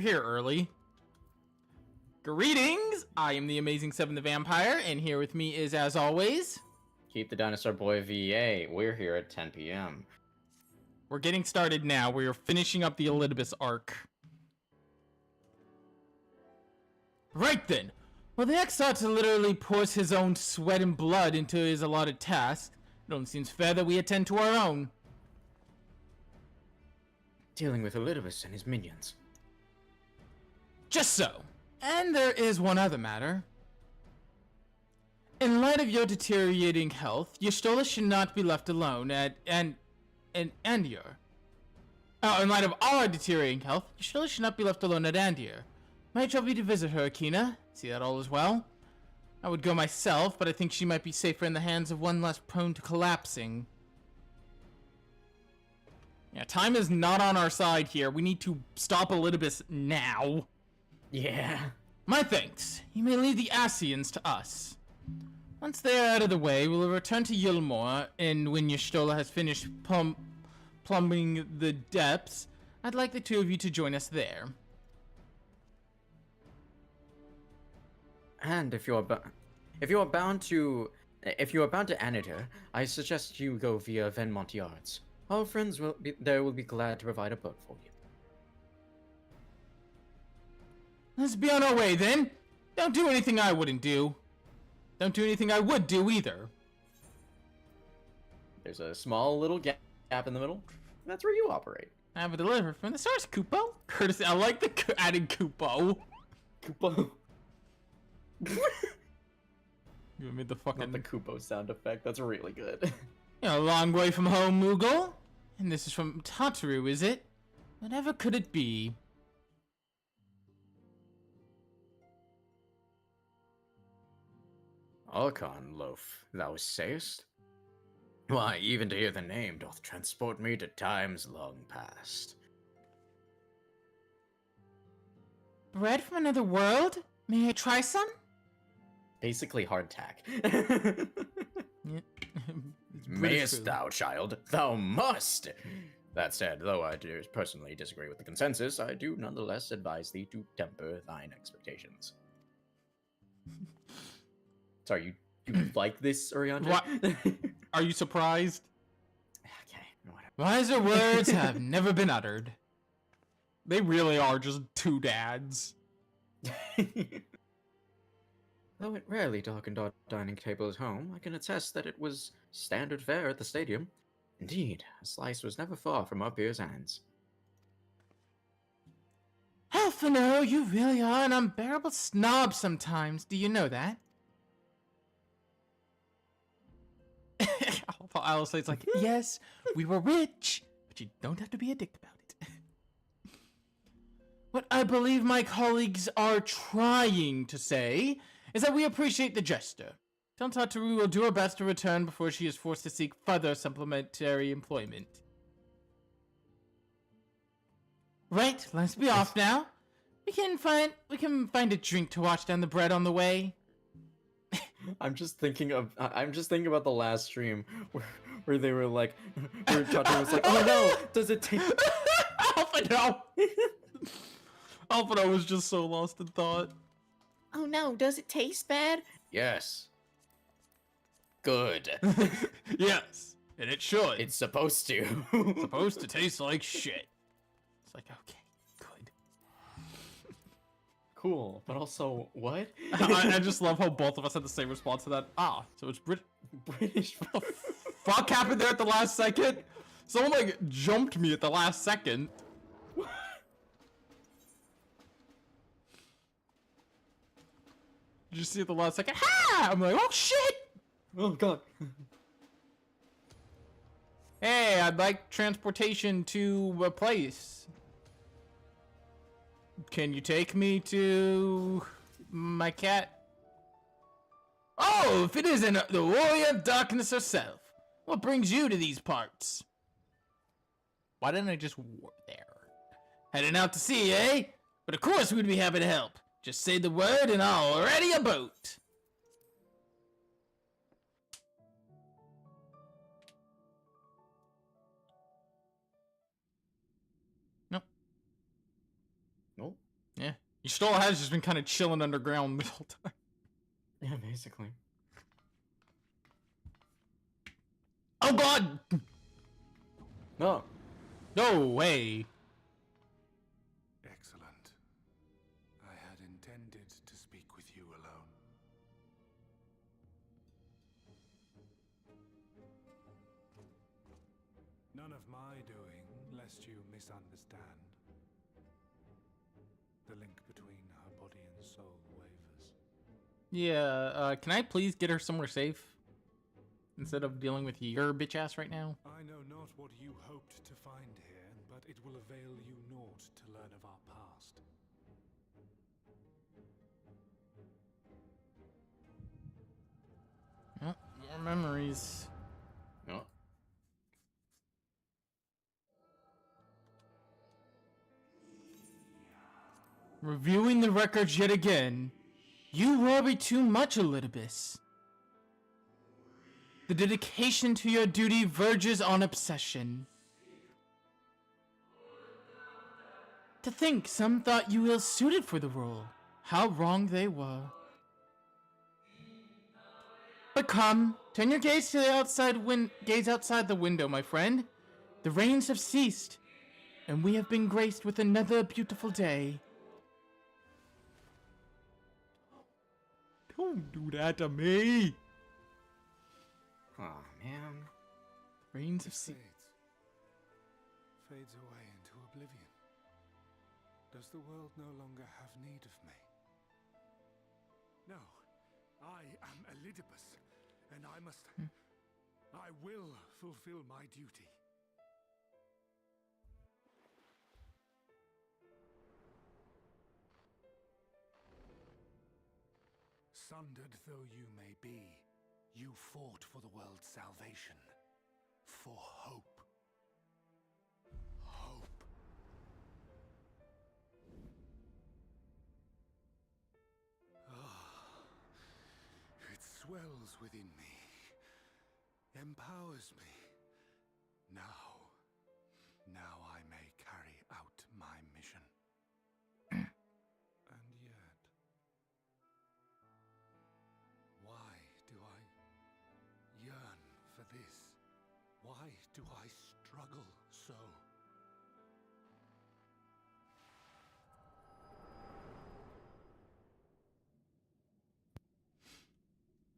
you're here early. Greetings! I am the Amazing Seven the Vampire, and here with me is, as always... Keep the Dinosaur Boy VA. We're here at 10 p.m. We're getting started now. We are finishing up the Elidibus arc. Right then! Well, the XIV literally pours his own sweat and blood into his allotted task. It only seems fair that we attend to our own. Dealing with Elidibus and his minions. Just so. And there is one other matter. In light of your deteriorating health, Y'shtola should not be left alone in light of our deteriorating health, Y'shtola should not be left alone at Andir. Might trouble you to visit her, Akina. See that all is well? I would go myself, but I think she might be safer in the hands of one less prone to collapsing. Yeah, time is not on our side here. We need to stop Elidibus now. Yeah. My thanks. You may leave the Asians to us. Once they are out of the way, we will return to Ylmore, and when Y'shtola has finished plumbing the depths, I'd like the two of you to join us there. And if you are bound to Aniter, I suggest you go via Venmont Yards. Our friends will be glad to provide a boat for you. Let's be on our way then. Don't do anything I wouldn't do. Don't do anything I would do either. There's a small little gap in the middle. That's where you operate. I have a delivery from the source, Kupo. Courtesy. I like the adding Kupo. Kupo. You made the fucking... Not the Kupo sound effect. That's really good. You're a long way from home, Moogle. And this is from Tataru, is it? Whatever could it be? Archon loaf, thou sayest? Why, even to hear the name doth transport me to times long past. Bread from another world? May I try some? Basically hardtack. Yeah. Mayest thou, child? Thou must! That said, though I do personally disagree with the consensus, I do nonetheless advise thee to temper thine expectations. Sorry, you like this, Oriandra? What? Are you surprised? Okay, whatever. Wiser words have never been uttered. They really are just two dads. Though it rarely darkened our dining table at home, I can attest that it was standard fare at the stadium. Indeed, a slice was never far from our peers' hands. Alphino, you really are an unbearable snob sometimes. Do you know that? I'll say it's like, yes, we were rich, but you don't have to be a dick about it. What I believe my colleagues are trying to say is that we appreciate the gesture. Tell Tataru will do her best to return before she is forced to seek further supplementary employment. Right, let's be off now. We can find a drink to wash down the bread on the way. I'm just thinking about the last stream where they were like, where Tataru was like, oh no, does it taste? Alphino! Alphino was just so lost in thought. Oh no, does it taste bad? Yes. Good. Yes, and it should. It's supposed to. It's supposed to taste like shit. It's like, okay, good. Cool, but also, what? I just love how both of us had the same response to that. Ah, so it's British. What the fuck happened there at the last second? Someone, like, jumped me at the last second. Did you see at the last second? Ha! I'm like, oh shit! Oh god. Hey, I'd like transportation to a place. Can you take me to my cat? Oh, if it isn't the warrior of darkness herself. What brings you to these parts? Why didn't I just war there? Heading out to sea, eh? But of course we'd be happy to help. Just say the word and I'll ready a boat. Nope. Yeah. Your stall has just been kind of chilling underground this whole time. Yeah, basically. Oh god! No. No way! Excellent. I had intended to speak with you alone. None of my doing, lest you misunderstand. The link between her body and soul wavers. Yeah, can I please get her somewhere safe? Instead of dealing with your bitch ass right now? I know not what you hoped to find here, but it will avail you naught to learn of our past. Oh, more memories. No. Reviewing the records yet again. You worry too much, Elidibus. The dedication to your duty verges on obsession. To think some thought you ill-suited for the role. How wrong they were. But come, turn your gaze to the gaze outside the window, my friend. The rains have ceased, and we have been graced with another beautiful day. Don't do that to me. Oh man. Rains It have ceased. fades away into oblivion. Does the world no longer have need of me? No, I am Elidibus, and I must... I will fulfill my duty. Sundered though you may be, you fought for the world's salvation. For hope. Hope. It swells within me, empowers me. Now I may carry out my mission. And yet, why do I yearn for this? Why do I struggle so?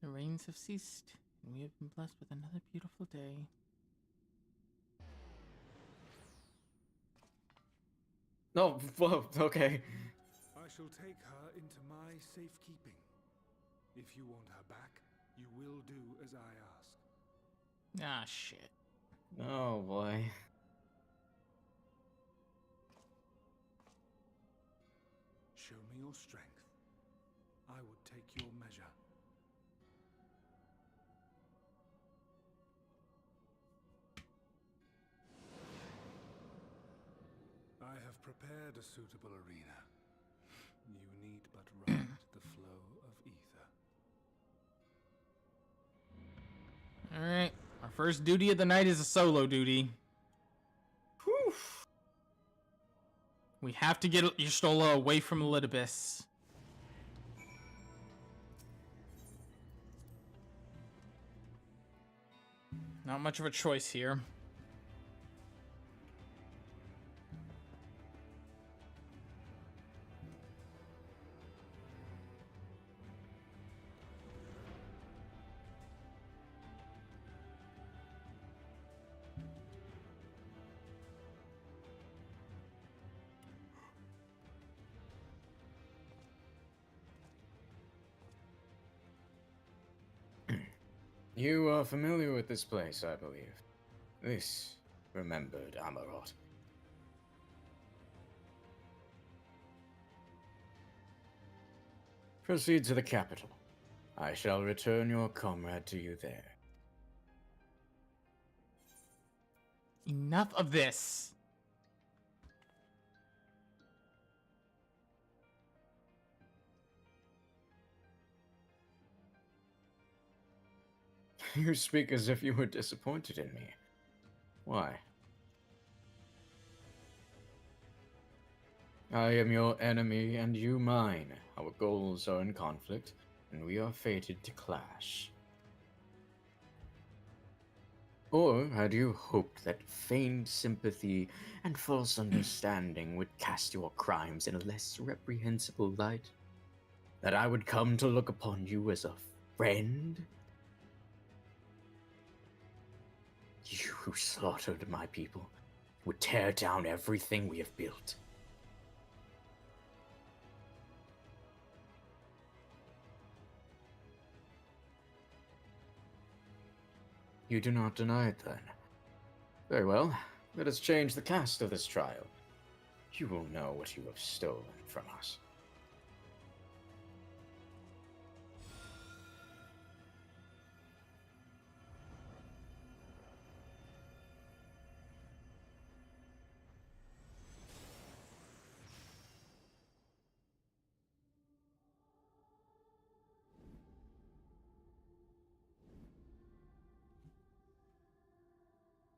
The rains have ceased, and we have been blessed with another beautiful day. No, whoa, okay. I shall take her into my safekeeping. If you want her back, you will do as I ask. Ah, shit. Oh boy. Show me your strength. I would take your measure. I have prepared a suitable arena. You need but ride the flow of ether. Alright, our first duty of the night is a solo duty. Whew. We have to get Y'shtola away from Elidibus. Not much of a choice here. You are familiar with this place, I believe. This remembered Amarot. Proceed to the capital. I shall return your comrade to you there. Enough of this. You speak as if you were disappointed in me. Why? I am your enemy and you mine. Our goals are in conflict, and we are fated to clash. Or had you hoped that feigned sympathy and false understanding would cast your crimes in a less reprehensible light? That I would come to look upon you as a friend? You who slaughtered my people would tear down everything we have built. You do not deny it, then? Very well. Let us change the cast of this trial. You will know what you have stolen from us.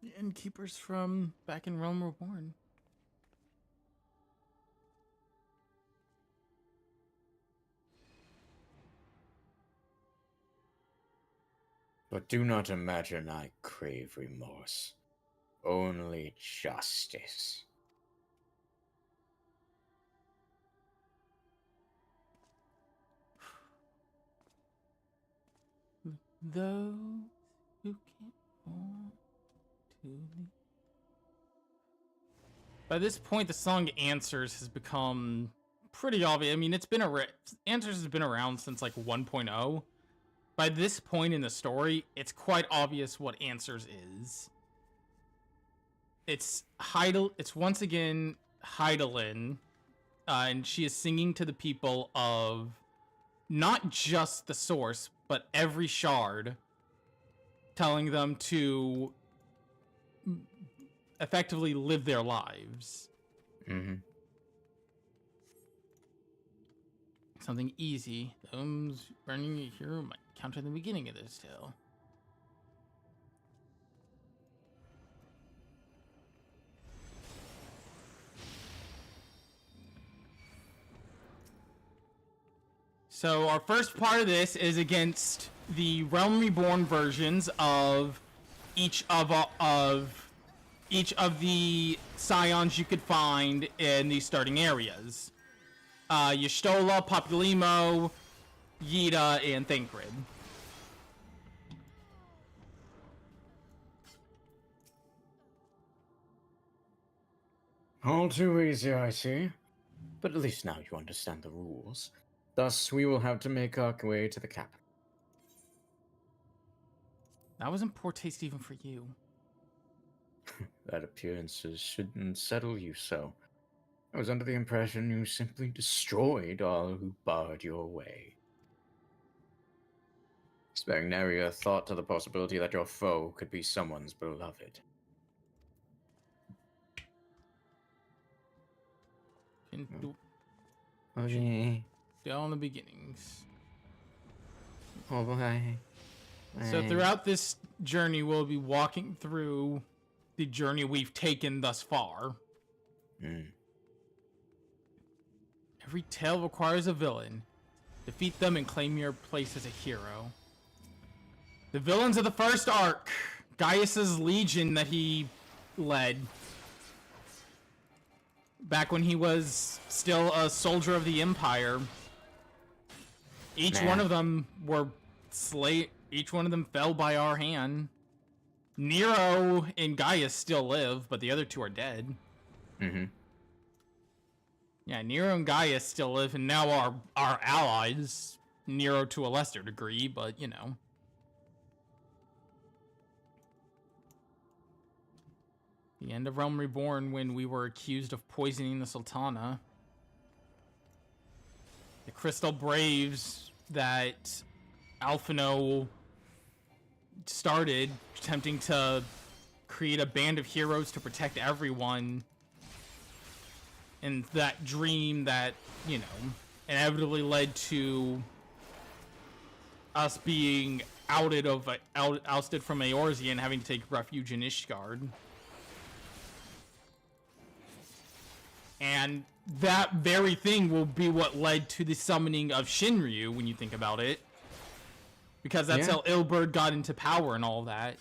The innkeepers from back in Realm Reborn. But do not imagine I crave remorse. Only justice. Those who can't want to leave. By this point, the song Answers has become pretty obvious. I mean, Answers has been around since like 1.0. By this point in the story, it's quite obvious what Answers is. It's once again Heidelin, and she is singing to the people of not just the source, but every shard, telling them to effectively live their lives. Mm-hmm. Something easy. Those burning a hero might counter the beginning of this tale. So our first part of this is against the Realm Reborn versions of each of the scions you could find in these starting areas. Y'shtola, Populimo, Yida, and Thancred. All too easy, I see. But at least now you understand the rules. Thus, we will have to make our way to the capital. That was in poor taste even for you. That appearances shouldn't settle you so. I was under the impression you simply destroyed all who barred your way. Sparing nary a thought to the possibility that your foe could be someone's beloved. Okay. Down the beginnings. Oh boy. So throughout this journey, we'll be walking through the journey we've taken thus far. Every tale requires a villain. Defeat them and claim your place as a hero. The villains of the first arc, Gaius's legion that he led back when he was still a soldier of the Empire. Each one of them were each one of them fell by our hand. Nero and Gaius still live, but the other two are dead. Mm-hmm. Yeah, Nero and Gaius still live, and now our allies. Nero to a lesser degree, but you know. The end of Realm Reborn, when we were accused of poisoning the Sultana. The Crystal Braves that Alphino started, attempting to create a band of heroes to protect everyone. And that dream that, you know, inevitably led to us being ousted from Eorzea and having to take refuge in Ishgard. And that very thing will be what led to the summoning of Shinryu, when you think about it. Because that's how Ilberd got into power and all that.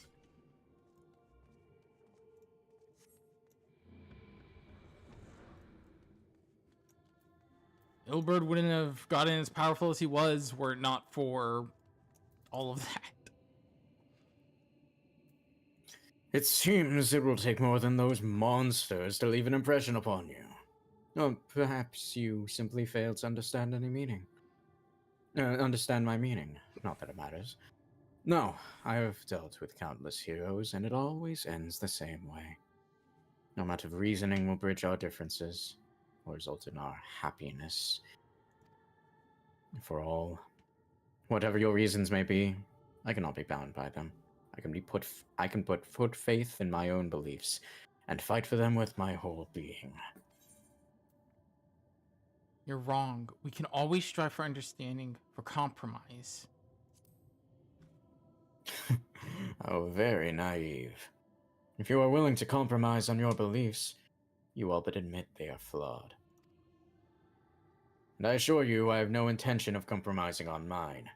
Ilberd wouldn't have gotten as powerful as he was were it not for all of that. It seems it will take more than those monsters to leave an impression upon you. Or perhaps you simply failed to understand any meaning. Understand my meaning. Not that it matters. No, I have dealt with countless heroes, and it always ends the same way. No amount of reasoning will bridge our differences, or result in our happiness. For all, whatever your reasons may be, I cannot be bound by them. I can put faith in my own beliefs, and fight for them with my whole being. You're wrong. We can always strive for understanding, for compromise. Oh, very naive. If you are willing to compromise on your beliefs, you all but admit they are flawed. And I assure you, I have no intention of compromising on mine.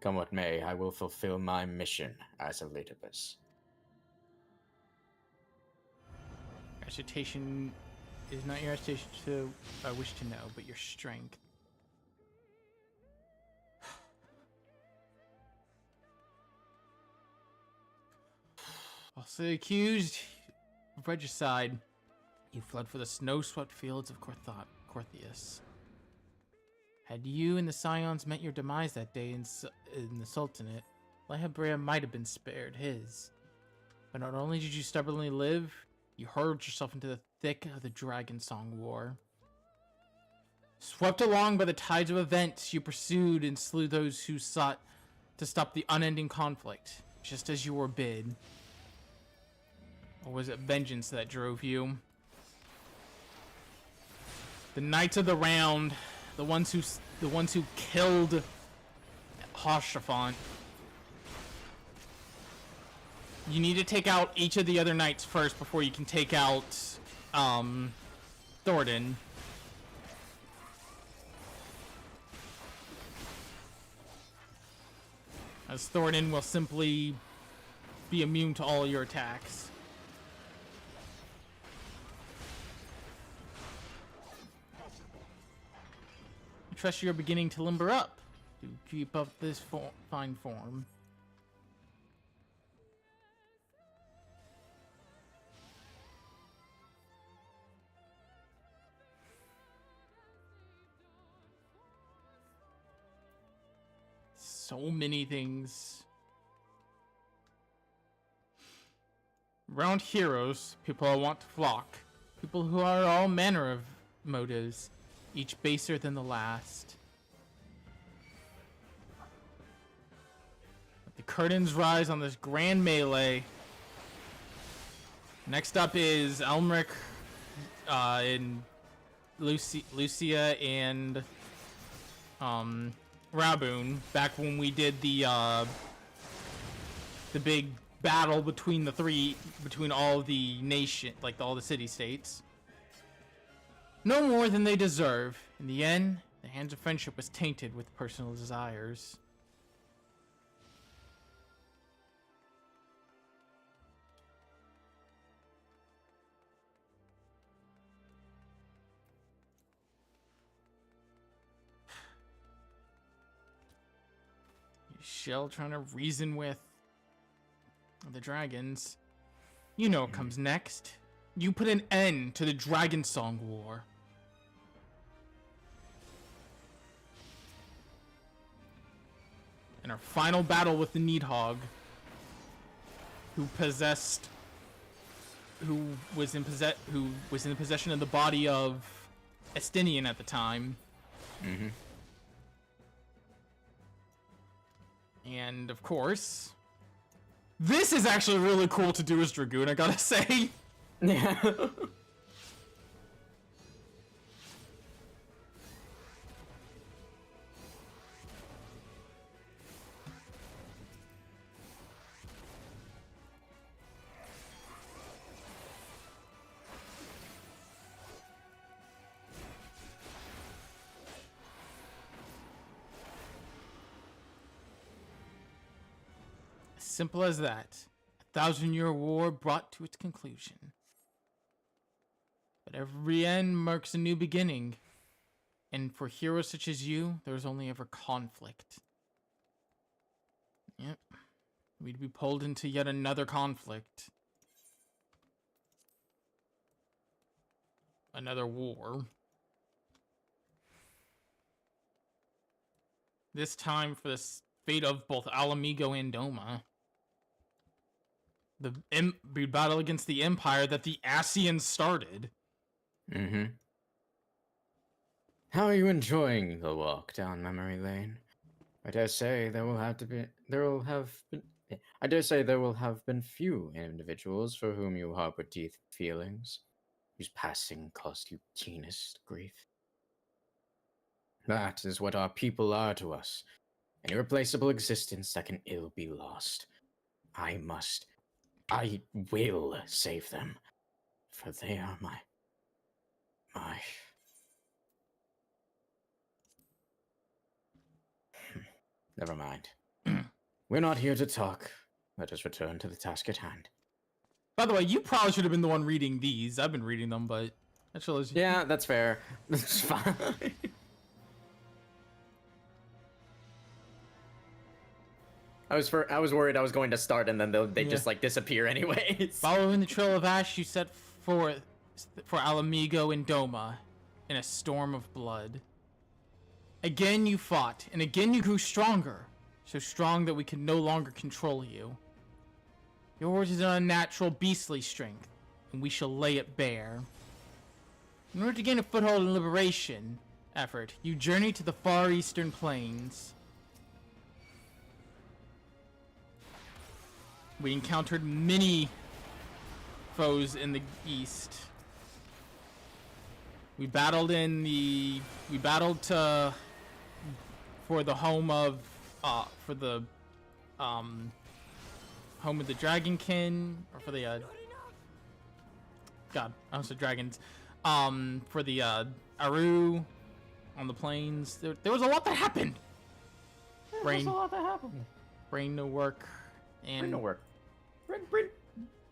Come what may, I will fulfill my mission as Elidibus. Agitation is not your agitation to wish to know, but your strength. Also accused of regicide, you fled for the snow-swept fields of Corthius. Had you and the Scions met your demise that day in the Sultanate, Lehabrea might have been spared his. But not only did you stubbornly live, you hurled yourself into the thick of the Dragon Song War. Swept along by the tides of events, you pursued and slew those who sought to stop the unending conflict, just as you were bid. Or was it vengeance that drove you? The Knights of the Round, the ones who killed Hoshafont. You need to take out each of the other knights first before you can take out Thordan. As Thordan will simply be immune to all your attacks. I trust you're beginning to limber up to keep up this fine form. So many things. Around heroes, people I want to flock. People who are all manner of motives, each baser than the last. But the curtains rise on this grand melee. Next up is Elmric and Lucia and Raboon, back when we did the big battle between all the nation, like all the city-states. No more than they deserve. In the end, the hands of friendship was tainted with personal desires. Shell trying to reason with the dragons. You know what comes next. You put an end to the Dragon Song War. In our final battle with the Needhog, who was in the possession of the body of Estinian at the time. Mm-hmm. And of course, this is actually really cool to do as Dragoon, I gotta say. Yeah. simple as that. A 1,000-year war brought to its conclusion. But every end marks a new beginning. And for heroes such as you, there's only ever conflict. Yep. We'd be pulled into yet another conflict. Another war. This time for the fate of both Alamigo and Doma. The battle against the Empire that the Asians started. Mm-hmm. How are you enjoying the walk down memory lane? I dare say there will have been few individuals for whom you harbor deep feelings, whose passing caused you keenest grief. That is what our people are to us, an irreplaceable existence that can ill be lost. I will save them, for they are my... Never mind. We're not here to talk. Let us return to the task at hand. By the way, you probably should have been the one reading these. I've been reading them, but that shows you. Yeah, that's fair. That's fine. I was worried I was going to start and then they just like disappear anyways. Following the trail of ash, you set forth for Alamigo and Doma in a storm of blood. Again you fought, and again you grew stronger, so strong that we could no longer control you. Yours is an unnatural beastly strength, and we shall lay it bare. In order to gain a foothold in liberation effort, you journey to the far eastern plains. We encountered many foes in the east. We battled for the home of home of the Dragonkin, or for the God, I almost said dragons. For the Aru on the plains. There was a lot that happened. Brain no work. And Brain no work.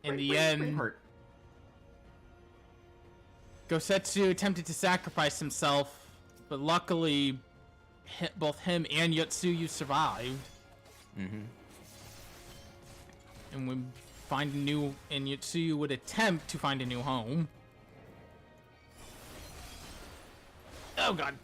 In the end, hurt. Gosetsu attempted to sacrifice himself, but luckily, both him and Yotsuyu survived. Mm-hmm. And Yotsuyu would attempt to find a new home. Oh god.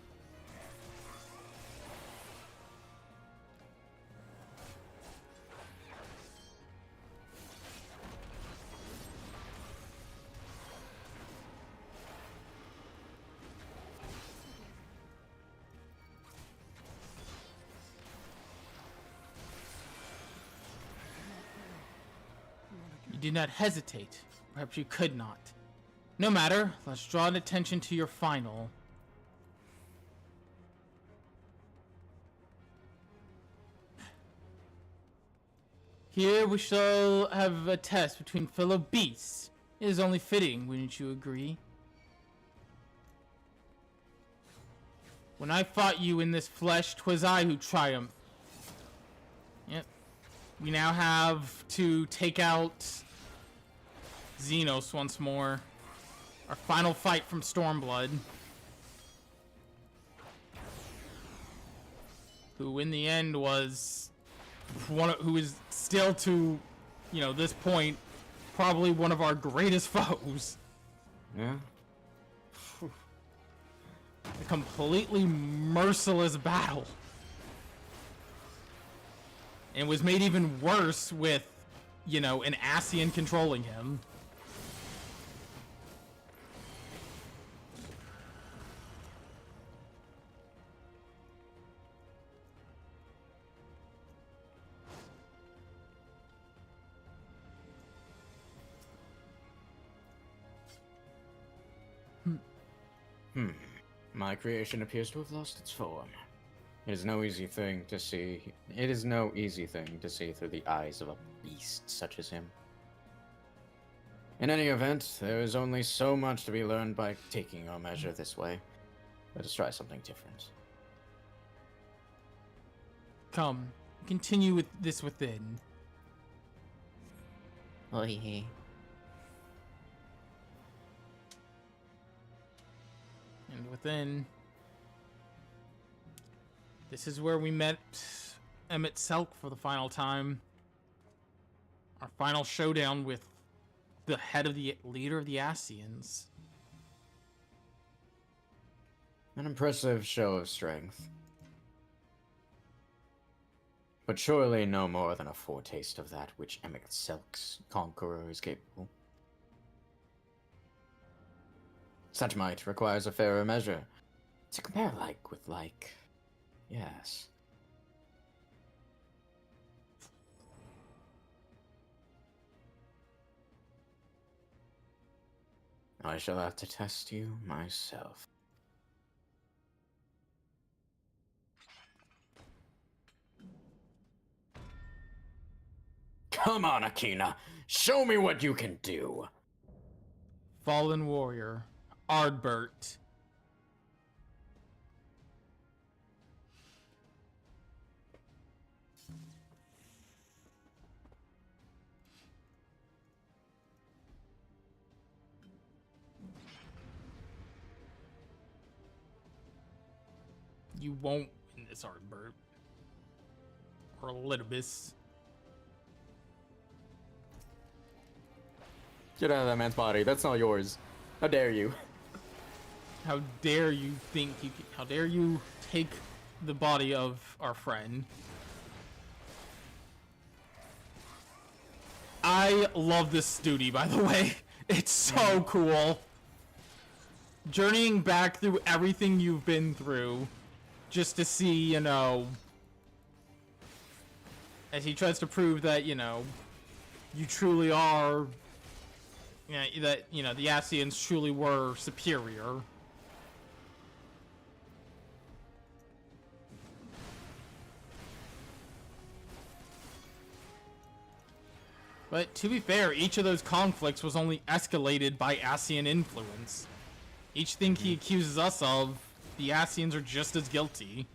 You did not hesitate. Perhaps you could not. No matter, let's draw attention to your final. Here we shall have a test between fellow beasts. It is only fitting, wouldn't you agree? When I fought you in this flesh, 'twas I who triumphed. Yep. We now have to take out Xenos once more. Our final fight from Stormblood. Who in the end was who is still to, this point, probably one of our greatest foes. Yeah. A completely merciless battle. And was made even worse with, an Asian controlling him. My creation appears to have lost its form. It is no easy thing to see. It is no easy thing to see through the eyes of a beast such as him. In any event, there is only so much to be learned by taking our measure this way. Let us try something different. Come, continue with this within. Oh yeah. And within, this is where we met Emmett Selk for the final time. Our final showdown with the head of the leader of the Asians. An impressive show of strength. But surely no more than a foretaste of that which Emmett Selk's conqueror is capable. Such might requires a fairer measure. To compare like with like. Yes. I shall have to test you myself. Come on, Akina. Show me what you can do. Fallen warrior, Ardbert. You won't win this, Ardbert. Or Litibus. Get out of that man's body. That's not yours. How dare you? How dare you think you can, how dare you take the body of our friend? I love this duty, by the way. It's so cool. Journeying back through everything you've been through just to see, you know, as he tries to prove that, you know, you truly are, you know, that, you know, the Asians truly were superior. But to be fair, each of those conflicts was only escalated by Asian influence. Each thing he accuses us of, the Asians are just as guilty.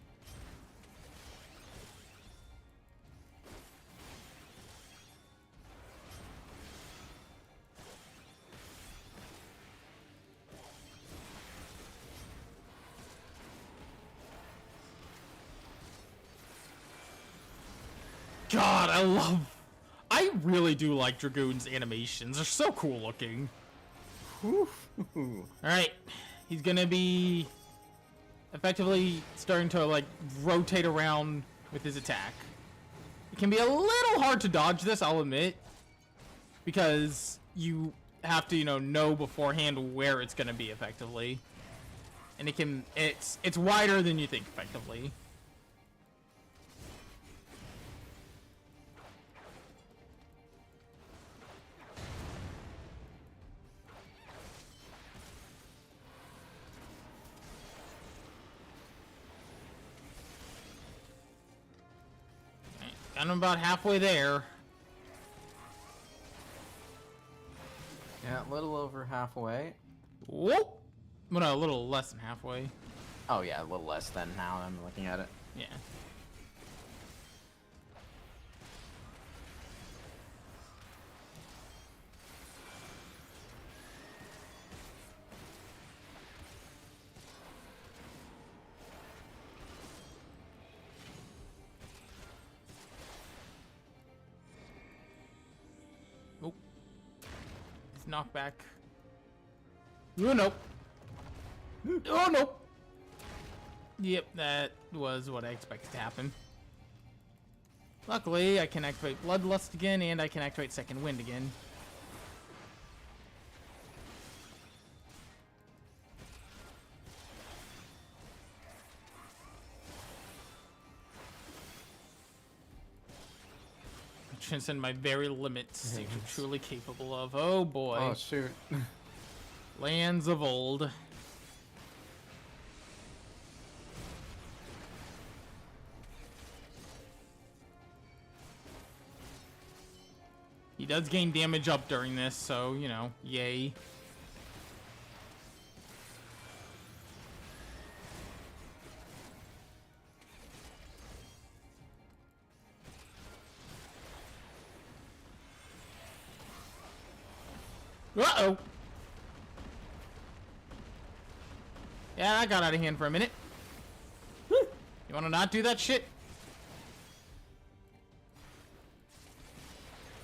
God, I really do like Dragoon's animations. They're so cool looking. Alright, he's gonna be effectively starting to, like, rotate around with his attack. It can be a little hard to dodge this, I'll admit, because you have to, you know beforehand where it's gonna be effectively. And it's wider than you think effectively. And I'm about halfway there. Yeah, a little over halfway. Whoop! Well, no, a little less than halfway. Oh yeah, a little less than now I'm looking at it. Yeah. Oh. His knockback. Oh, no. Oh, no. Yep, that was what I expected to happen. Luckily, I can activate Bloodlust again, and I can activate Second Wind again. Transcend my very limits. See what I'm truly capable of. Oh boy. Oh shoot. Lands of old. He does gain damage up during this, so, you know, yay. Uh-oh. Yeah, I got out of hand for a minute. You wanna not do that shit?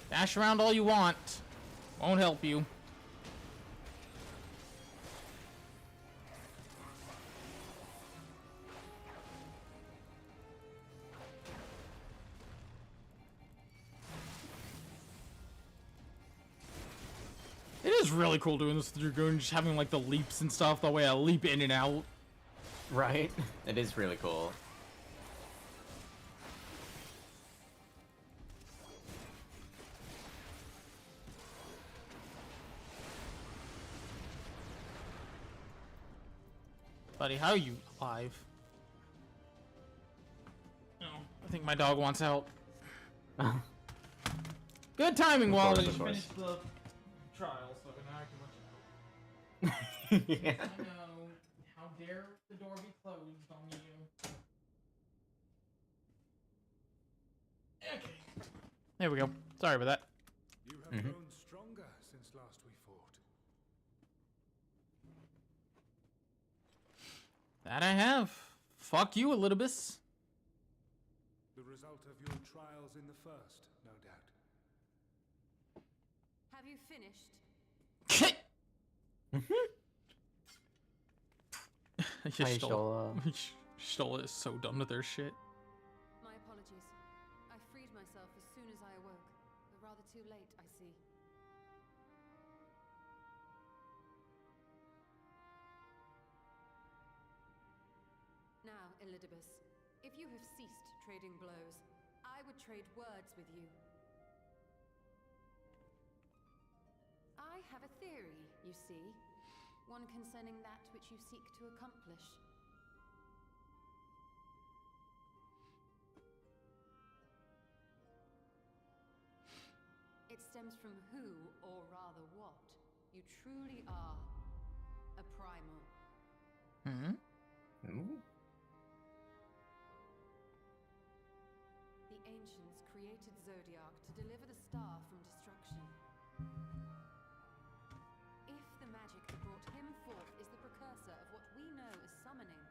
Dash around all you want. Won't help you. It is really cool doing this with Dragoon, just having like the leaps and stuff, the way I leap in and out. Right? It is really cool. Buddy, how are you alive? No, I think my dog wants out. Good timing, while course, you of course. finished the trial, so now I can let you out. Yeah. I know. How dare the door be closed on you? Okay. There we go. Sorry about that. You have grown stronger since last we fought. That I have. Fuck you, Elidibus. The result of your trials in the first, no doubt. Have you finished? Hi, Shola. Stola is so done with their shit. My apologies. I freed myself as soon as I awoke, but rather too late, I see. Now, Elidibus, if you have ceased trading blows, I would trade words with you. I have a theory, you see. One concerning that which you seek to accomplish. It stems from who, or rather what, you truly are. A primal. Hmm? Ooh. The ancients created Zodiac to deliver the star from destruction. If the magic that brought him forth is the precursor of what we know as summoning,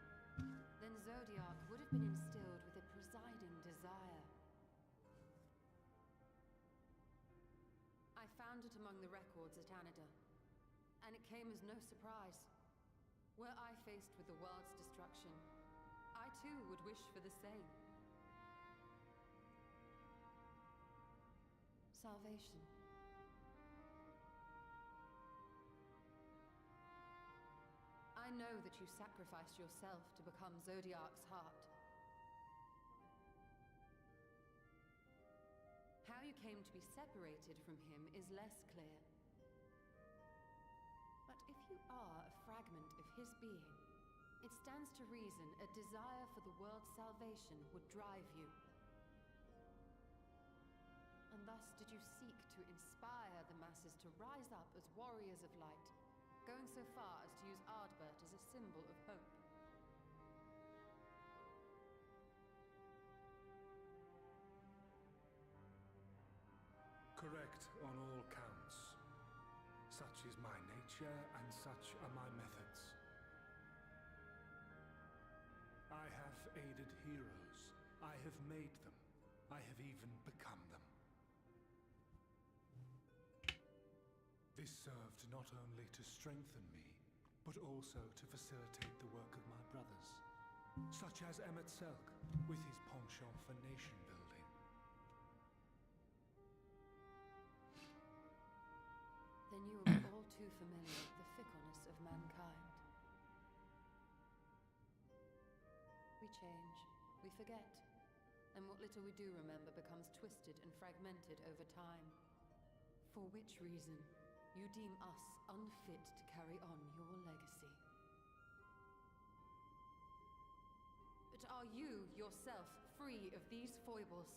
then Zodiac would have been instilled with a presiding desire. I found it among the records at Anida, and it came as no surprise. Were I faced with the world's destruction, I too would wish for the same. Salvation. I know that you sacrificed yourself to become Zodiac's heart. How you came to be separated from him is less clear. But if you are a fragment of his being, it stands to reason a desire for the world's salvation would drive you. And thus did you seek to inspire the masses to rise up as warriors of light, going so far as to use Ardbert as a symbol of hope. Correct on all counts. Such is my nature, and such are my methods. I have aided heroes. I have made them. I have even become them. This served not only to strengthen me, but also to facilitate the work of my brothers, such as Emmett Selk, with his penchant for nation building. Then you will be all too familiar with the fickleness of mankind. We change, we forget, and what little we do remember becomes twisted and fragmented over time. For which reason, you deem us unfit to carry on your legacy. But are you, yourself, free of these foibles?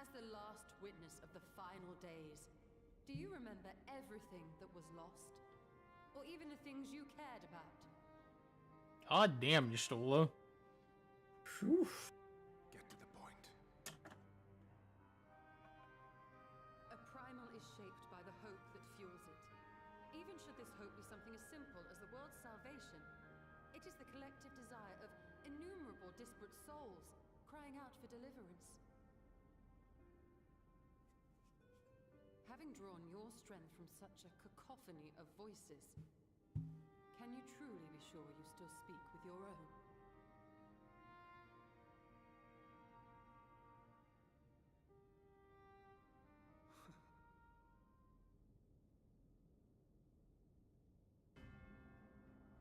As the last witness of the final days, do you remember everything that was lost? Or even the things you cared about? God damn, you Stola. Get to the point. A primal is shaped by the hope that fuels it. this hope be something as simple as the world's salvation, it is the collective desire of innumerable disparate souls crying out for deliverance. Having drawn your strength from such a cacophony of voices, can you truly be sure you still speak with your own?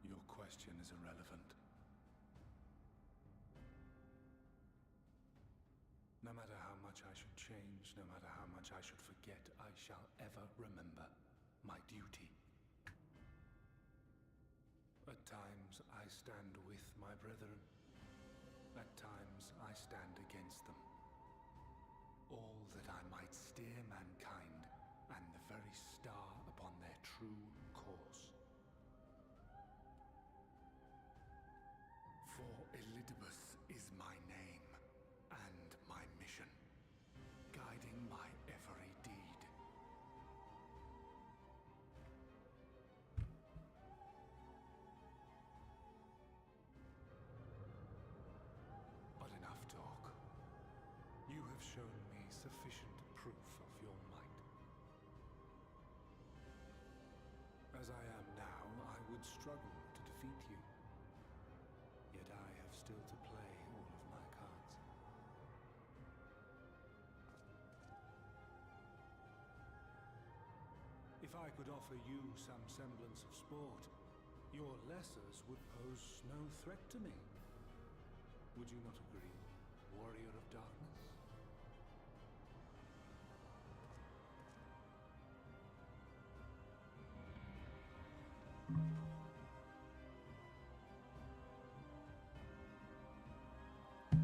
Your question is irrelevant. No matter how much I should change, no matter how much I should forget, I shall ever remember my duty. At times I stand with my brethren. At times I stand against them. All that I might steer mankind and the very star upon their true course. For Elidibus is my name and my mission, guiding my every deed. But enough talk. You have shown me sufficient proof of your might. As I am now, I would struggle to defeat you. Yet I have still to play all of my cards. If I could offer you some semblance of sport, your lessers would pose no threat to me. Would you not agree, warrior of darkness?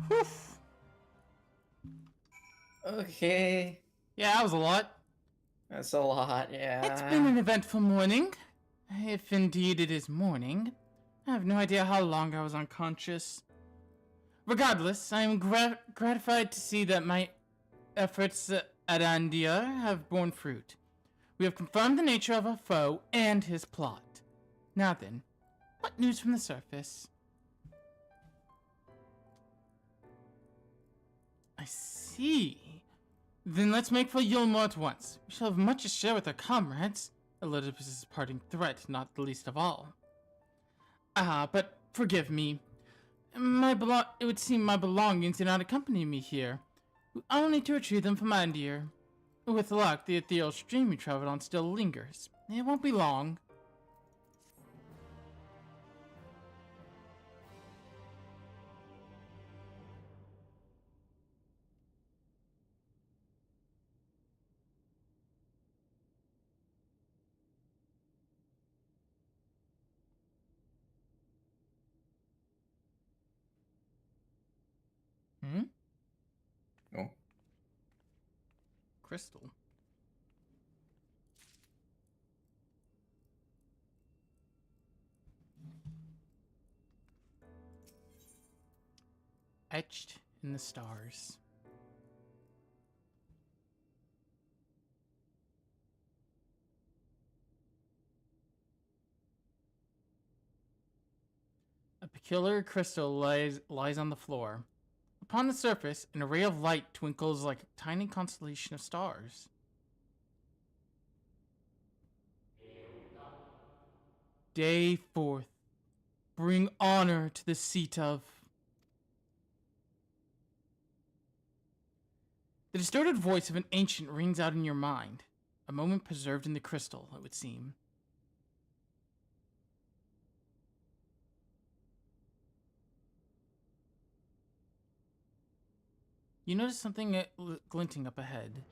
Whew. Okay. Yeah, that was a lot. That's a lot, yeah. It's been an eventful morning. If indeed it is morning. I have no idea how long I was unconscious. Regardless, I am gratified to see that my efforts at Andia have borne fruit. We have confirmed the nature of our foe and his plot. Now then, what news from the surface? I see. Then let's make for Yulmore at once. We shall have much to share with our comrades. Elizabeth's parting threat, not the least of all. But forgive me. It would seem my belongings do not accompany me here. I'll need to retrieve them from Andir. With luck, the ethereal stream we traveled on still lingers. It won't be long. Hmm? Oh. Crystal. Etched in the stars. A peculiar crystal lies on the floor. Upon the surface, an array of light twinkles like a tiny constellation of stars. Day 4th. Bring honor to the seat of... The distorted voice of an ancient rings out in your mind. A moment preserved in the crystal, it would seem. You notice something glinting up ahead.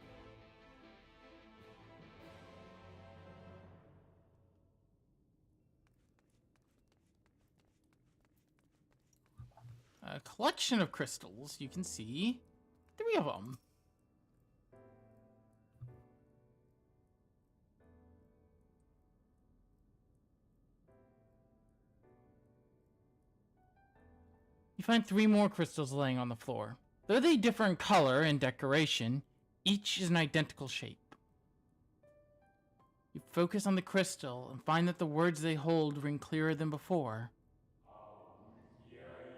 A collection of crystals, you can see. 3 of them. You find 3 more crystals laying on the floor. Though they differ in color and decoration, each is an identical shape. You focus on the crystal and find that the words they hold ring clearer than before.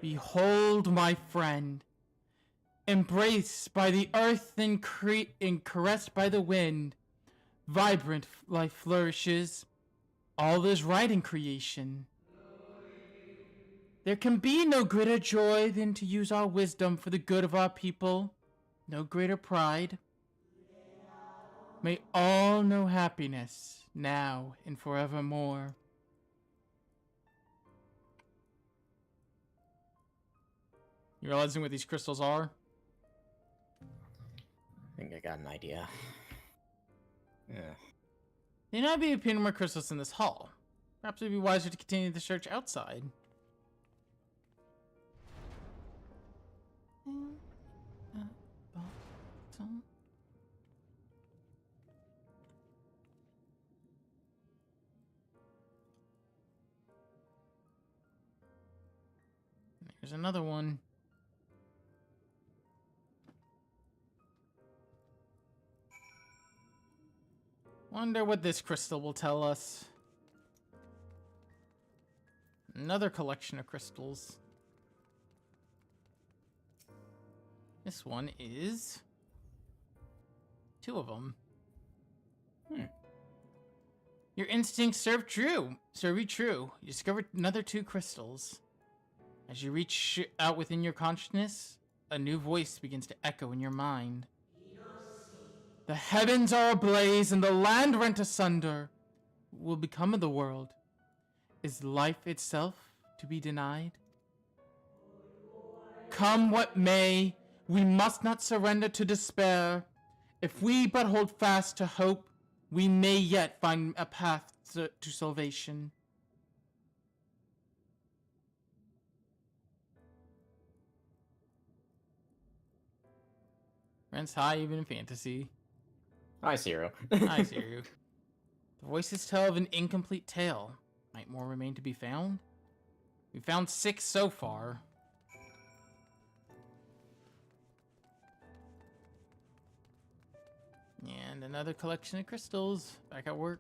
Behold, my friend, embraced by the earth and caressed by the wind, vibrant life flourishes. All is right in creation. There can be no greater joy than to use our wisdom for the good of our people. No greater pride. May all know happiness, now and forevermore. You realizing what these crystals are? I think I got an idea. Yeah. There may not be appearing more crystals in this hall. Perhaps it would be wiser to continue the search outside. There's another one. Wonder what this crystal will tell us. Another collection of crystals. This one is 2 of them. Your instincts serve you true. You discovered another 2 crystals. As you reach out within your consciousness, a new voice begins to echo in your mind. The heavens are ablaze and the land rent asunder. What will become of the world? Is life itself to be denied? Come what may, we must not surrender to despair. If we but hold fast to hope, we may yet find a path to salvation. Rents high even in fantasy. Hi, Zero. I see you. The voices tell of an incomplete tale. Might more remain to be found? We found 6 so far. And another collection of crystals. Back at work.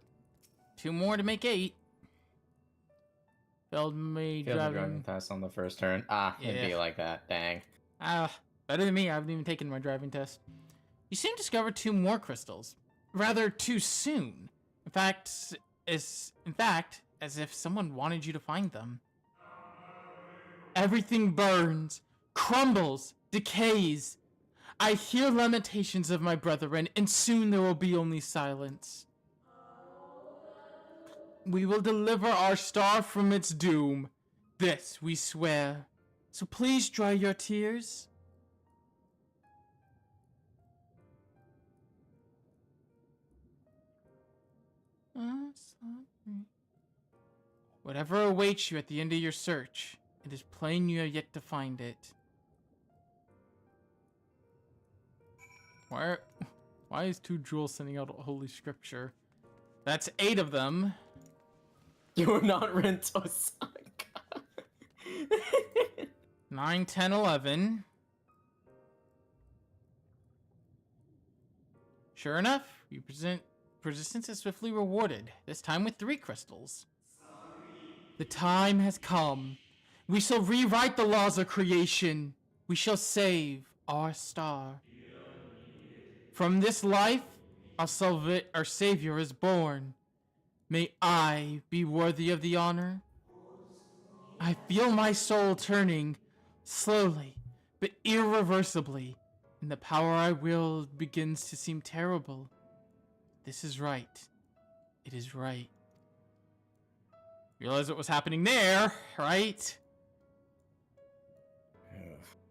2 more to make 8. Failed me Failed the driving. driving test on the first turn. It'd be Yeah. like that. Dang. Better than me. I haven't even taken my driving test. You soon discovered 2 more crystals. Rather, too soon. In fact, as if someone wanted you to find them. Everything burns, crumbles, decays. I hear lamentations of my brethren, and soon there will be only silence. We will deliver our star from its doom. This we swear. So please dry your tears. Whatever awaits you at the end of your search, it is plain you have yet to find it. Why is 2 jewels sending out holy scripture? That's 8 of them. You are not Rentos. 9, 10, 11. Sure enough, you persistence is swiftly rewarded, this time with 3 crystals. The time has come. We shall rewrite the laws of creation. We shall save our star. From this life, our Savior is born. May I be worthy of the honor? I feel my soul turning, slowly, but irreversibly, and the power I wield begins to seem terrible. This is right. It is right. Realize what was happening there, right?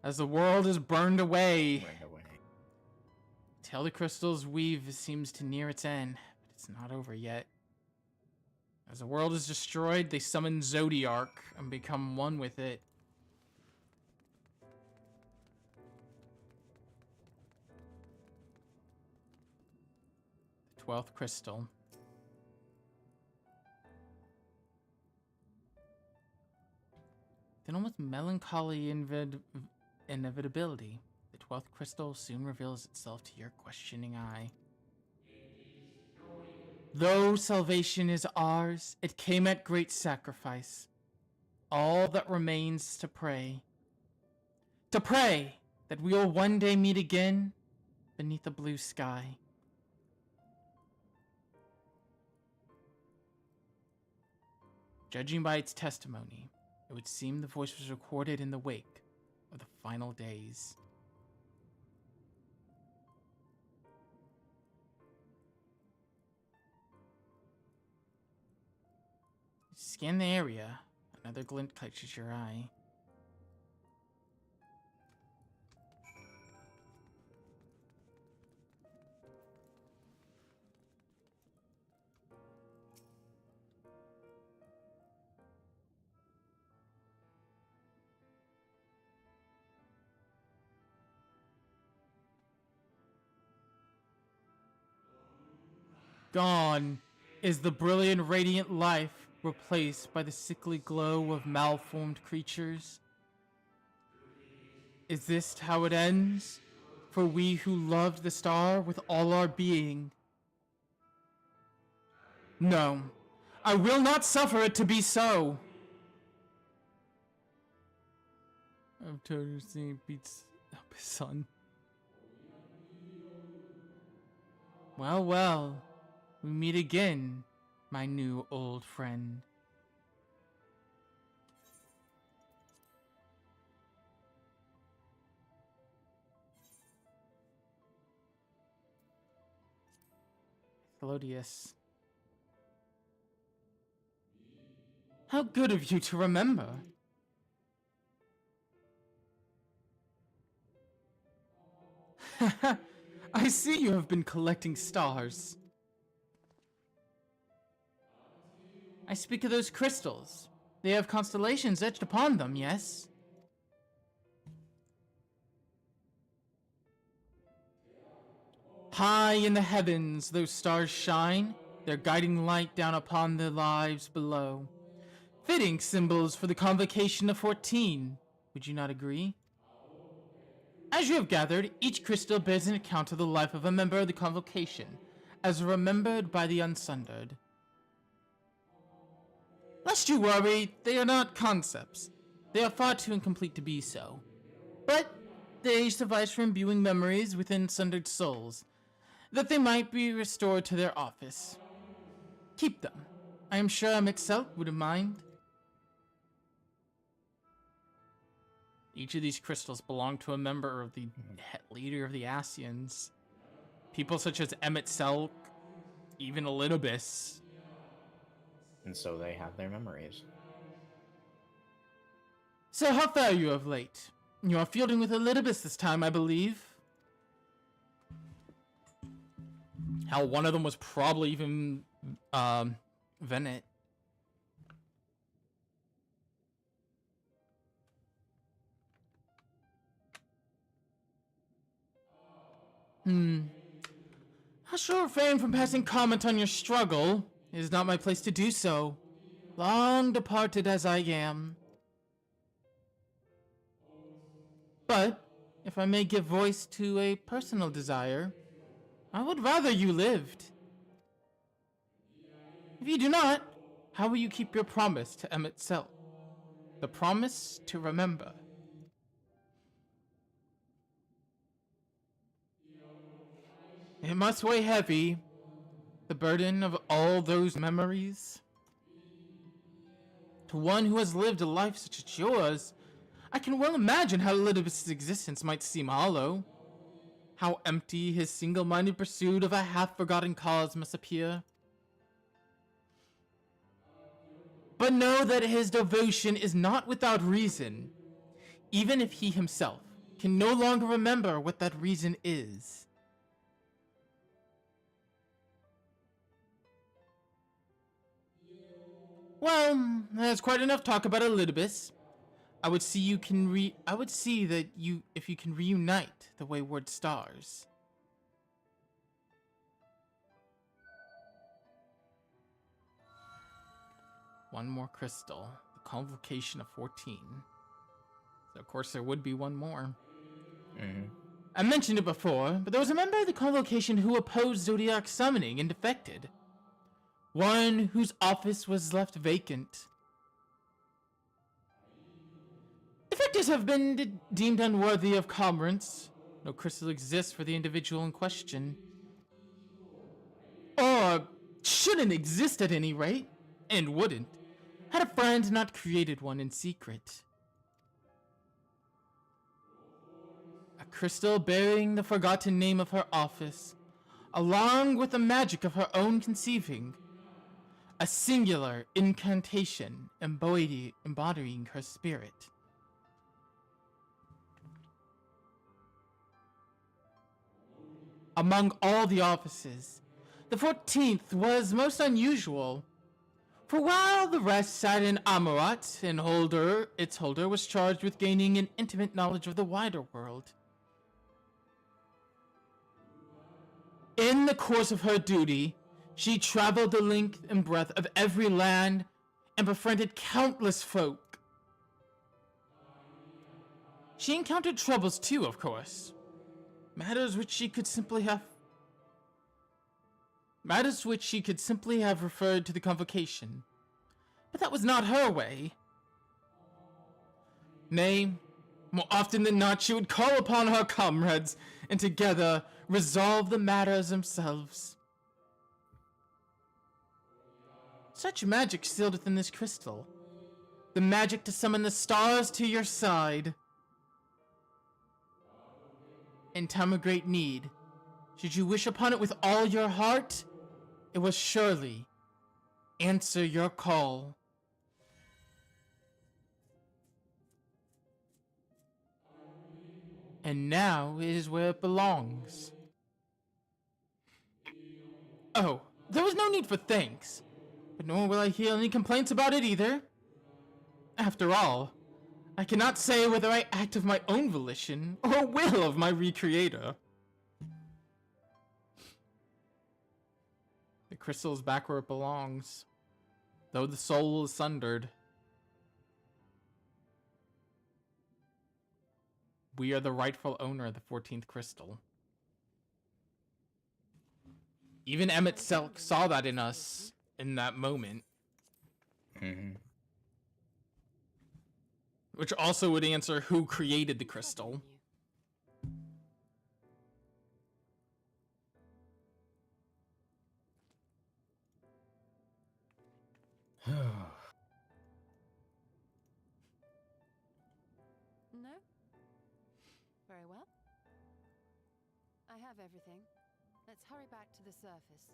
As the world is burned away. Till the crystal's weave seems to near its end, but it's not over yet. As the world is destroyed, they summon Zodiark and become one with it. The 12th crystal. Then almost melancholy inevitability, the 12th crystal soon reveals itself to your questioning eye. Though salvation is ours, it came at great sacrifice. All that remains to pray. To pray that we will one day meet again beneath a blue sky. Judging by its testimony, it would seem the voice was recorded in the wake of the final days. Scan the area. Another glint catches your eye. Gone is the brilliant, radiant life, replaced by the sickly glow of malformed creatures. Is this how it ends? For we who loved the star with all our being? No, I will not suffer it to be so. I've totally beats up his son. Well, well. We meet again, my new old friend. Thelodious. How good of you to remember. I see you have been collecting stars. I speak of those crystals. They have constellations etched upon them, yes? High in the heavens, those stars shine, their guiding light down upon the lives below. Fitting symbols for the convocation of 14. Would you not agree? As you have gathered, each crystal bears an account of the life of a member of the convocation, as remembered by the Unsundered. Lest you worry, they are not concepts. They are far too incomplete to be so. But they suffice for imbuing memories within sundered souls, that they might be restored to their office. Keep them. I am sure Mixel wouldn't mind. Each of these crystals belong to a member of the leader of the Asians. People such as Emmett Selk, even Elidibus. And so they have their memories. So how fare you of late? You are fielding with Elidibus this time, I believe. Hell, one of them was probably even Venet. I shall refrain from passing comment on your struggle. It is not my place to do so. Long departed as I am. But, if I may give voice to a personal desire, I would rather you lived. If you do not, how will you keep your promise to Emmett Selk? The promise to remember. It must weigh heavy, the burden of all those memories. To one who has lived a life such as yours, I can well imagine how Elidibus' existence might seem hollow. How empty his single-minded pursuit of a half-forgotten cause must appear. But know that his devotion is not without reason, even if he himself can no longer remember what that reason is. Well, there's quite enough talk about Elidibus. I would see that if you can reunite the wayward stars. One more crystal, the convocation of 14. So of course there would be one more. I mentioned it before, but there was a member of the convocation who opposed Zodiac summoning and defected. one whose office was left vacant. Defectors have been deemed unworthy of commerce. No crystal exists for the individual in question. Or shouldn't exist at any rate, and wouldn't, had a friend not created one in secret. A crystal bearing the forgotten name of her office, along with the magic of her own conceiving. A singular incantation embodying her spirit. Among all the offices, the 14th was most unusual. For while the rest sat in Amarat, its holder was charged with gaining an intimate knowledge of the wider world. In the course of her duty, she traveled the length and breadth of every land and befriended countless folk. She encountered troubles too, of course. Matters which she could simply have referred to the convocation. But that was not her way. Nay, more often than not, she would call upon her comrades and together resolve the matters themselves. Such magic sealed within this crystal. The magic to summon the stars to your side. In time of great need, should you wish upon it with all your heart, it will surely answer your call. And now it is where it belongs. Oh, there was no need for thanks, but nor will I hear any complaints about it either. After all, I cannot say whether I act of my own volition or will of my recreator. The crystal is back where it belongs, though the soul is sundered. We are the rightful owner of the 14th crystal. Even Emmett Selk saw that in us in that moment. Mm-hmm. Which also would answer who created the crystal. No? Very well. I have everything. Let's hurry back to the surface.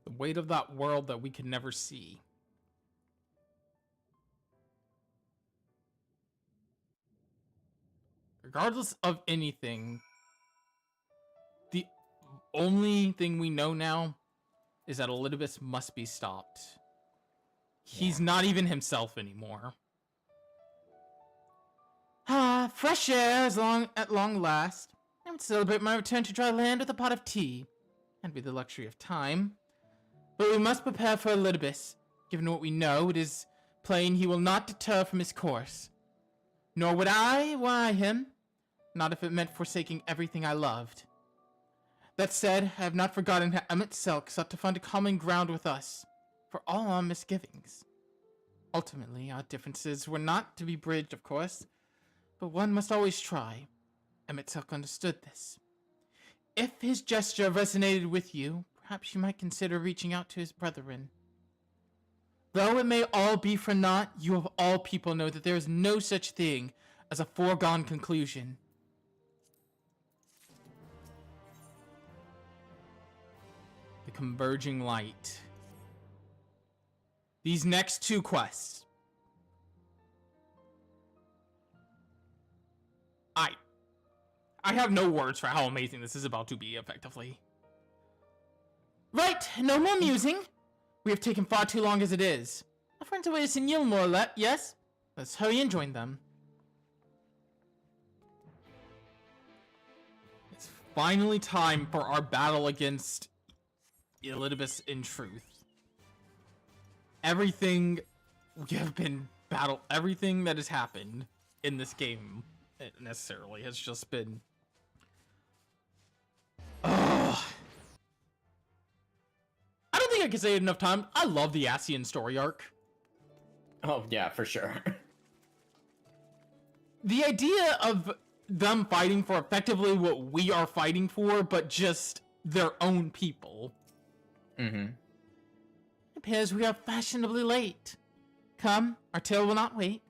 The weight of that world that we can never see. Regardless of anything, the only thing we know now is that Elidibus must be stopped. He's not even himself anymore. Ah, fresh air at long last. I would celebrate my return to dry land with a pot of tea, and with the luxury of time. But we must prepare for Elidibus. Given what we know, it is plain he will not deter from his course. Nor would I, were I him, not if it meant forsaking everything I loved. That said, I have not forgotten how Emmett Selk sought to find a common ground with us, for all our misgivings. Ultimately, our differences were not to be bridged, of course, but one must always try. Emmett Selk understood this. If his gesture resonated with you, perhaps you might consider reaching out to his brethren. Though it may all be for naught, you of all people know that there is no such thing as a foregone conclusion. The Converging Light. These next two quests. I have no words for how amazing this is about to be, effectively. Right, no more musing. We have taken far too long as it is. Our friends away in Yilmore, yes? Let's hurry and join them. It's finally time for our battle against Elidibus in truth. Everything that has happened in this game necessarily has just been I can say it enough times. I love the Ascian story arc. Oh yeah, for sure. The idea of them fighting for effectively what we are fighting for, but just their own people. Mm-hmm. It appears we are fashionably late. Come, our tale will not wait.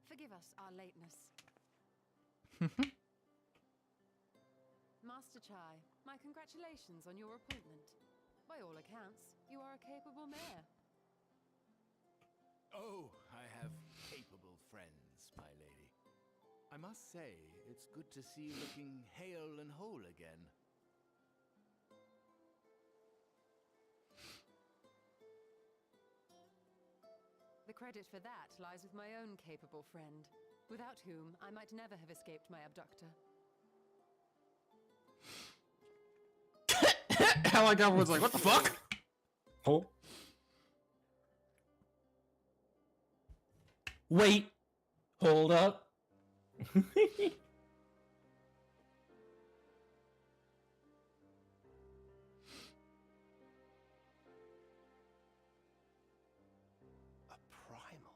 Forgive us our lateness. Master Chai, my congratulations on your appointment. By all accounts, you are a capable mayor. Oh, I have capable friends, my lady. I must say, it's good to see you looking hale and whole again. The credit for that lies with my own capable friend, without whom I might never have escaped my abductor. How like everyone's like, what the fuck? Oh. Wait. Hold up. A primal?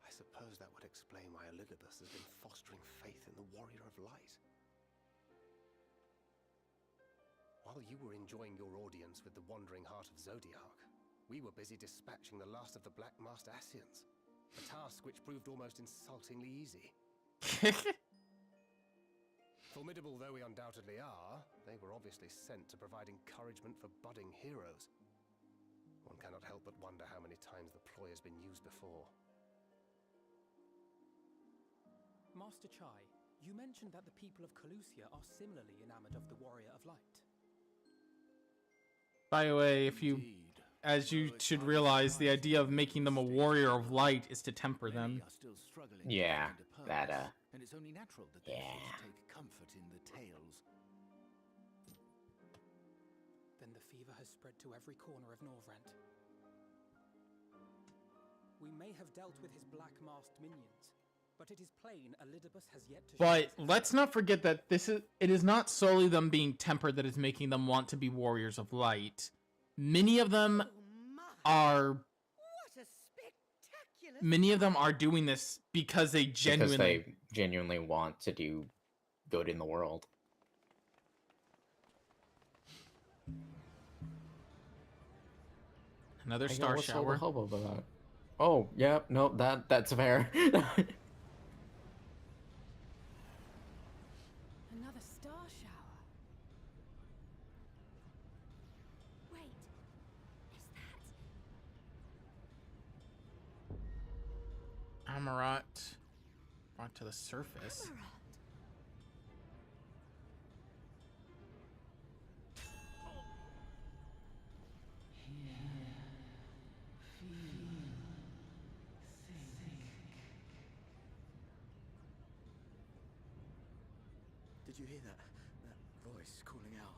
I suppose that would explain why Elidibus has been fostering faith in the Warrior of Light. While you were enjoying your audience with the Wandering Heart of Zodiac, we were busy dispatching the last of the Black Masked Ascians, a task which proved almost insultingly easy. Formidable though we undoubtedly are, they were obviously sent to provide encouragement for budding heroes. One cannot help but wonder how many times the ploy has been used before. Master Chai, you mentioned that the people of Calusia are similarly enamored of the Warrior of Light. By the way, if you, Indeed. as you Though it's should hard to realize, the surmise idea of the making them a state warrior of of light is to temper Many them. are still struggling to Yeah, find a that, purpose, and it's only natural that they yeah. feel to take comfort in the tales. Then the fever has spread to every corner of Norvrent. We may have dealt with his black-masked minions, but it is plain Elidibus has yet to show But his let's not forget that it is not solely them being tempered that is making them want to be warriors of light. Many of them are doing this because they genuinely Because they genuinely want to do good in the world. another Hey, yo, star what's all the shower. hubbub about? Oh, yeah, no, that's fair. Another star shower. Wait, is that Amarat brought to the surface. Amarat? Did you hear that? That voice calling out?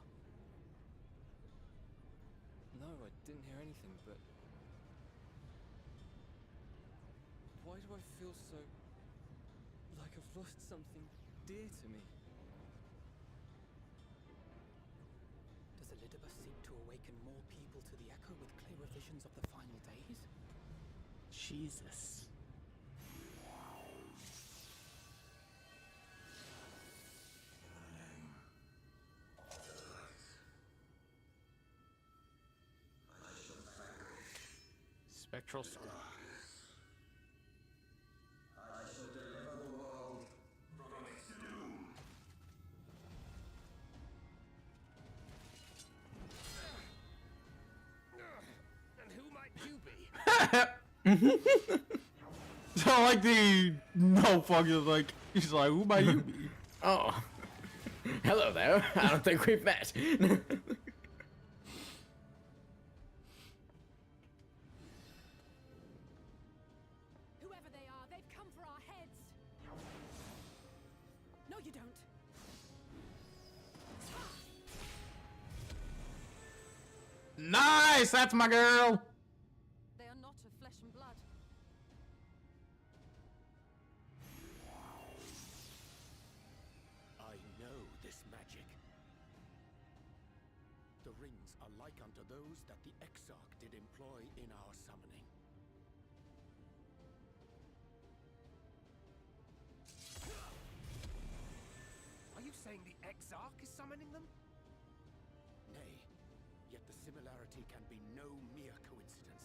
No, I didn't hear anything, but... Why do I feel so... like I've lost something dear to me? Does Elidibus seek to awaken more people to the echo with clearer visions of the final days? Jesus. Spectral storm. And who might you be? So like the no fucking like he's like, who might you be? Oh. Hello there. I don't think we've met. Whoever they are, they've come for our heads. No, you don't. Nice, that's my girl. They are not of flesh and blood. saying the Exarch is summoning them? Nay, yet the similarity can be no mere coincidence.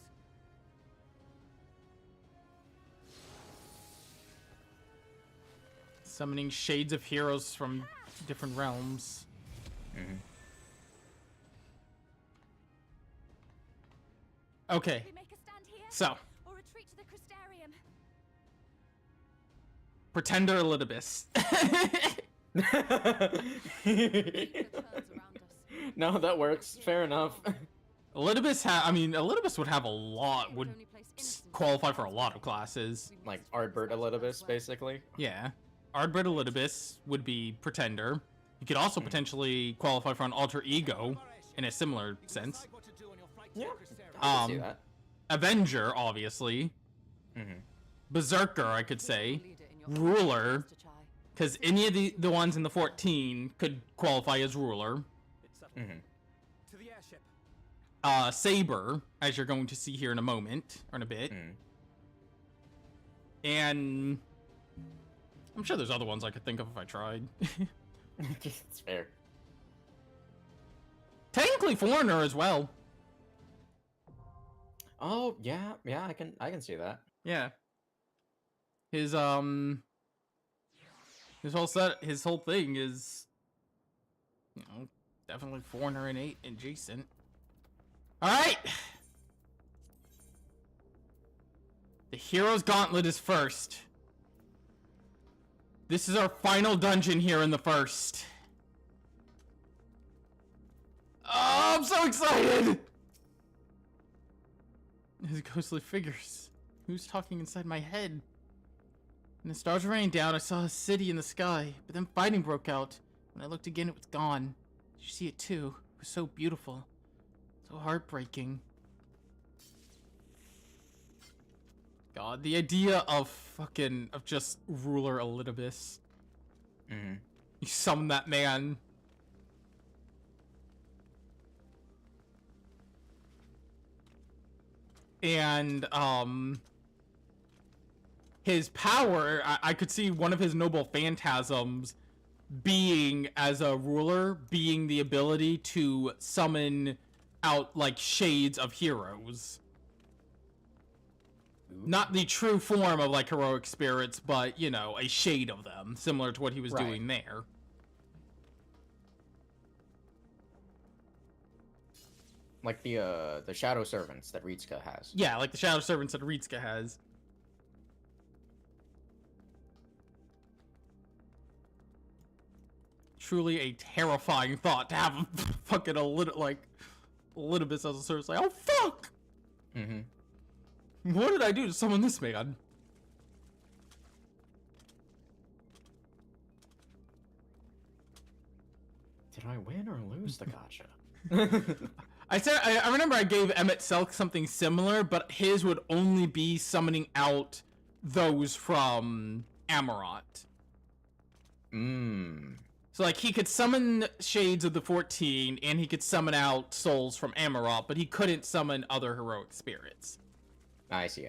Summoning shades of heroes from different realms. Okay, We make a stand here, so or retreat to the Crystarium. Pretender Elidibus. The turns around us. No, that works. Fair enough. Elidibus would have a lot, would Only place innocent qualify for a lot of classes. Like Ardbert Elidibus, basically. Yeah. Ardbert Elidibus would be Pretender. You could also potentially qualify for an alter ego in a similar sense. Yeah. I can see Um, that. Avenger, obviously. Berserker, I could say. leader in your Ruler, Mr. Chai. because any of the ones in the 14 could qualify as ruler. It's settled. To the airship. Saber, as you're going to see here in a moment, or in a bit. And I'm sure there's other ones I could think of if I tried. It's fair. Technically Foreigner as well. Oh yeah, yeah, I can see that. Yeah. His whole thing is, you know, definitely Foreigner and 8 adjacent. Alright! The Hero's Gauntlet is first. This is our final dungeon here in the first. Oh, I'm so excited! His ghostly figures. Who's talking inside my head? When the stars were raining down, I saw a city in the sky, but then fighting broke out. When I looked again, it was gone. Did you see it too? It was so beautiful. So heartbreaking. God, the idea of just Ruler Elidibus. You summon that man. And, his power, I could see one of his noble phantasms being, as a ruler, being the ability to summon out, like, shades of heroes. Not the true form of, like, heroic spirits, but, you know, a shade of them, similar to what he was doing there. Like the Shadow Servants that Ritsuka has. Yeah, like the Shadow Servants that Ritsuka has. Truly a terrifying thought to have fucking Elidibus as a service. Like, oh fuck! What did I do to summon this man? Did I win or lose the gacha? I remember I gave Emmett Selk something similar, but his would only be summoning out those from Amarot. So, like, he could summon Shades of the 14, and he could summon out souls from Amarot, but he couldn't summon other heroic spirits. I see.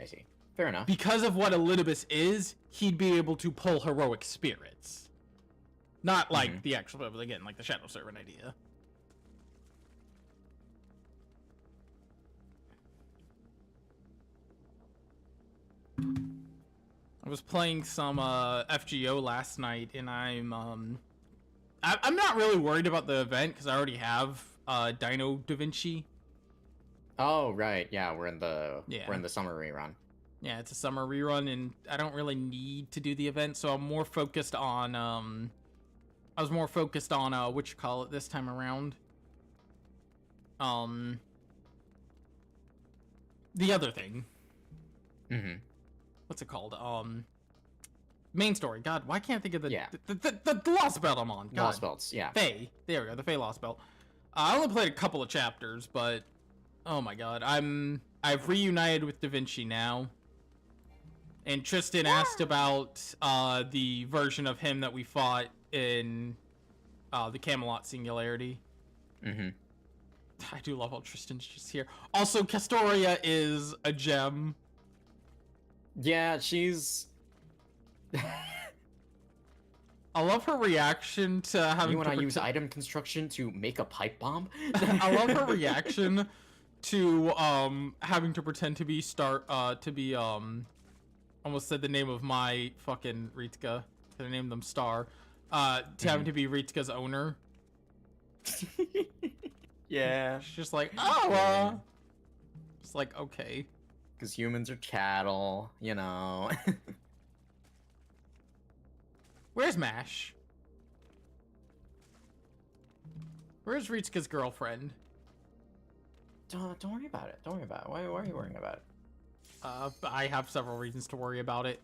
Fair enough. Because of what Elidibus is, he'd be able to pull heroic spirits. Not like the actual, but again, like the Shadow Servant idea. I was playing some FGO last night, and I'm not really worried about the event because I already have Dino Da Vinci. Oh right, yeah, we're in the summer rerun. Yeah, it's a summer rerun, and I don't really need to do the event, so I'm more focused on I was more focused on what you call it this time around. The other thing. What's it called? Main story. God, why can't I think of the Lost Belt I'm on? God. Lost Belts, yeah. Fae. There we go, the Fae Lost Belt. I only played a couple of chapters, but oh my god, I've reunited with Da Vinci now. And Tristan asked about the version of him that we fought in the Camelot Singularity. I do love how Tristan's just here. Also, Castoria is a gem. Yeah, she's I love her reaction to having You want to to use pretend- item construction to make a pipe bomb? I love her reaction to having to pretend to be almost said the name of my fucking Ritka. I named them Star. To having to be Ritka's owner. Yeah. She's just like, oh, it's like, okay. Because humans are chattel, you know. Where's Mash? Where's Ritka's girlfriend? Don't worry about it. Don't worry about it. Why are you worrying about it? I have several reasons to worry about it.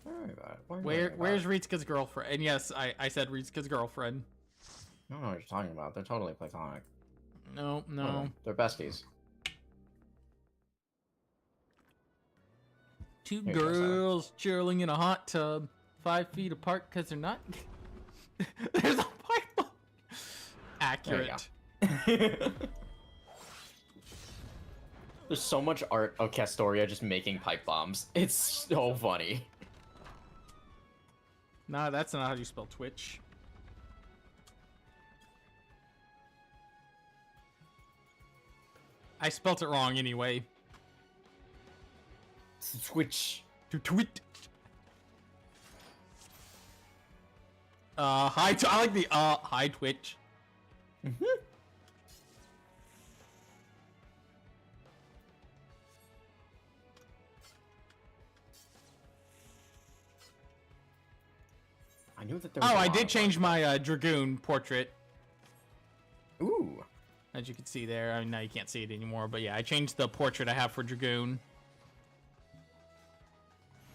Don't worry about it. Why are you worrying about Where's it? Ritka's girlfriend? And yes, I said Ritka's girlfriend. I don't know what you're talking about. They're totally platonic. No. They're besties. Two Here, try some. girls chilling in a hot tub, 5 feet apart because they're not. There's a pipe bomb. Accurate. There's so much art of Castoria just making pipe bombs. It's so funny. Nah, that's not how you spell Twitch. I spelt it wrong anyway. Switch. To tweet. Hi. I like the hi Twitch. I knew that there was Oh, a I lot did of change my Dragoon portrait. art. Ooh. As you can see there. I mean, now you can't see it anymore, but yeah, I changed the portrait I have for Dragoon.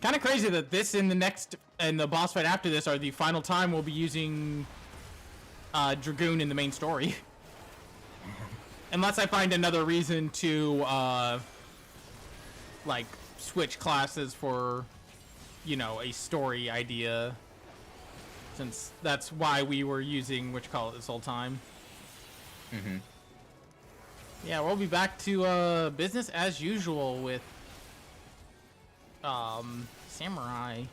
Kind of crazy that this and the boss fight after this are the final time we'll be using Dragoon in the main story. Unless I find another reason to like switch classes for, you know, a story idea. Since that's why we were using this whole time. Mm-hmm. Yeah, we'll be back to business as usual with Samurai.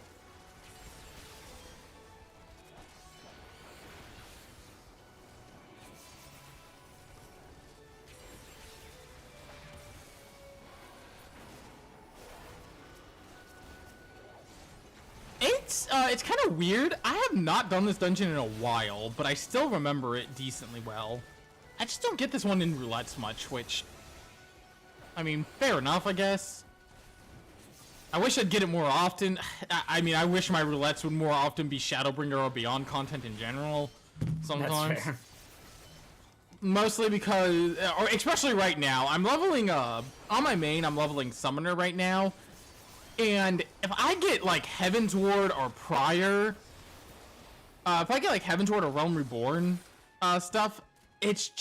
It's kind of weird. I have not done this dungeon in a while, but I still remember it decently well. I just don't get this one in roulettes much, which, I mean, fair enough, I guess. I wish I'd get it more often. I mean, I wish my roulettes would more often be Shadowbringer or Beyond content in general. Sometimes. That's fair. Mostly because, or especially right now, I'm leveling, on my main, I'm leveling Summoner right now. And if I get, like, Heaven's Ward or Prior, if I get, like, Heaven's Ward or Realm Reborn, stuff, it's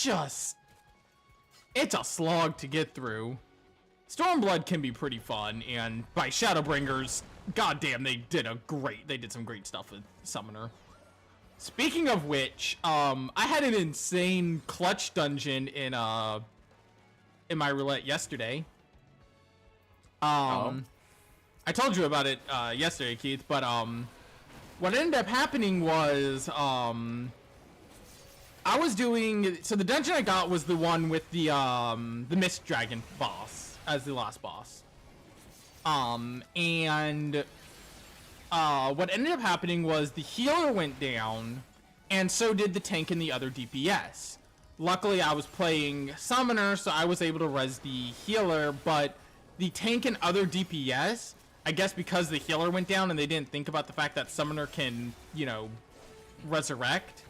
a slog to get through. Stormblood can be pretty fun, and by Shadowbringers, goddamn, they did some great stuff with Summoner. Speaking of which, I had an insane clutch dungeon in my roulette yesterday. I told you about it yesterday, Keith, but what ended up happening was I was doing, so the dungeon I got was the one with the Mist Dragon boss as the last boss. And what ended up happening was the healer went down, and so did the tank and the other DPS. Luckily, I was playing Summoner, so I was able to res the healer, but the tank and other DPS, I guess because the healer went down and they didn't think about the fact that Summoner can, you know, resurrect,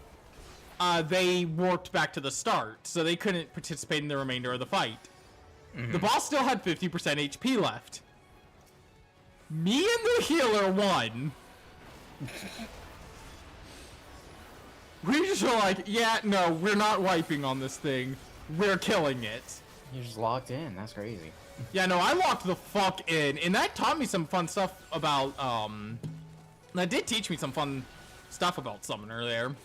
they warped back to the start, so they couldn't participate in the remainder of the fight. The boss still had 50% HP left. Me and the healer won. We just were like, yeah, no, we're not wiping on this thing. We're killing it. You're just locked in. That's crazy. Yeah, no, I locked the fuck in, and that taught me some fun stuff about, that did teach me some fun stuff about Summoner there.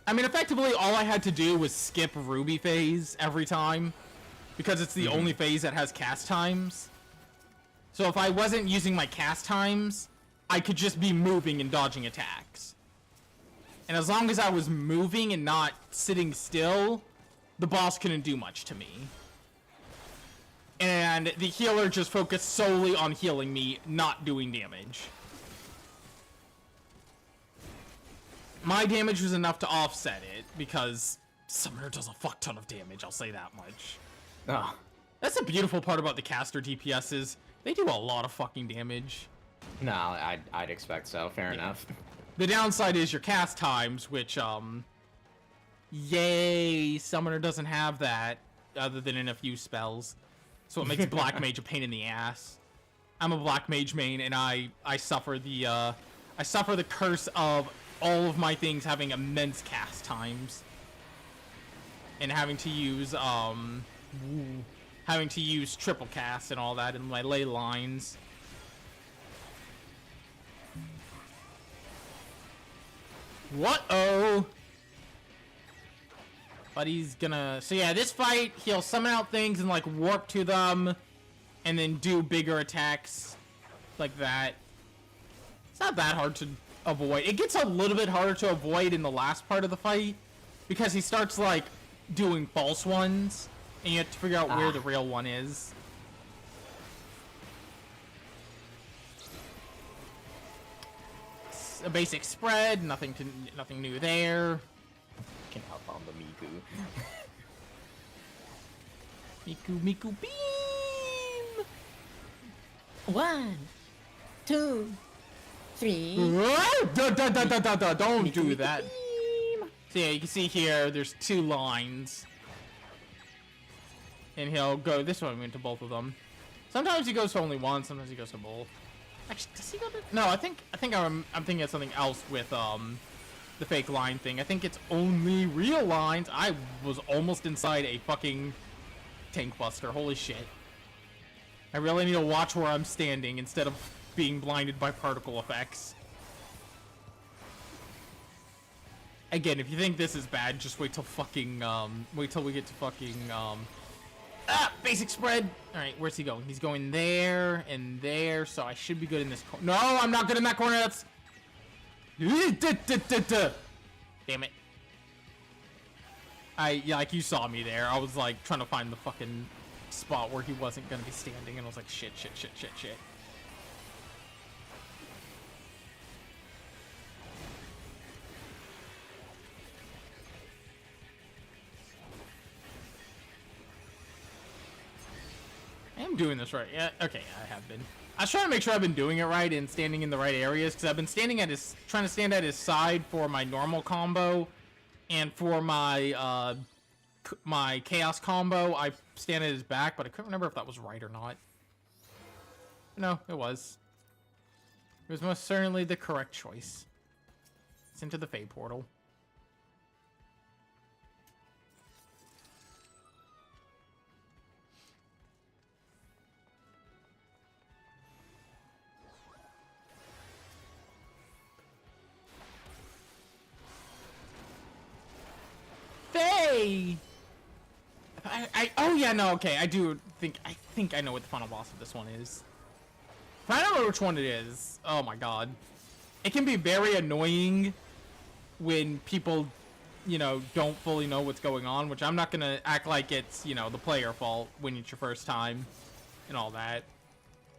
I mean, effectively, all I had to do was skip Ruby phase every time, because it's the only phase that has cast times. So if I wasn't using my cast times, I could just be moving and dodging attacks. And as long as I was moving and not sitting still, the boss couldn't do much to me. And the healer just focused solely on healing me, not doing damage. My damage was enough to offset it, because Summoner does a fuck ton of damage, I'll say that much. Oh. That's the beautiful part about the caster DPSs. They do a lot of fucking damage. No, I'd expect so. Fair enough. The downside is your cast times, which, yay, Summoner doesn't have that, other than in a few spells. So it makes Black Mage a pain in the ass. I'm a Black Mage main, and I suffer the curse of all of my things having immense cast times. And having to use triple cast and all that in my ley lines. What-oh? But he's gonna... So yeah, this fight, he'll summon out things and like warp to them. And then do bigger attacks like that. It's not that hard to avoid. It gets a little bit harder to avoid in the last part of the fight. Because he starts like doing false ones. And you have to figure out where the real one is. A basic spread, nothing new there. Can help on the Miku. Miku beam. 1, 2, 3. Don't do that. So yeah, you can see here, there's 2 lines. And he'll go this way into both of them. Sometimes he goes to only one, sometimes he goes to both. Actually, does he go to... No, I'm thinking of something else with, the fake line thing. I think it's only real lines. I was almost inside a fucking tank buster. Holy shit. I really need to watch where I'm standing instead of being blinded by particle effects. Again, if you think this is bad, just wait till fucking, wait till we get to fucking, basic spread. Alright, where's he going? He's going there and there, so I should be good in this corner. No, I'm not good in that corner. That's... Damn it. Yeah, like you saw me there. I was like trying to find the fucking spot where he wasn't gonna be standing, and I was like, shit. I am doing this right. Yeah, okay, I have been. I was trying to make sure I've been doing it right and standing in the right areas, because I've been standing at his, trying to stand at his side for my normal combo, and for my my chaos combo, I stand at his back, but I couldn't remember if that was right or not. No, it was. It was most certainly the correct choice. It's into the Fade portal. Faye! Oh yeah, no, okay, I think I know what the final boss of this one is. But I don't know which one it is. Oh my god. It can be very annoying when people, you know, don't fully know what's going on, which I'm not gonna act like it's, you know, the player fault when it's your first time and all that.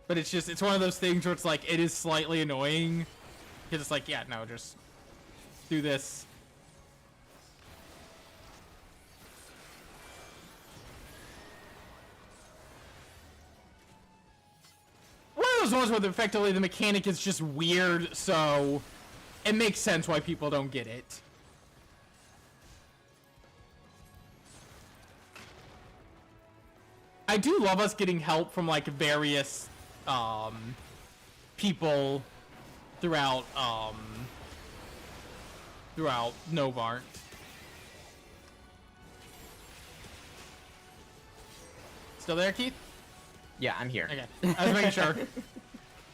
But it's just, it's one of those things where it's like, it is slightly annoying. Because it's like, yeah, no, just do this. One of those ones where effectively the mechanic is just weird, so it makes sense why people don't get it. I do love us getting help from like various people throughout Novart. Still there, Keith? Yeah, I'm here. Okay, I was making sure.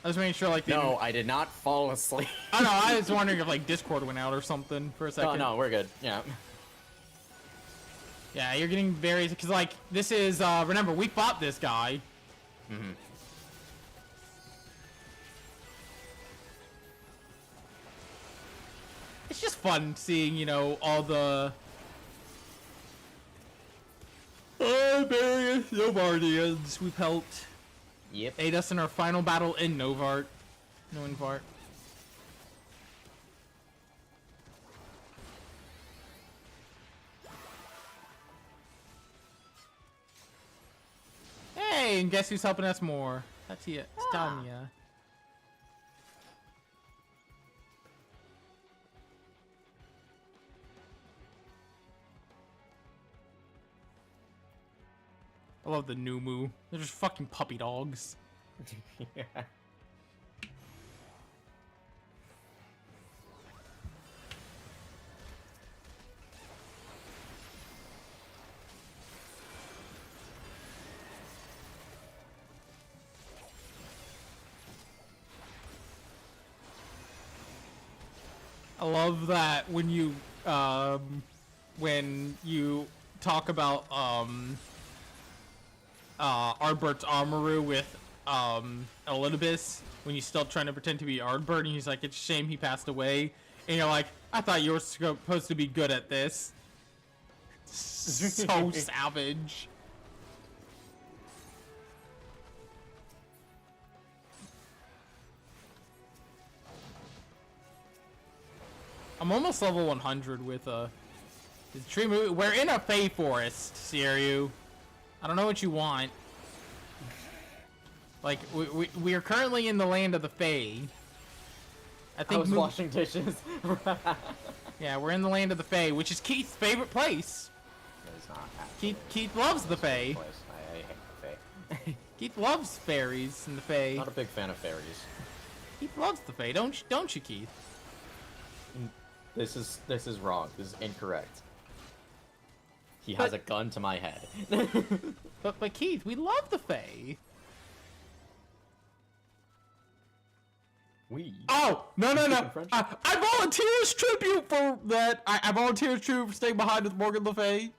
I was making sure, like, No, I did not fall asleep. I know, I was wondering if, like, Discord went out or something for a second. Oh, no, we're good. Yeah. Yeah, you're getting very... Because, like, this is, remember, we fought this guy. Mm-hmm. It's just fun seeing, you know, all the various Novardians we've helped Yep. aid us in our final battle in Novart. Noinvart. Hey, and guess who's helping us more? That's it. It's Tanya. I love the Numu. They're just fucking puppy dogs. Yeah. I love that when you talk about Ardbert's Armoru with Elidibus, when you're still trying to pretend to be Ardbert, and he's like, it's a shame he passed away, and you're like, I thought you were supposed to be good at this. So savage. I'm almost level 100 with the tree movie. We're in a Fey forest, Siryu. I don't know what you want. Like, we are currently in the land of the Fey. I was washing dishes. Yeah, we're in the land of the Fey, which is Keith's favorite place. It is not. Keith loves the Fey. I hate the Fae. Keith loves fairies and the Fey. Not a big fan of fairies. Keith loves the Fey, don't you, Keith? This is wrong. This is incorrect. He has a gun to my head. But Keith, we love the Fey. We. Oh no! I volunteer as tribute for that. I volunteer as tribute for staying behind with Morgan Le Fay.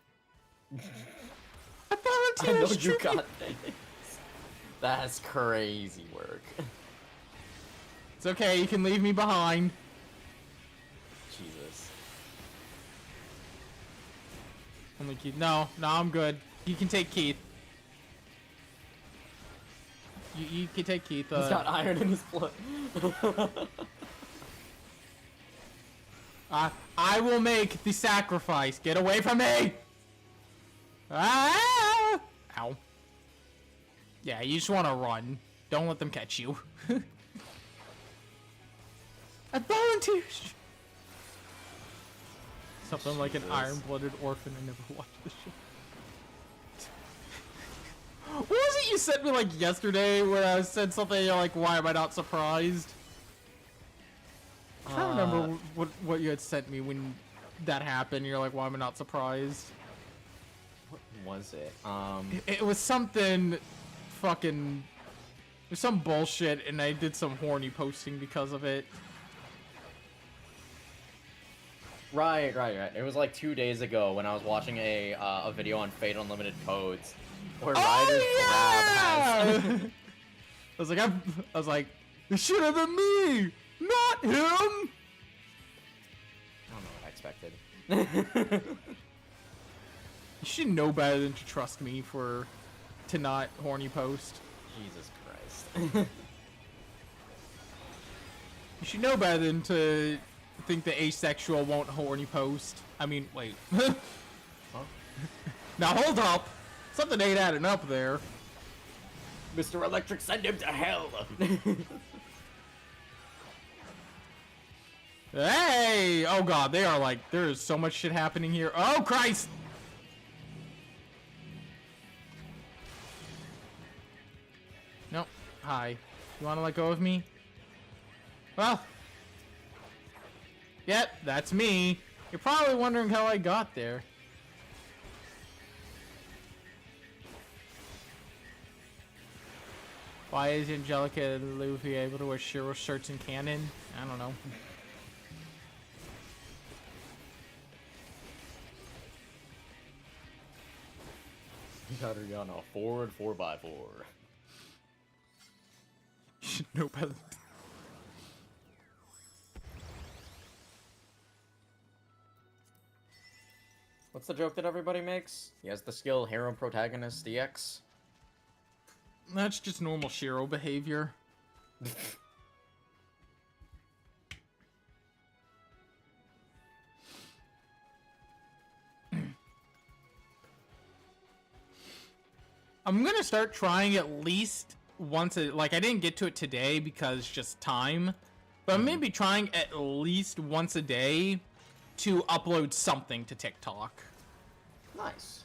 I volunteer as tribute. You got this. That's crazy work. It's okay. You can leave me behind. Jesus. Only Keith. No, I'm good. You can take Keith. You can take Keith. He's got iron in his blood. I will make the sacrifice. Get away from me! Ah! Ow. Yeah, you just want to run. Don't let them catch you. I volunteered. Something like an iron-blooded orphan. I never watched this show. What was it you sent me like yesterday where I said something you're like, why am I not surprised? I don't remember what you had sent me when that happened. You're like, why am I not surprised? What was it? It was something fucking... It was some bullshit and I did some horny posting because of it. Right. It was like 2 days ago when I was watching a video on Fate Unlimited codes. Where Ryder's grab has... I was like, it should have been me, not him. I don't know what I expected. You should know better than to trust me to not horny post. Jesus Christ. You should know better than to think the asexual won't horny post. I mean, wait. Huh? Now hold up. Something ain't adding up there. Mr. Electric, send him to hell! Hey! Oh god, they are like, there is so much shit happening here. Oh Christ! Nope. Hi. You wanna let go of me? Well. Yep, that's me. You're probably wondering how I got there. Why is Angelica and Luffy able to wear Shiro shirts in canon? I don't know. You got her on a forward 4x4. You should know better. What's the joke that everybody makes? He has the skill Hero Protagonist DX. That's just normal Shiro behavior. I'm gonna start trying at least once like I didn't get to it today because just time, but I'm maybe trying at least once a day to upload something to TikTok. Nice.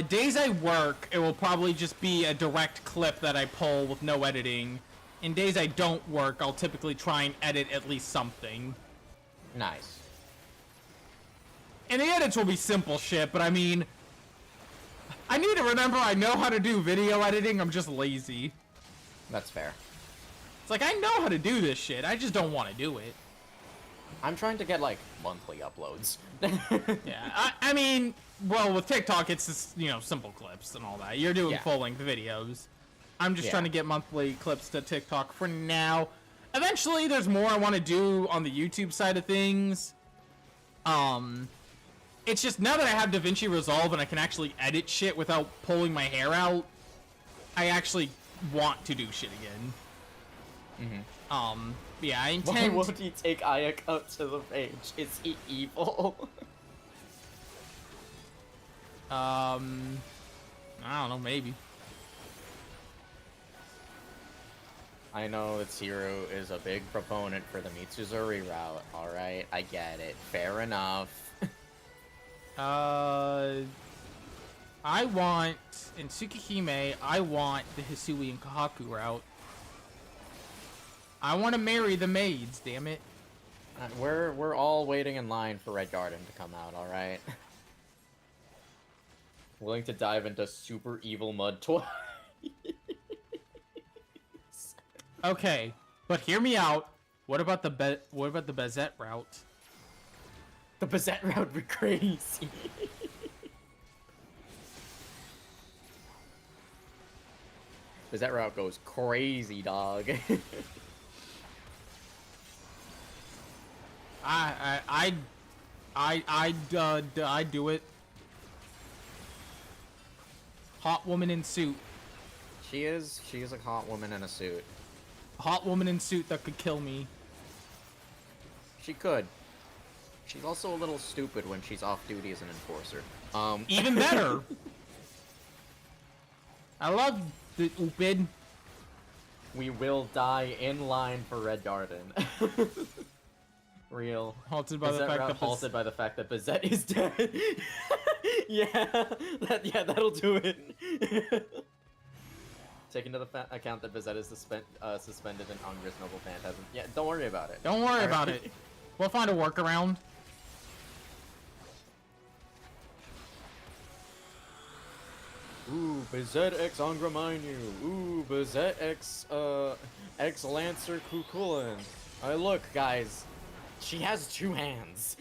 Days I work, it will probably just be a direct clip that I pull with no editing. In days I don't work, I'll typically try and edit at least something. Nice. And the edits will be simple shit, but I mean, I need to remember I know how to do video editing, I'm just lazy. That's fair. It's like, I know how to do this shit, I just don't want to do it. I'm trying to get, like, monthly uploads. Yeah, I mean, well, with TikTok, it's just, you know, simple clips and all that. You're doing full-length videos. I'm just trying to get monthly clips to TikTok for now. Eventually, there's more I want to do on the YouTube side of things. It's just, now that I have DaVinci Resolve and I can actually edit shit without pulling my hair out, I actually want to do shit again. Yeah, I intend... Why won't he take Ayak out to the page? Is he evil? I don't know, maybe. I know Itsuru is a big proponent for the Mitsuzuri route, alright? I get it. Fair enough. I want, in Tsukihime, I want the Hisui and Kahaku route. I want to marry the maids, damn it. We're all waiting in line for Red Garden to come out, alright? Willing to dive into super evil mud twice. Okay, but hear me out. What about the Bezette route? The Bezette route would be crazy. Bezette route goes crazy, dog. I'd do it. Hot woman in suit. She is a hot woman in a suit. Hot woman in suit that could kill me. She could. She's also a little stupid when she's off duty as an enforcer. Even better. I love the Upid. We will die in line for Red Garden. Real. Halted by the fact that Bezette is dead. That'll do it. Take into account that Bezette is suspended and Angra's noble phantasm. Yeah, don't worry about it. Don't worry about it. We'll find a workaround. Ooh, Bezette X Angra Mainu. Ooh, Bezette X Lancer Kukulin. Look, guys. She has 2 hands.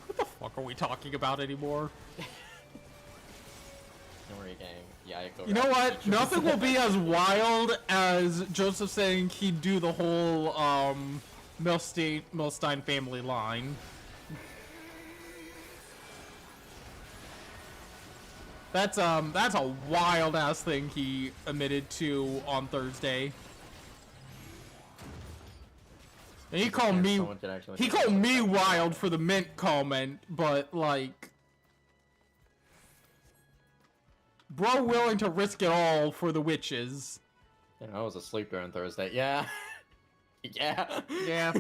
What the fuck are we talking about anymore? Don't worry, gang. Yeah, I go. You know what? Nothing will be as wild as Joseph saying he'd do the whole Milstein family line. That's a wild ass thing he admitted to on Thursday. And he called me wild for the mint comment, but like, bro willing to risk it all for the witches. Yeah, I was asleep during Thursday. Yeah. Yeah.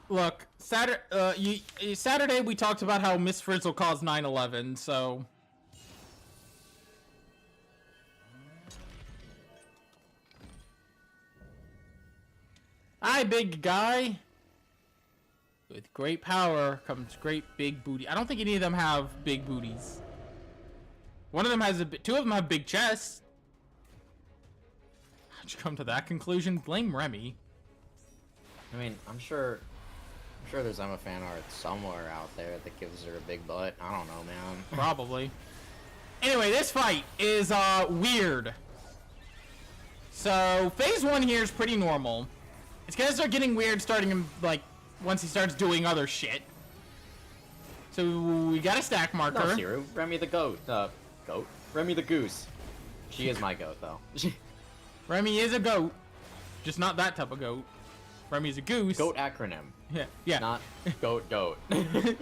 Look, Saturday we talked about how Miss Frizzle caused 9/11, so. Hi, big guy. With great power comes great big booty. I don't think any of them have big booties. One of them has two of them have big chests. How'd you come to that conclusion? Blame Remy. I mean, I'm sure there's Emma fan art somewhere out there that gives her a big butt. I don't know, man. Probably. Anyway, this fight is weird. So phase 1 here is pretty normal. It's gonna start getting weird starting in like once he starts doing other shit. So we got a stack marker. No, Siru. Remy the goat. Goat? Remy the goose. She is my goat, though. Remy is a goat. Just not that type of goat. Remy's a goose. Goat acronym. Yeah, yeah. Not goat. Alright,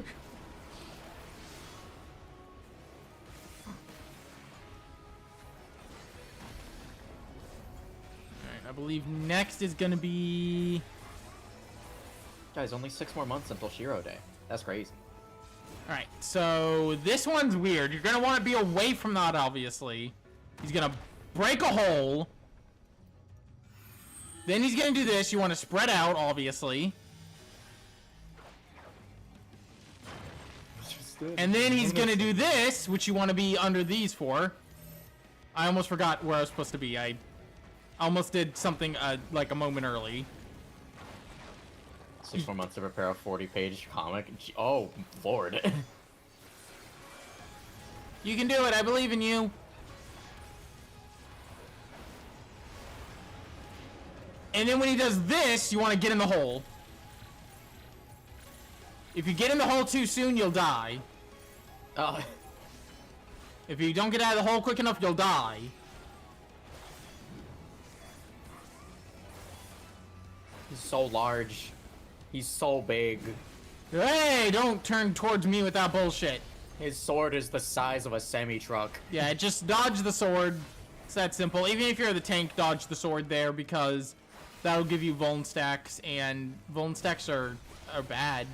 I believe next is gonna be... Guys, only 6 more months until Shiro Day. That's crazy. Alright, so this one's weird. You're gonna want to be away from that, obviously. He's gonna break a hole. Then he's gonna do this. You want to spread out, obviously. And then he's gonna do this, which you want to be under these for. I almost forgot where I was supposed to be. I almost did something like a moment early. 6 more months to prepare a 40-page comic. Oh, Lord. You can do it. I believe in you. And then when he does this, you want to get in the hole. If you get in the hole too soon, you'll die. If you don't get out of the hole quick enough, you'll die. He's so large. He's so big. Hey, don't turn towards me with that bullshit. His sword is the size of a semi-truck. Yeah, just dodge the sword. It's that simple. Even if you're the tank, dodge the sword there because that'll give you vuln stacks, and vuln stacks are bad.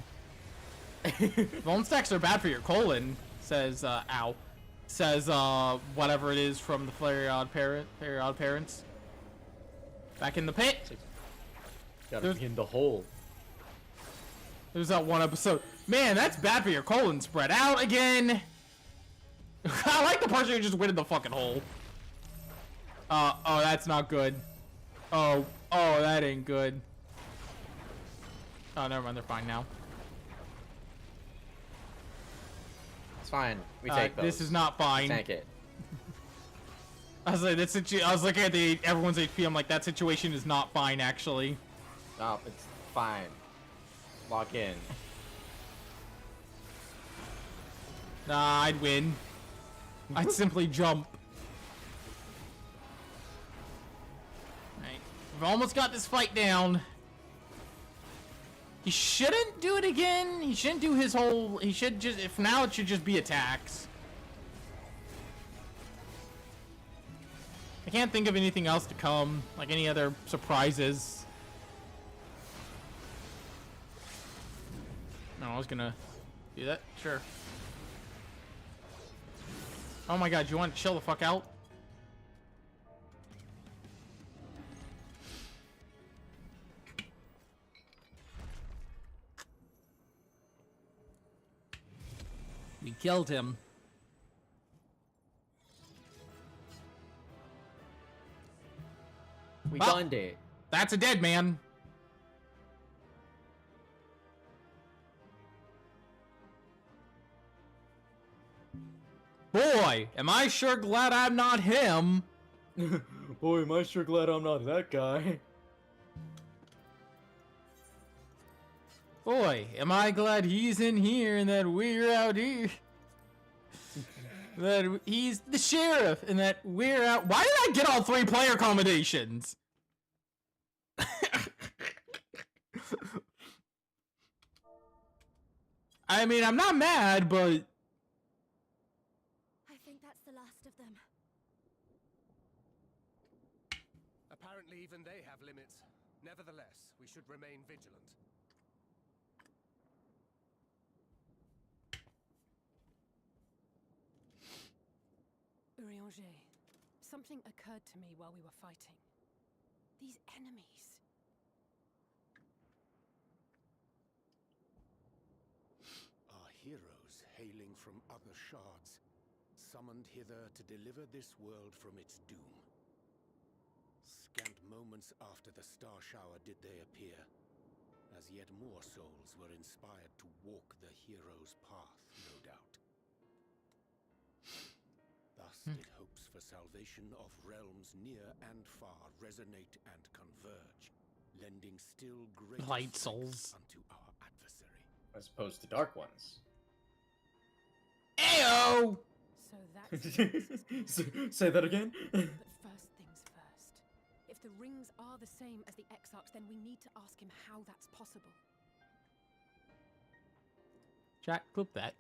Vuln stacks are bad for your colon, says, ow. Says, whatever it is from the Flareodd Parents. Back in the pit. Gotta be in the hole. There's that one episode. Man, that's bad for your colon. Spread out again. I like the part where you just went in the fucking hole. Oh, that's not good. Oh, that ain't good. Oh, never mind. They're fine now. It's fine. We take those. This is not fine. Tank it. I was like, I was looking at everyone's HP. I'm like, that situation is not fine, actually. No, it's fine. Lock in. Nah, I'd win. I'd simply jump. Right. We've almost got this fight down. He shouldn't do it again. He shouldn't do his whole... He should just... If now, it should just be attacks. I can't think of anything else to come. Like any other surprises. No, I was gonna do that. Sure. Oh my god, you want to chill the fuck out? We killed him. We Well, done it. That's a dead man. Boy, am I sure glad I'm not him. Boy, am I sure glad I'm not that guy. Boy, am I glad he's in here and that we're out here. That he's the sheriff and that we're out. Why did I get all 3 player combinations? I mean, I'm not mad, but... I think that's the last of them. Apparently even they have limits. Nevertheless, we should remain vigilant. Urianger, something occurred to me while we were fighting. These enemies. Are heroes hailing from other shards, summoned hither to deliver this world from its doom. Scant moments after the star shower did they appear, as yet more souls were inspired to walk the hero's path, no doubt. Thus did hopes for salvation of realms near and far resonate and converge, lending still greater Light strength souls. unto our adversary. As opposed to dark ones. Ayo! So that's Say that again? But first things first. If the rings are the same as the Exarchs, then we need to ask him how that's possible. Chat, clip that.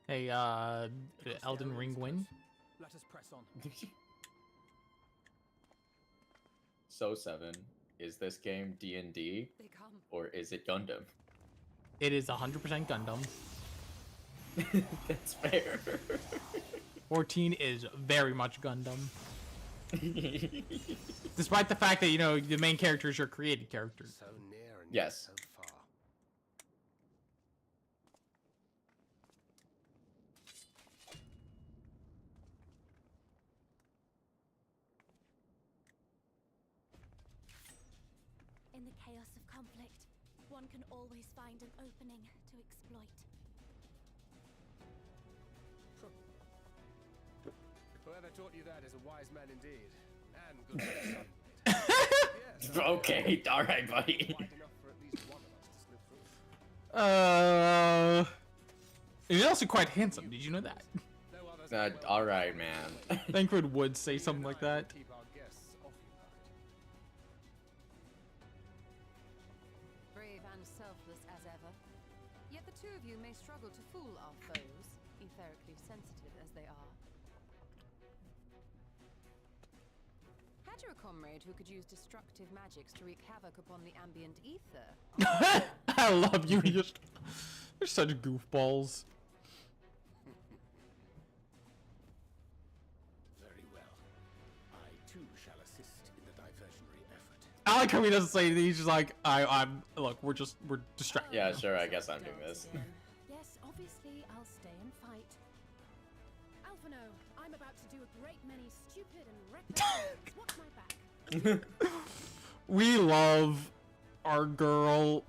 Hey, Elden Ring win? Let us press on. So 7, is this game D&D They come. or is it Gundam? It is 100% Gundam. That's fair. 14 is very much Gundam. Despite the fact that, you know, the main characters are created characters. So near and Yes. yet so far. In the chaos of conflict, one can always find an opening to exploit. Whoever taught you that is a wise man indeed. And good for his son. Yes, Okay, alright, buddy. wide enough for at least one of us to slip through. He's also quite handsome. Did you know that? No others can well Alright, man. Thankford would say something like that. keep our guests occupied. Brave and selfless as ever. Yet the two of you may struggle to fool our foes, etherically sensitive as they are. Had you a comrade who could use destructive magics to wreak havoc upon the ambient ether? I love you. You're such goofballs. Very well. I too shall assist in the diversionary effort. I like how he doesn't say anything. He's just like, look, we're distracted. Yeah, sure, I guess I'm doing this. Yes, obviously I'll stay and fight. Alphino, I'm about to do a great many stupid and reckless things. Watch my back. We love our girl.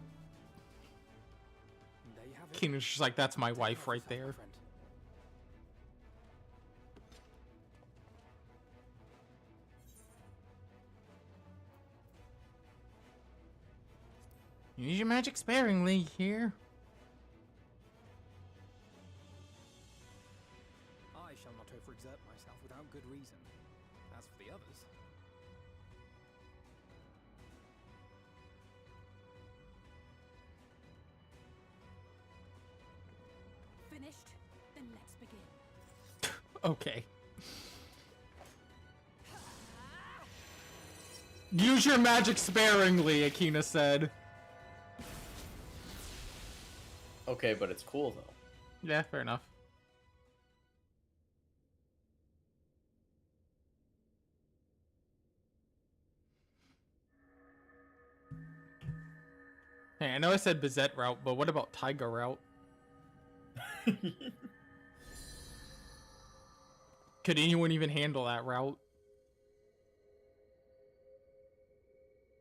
There you have it. Keenan's just like, that's my Take wife care right of yourself, my there. friend. Use your magic sparingly here. I shall not overexert myself without good reason. As for the others, Finished? Then let's begin. Okay. Use your magic sparingly, Akina said. Okay, but it's cool though. Yeah, fair enough. Hey, I know I said Bizette route, but what about Tiger route? Could anyone even handle that route?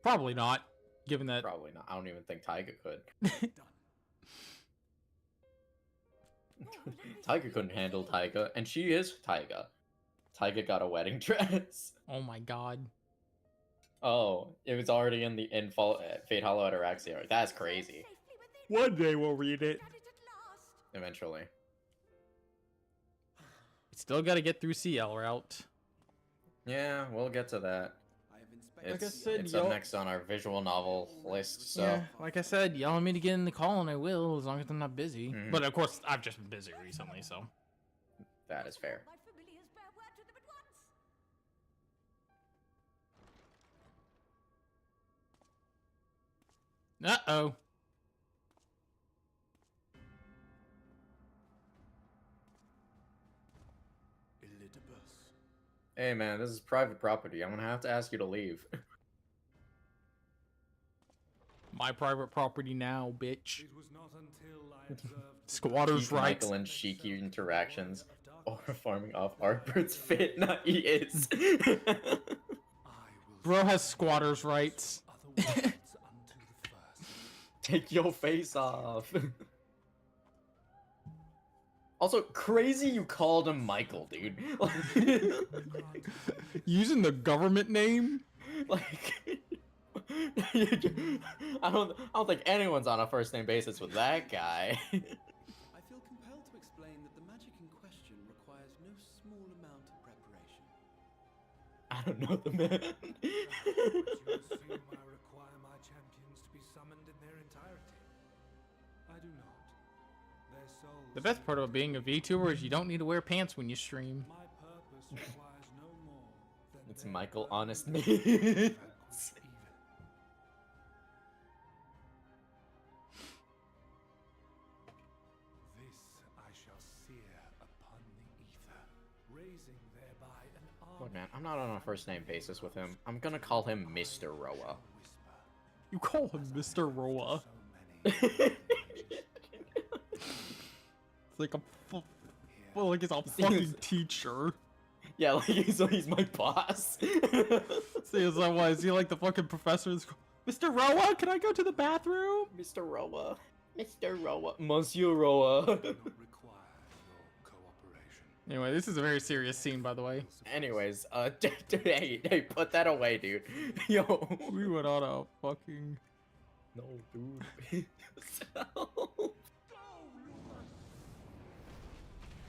Probably not, given that. Probably not. I don't even think Taiga could. Taiga couldn't handle Taiga, and she is Taiga. Taiga got a wedding dress. Oh my god. Oh, it was already in the Fate Hollow Ataraxia. That's crazy. One day we'll read it. Eventually. Still gotta get through CL route. Yeah, we'll get to that. Like I It's, said, it's y'all- up next on our visual novel list, so Yeah, like I said, y'all want me to get in the call and I will, as long as I'm not busy. Mhm. But of course, I've just been busy recently, so. that is fair. My familiars bear word to them at once. Uh-oh. Elidibus. Hey man, this is private property. I'm gonna have to ask you to leave. My private property now, bitch. It was not until I observed the Squatters' Keep rights. Michael and Shiki interactions. Or farming off Artbird's fit. No, he is. I will Bro has squatters' rights. other worlds unto the first. Take your face off. Also, crazy you called him Michael, dude. Using the government name? Like, I don't think anyone's on a first name basis with that guy. I feel compelled to explain that the magic in question requires no small amount of preparation. I don't know the man. But you assume I require my champions to be summoned in their entirety. I do not. Their souls. The best part about being a VTuber is you don't need to wear pants when you stream. My purpose requires no more than It's their Michael burden Honest to Means. vanquish evil. This I shall sear upon the ether, raising thereby an army. Look, man, I'm not on a first name basis with him. I'm gonna call him Mr. Roa. You call him Mr. Roa. It's like a well, like he's a fucking teacher. Yeah, like he's my boss. See, is that why? Is he like the fucking professor? Mr. Roa, can I go to the bathroom? Mr. Roa. Mr. Roa. Monsieur Roa. Anyway, this is a very serious scene, by the way. Anyways, hey, put that away, dude. Yo. We went on a fucking... No, dude.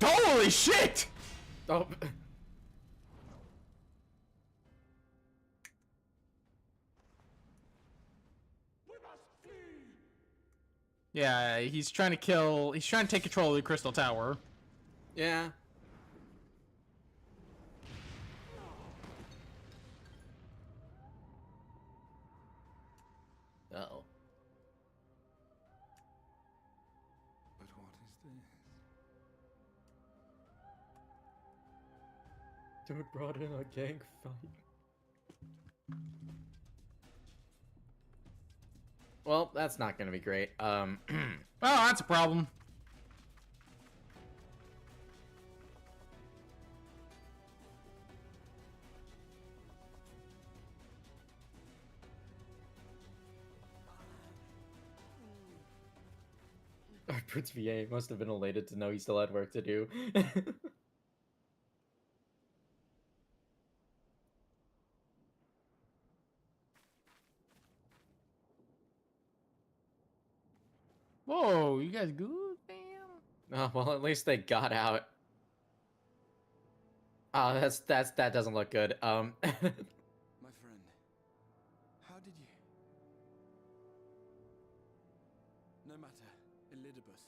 Holy shit! Oh. Yeah, he's trying to take control of the Crystal Tower. Yeah. Uh-oh. But what is this? Dude brought in a gang fight. Well, that's not gonna be great. Oh, that's a problem. Prince VA must have been elated to know he still had work to do. Whoa, you guys good, fam? Oh, well, at least they got out. Oh, that doesn't look good. My friend, how did you... No matter, Elidibus.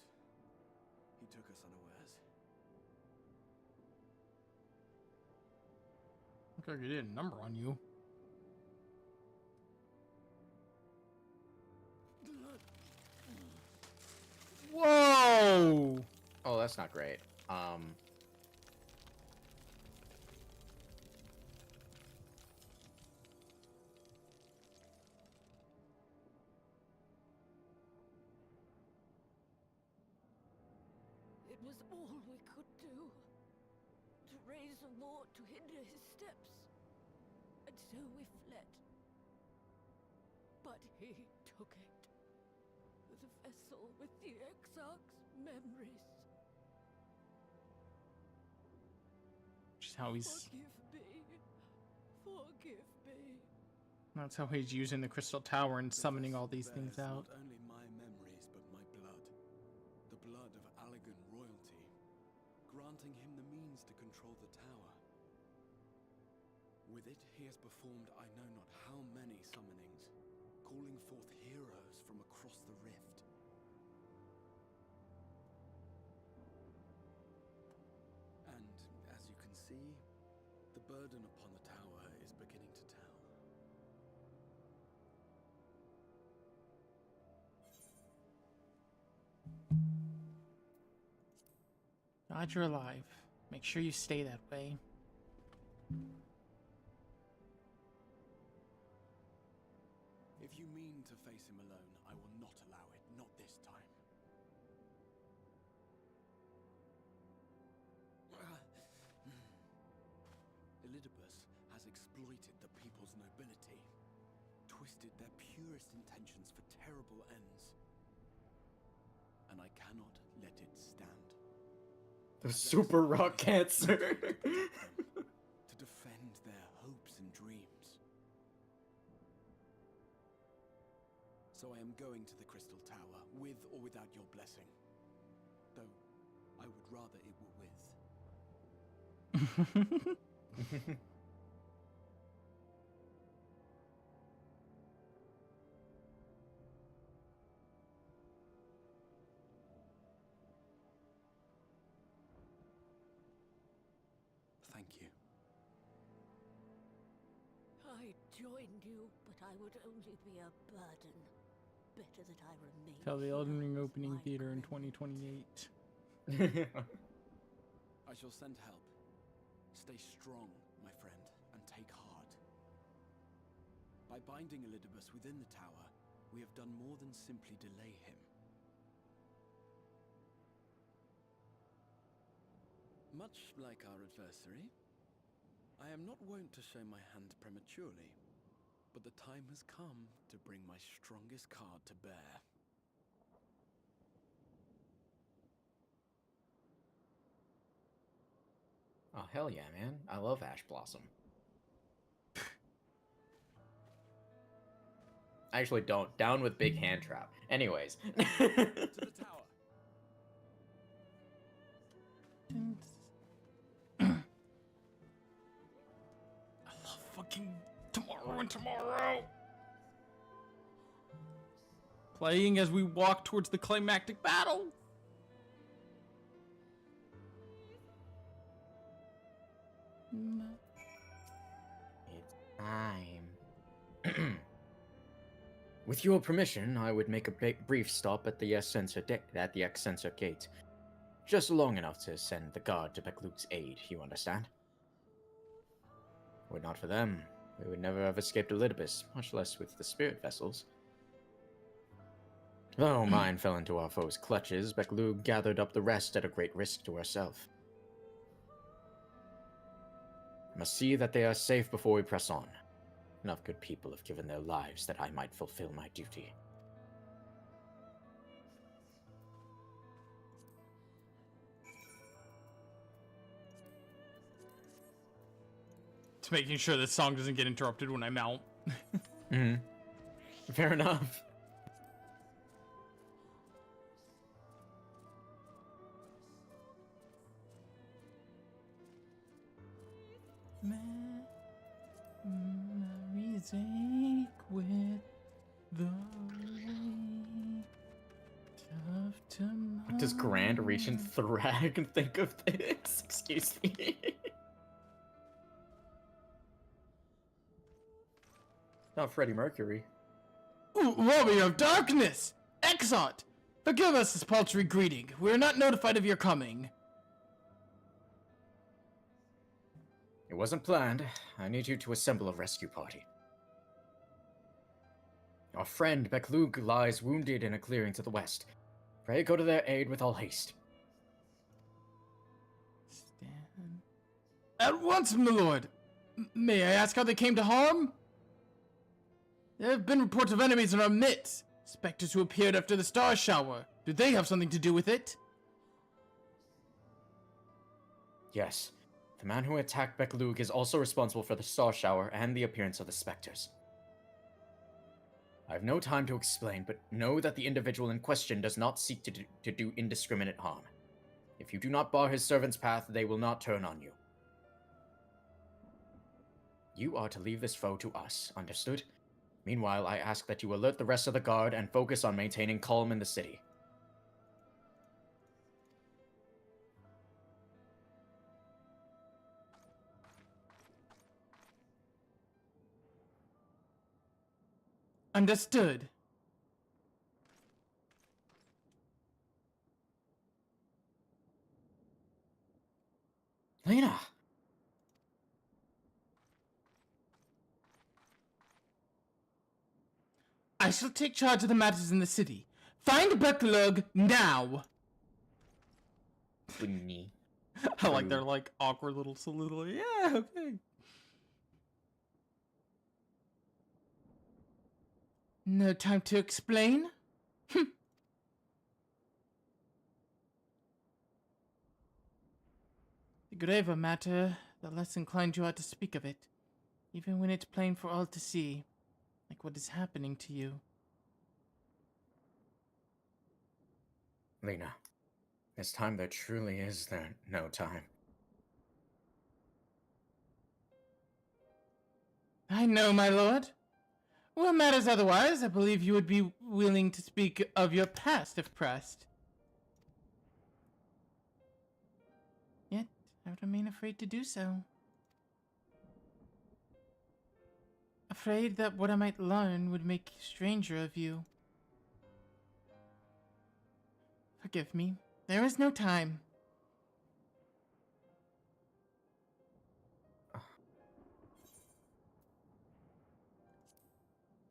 He took us unawares. Looks like he did a number on you. Whoa! Oh, that's not great. It was all we could do. To raise a war to hinder his steps. And so we fled. But he took it. The vessel with the Exarch's memories. Just how he's... Forgive me. Forgive me. That's how he's using the Crystal Tower and summoning all these things out. Not only my memories, but my blood. The blood of Allegan royalty. Granting him the means to control the tower. With it, he has performed I know not how many summonings, calling forth heroes from across the rift. And, as you can see, the burden upon the tower is beginning to tell. God, you're alive. Make sure you stay that way. If you mean to face him alone, I will not allow it, not this time. Elidibus has exploited the people's nobility, twisted their purest intentions for terrible ends. And I cannot let it stand. The super rock cancer. To defend their hopes and dreams. going to the Crystal Tower, with or without your blessing. Though, I would rather it were with. Thank you. I joined you, but I would only be a burden. Better that I remain. Tell the here Elden Ring with opening my theater in grim 2028. I shall send help. Stay strong, my friend, and take heart. By binding Elidibus within the tower, we have done more than simply delay him. Much like our adversary, I am not wont to show my hand prematurely, but the time has come to bring my strongest card to bear. Oh, hell yeah, man. I love Ash Blossom. I actually don't. Down with Big Hand Trap. Anyways. To the tower. I love fucking tomorrow and tomorrow. Playing as we walk towards the climactic battle. It's time. With your permission, I would make a brief stop at the XIV gate. Just long enough to send the guard to Beklug's aid, you understand? Were it not for them, we would never have escaped Elidibus, much less with the spirit vessels. Though mine fell into our foe's clutches, Beklug gathered up the rest at a great risk to herself. I must see that they are safe before we press on. Enough good people have given their lives that I might fulfill my duty. It's making sure this song doesn't get interrupted when I mount. Fair enough. Memories ache with the weight of tomorrow. What does Grand reach and Thrag and think of this? Excuse me. Not Freddie Mercury. Ooh, warrior of darkness! Exot! Forgive us this paltry greeting. We are not notified of your coming. It wasn't planned. I need you to assemble a rescue party. Our friend Beklug lies wounded in a clearing to the west. Pray go to their aid with all haste. Stand. At once, my lord! May I ask how they came to harm? There have been reports of enemies in our midst. Spectres who appeared after the star shower. Do they have something to do with it? Yes. The man who attacked Beklug is also responsible for the star shower and the appearance of the specters. I have no time to explain, but know that the individual in question does not seek to do indiscriminate harm. If you do not bar his servant's path, they will not turn on you. You are to leave this foe to us, understood? Meanwhile, I ask that you alert the rest of the guard and focus on maintaining calm in the city. Understood. Lena! I shall take charge of the matters in the city. Find Beklug now! Bunny. I like their like awkward little salute. Like, yeah, okay. No time to explain? The graver matter, the less inclined you are to speak of it, even when it's plain for all to see, like what is happening to you. Lena, this time there truly is there no time. I know, my lord. What matters otherwise, I believe you would be willing to speak of your past if pressed. Yet, I would remain afraid to do so. Afraid that what I might learn would make a stranger of you. Forgive me. There is no time.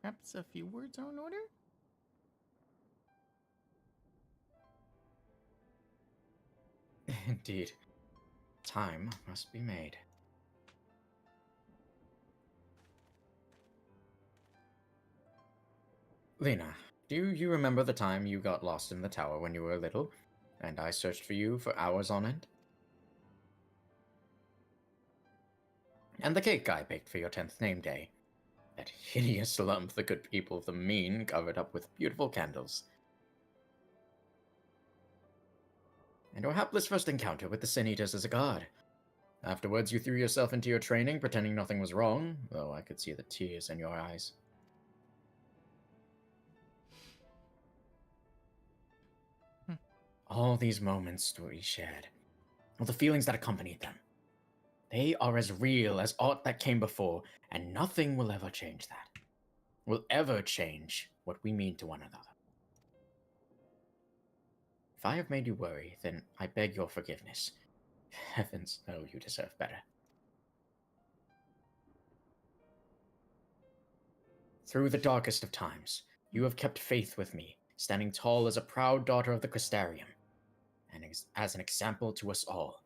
Perhaps a few words are in order? Indeed. Time must be made. Lena, do you remember the time you got lost in the tower when you were little, and I searched for you for hours on end? And the cake I baked for your 10th name day. That hideous lump the good people of the mean covered up with beautiful candles. And your hapless first encounter with the Sin Eaters as a guard. Afterwards, you threw yourself into your training, pretending nothing was wrong, though I could see the tears in your eyes. All these moments we shared, all the feelings that accompanied them, they are as real as aught that came before, and nothing will ever change that. Will ever change what we mean to one another. If I have made you worry, then I beg your forgiveness. Heavens know you deserve better. Through the darkest of times, you have kept faith with me, standing tall as a proud daughter of the Crystarium, and as an example to us all.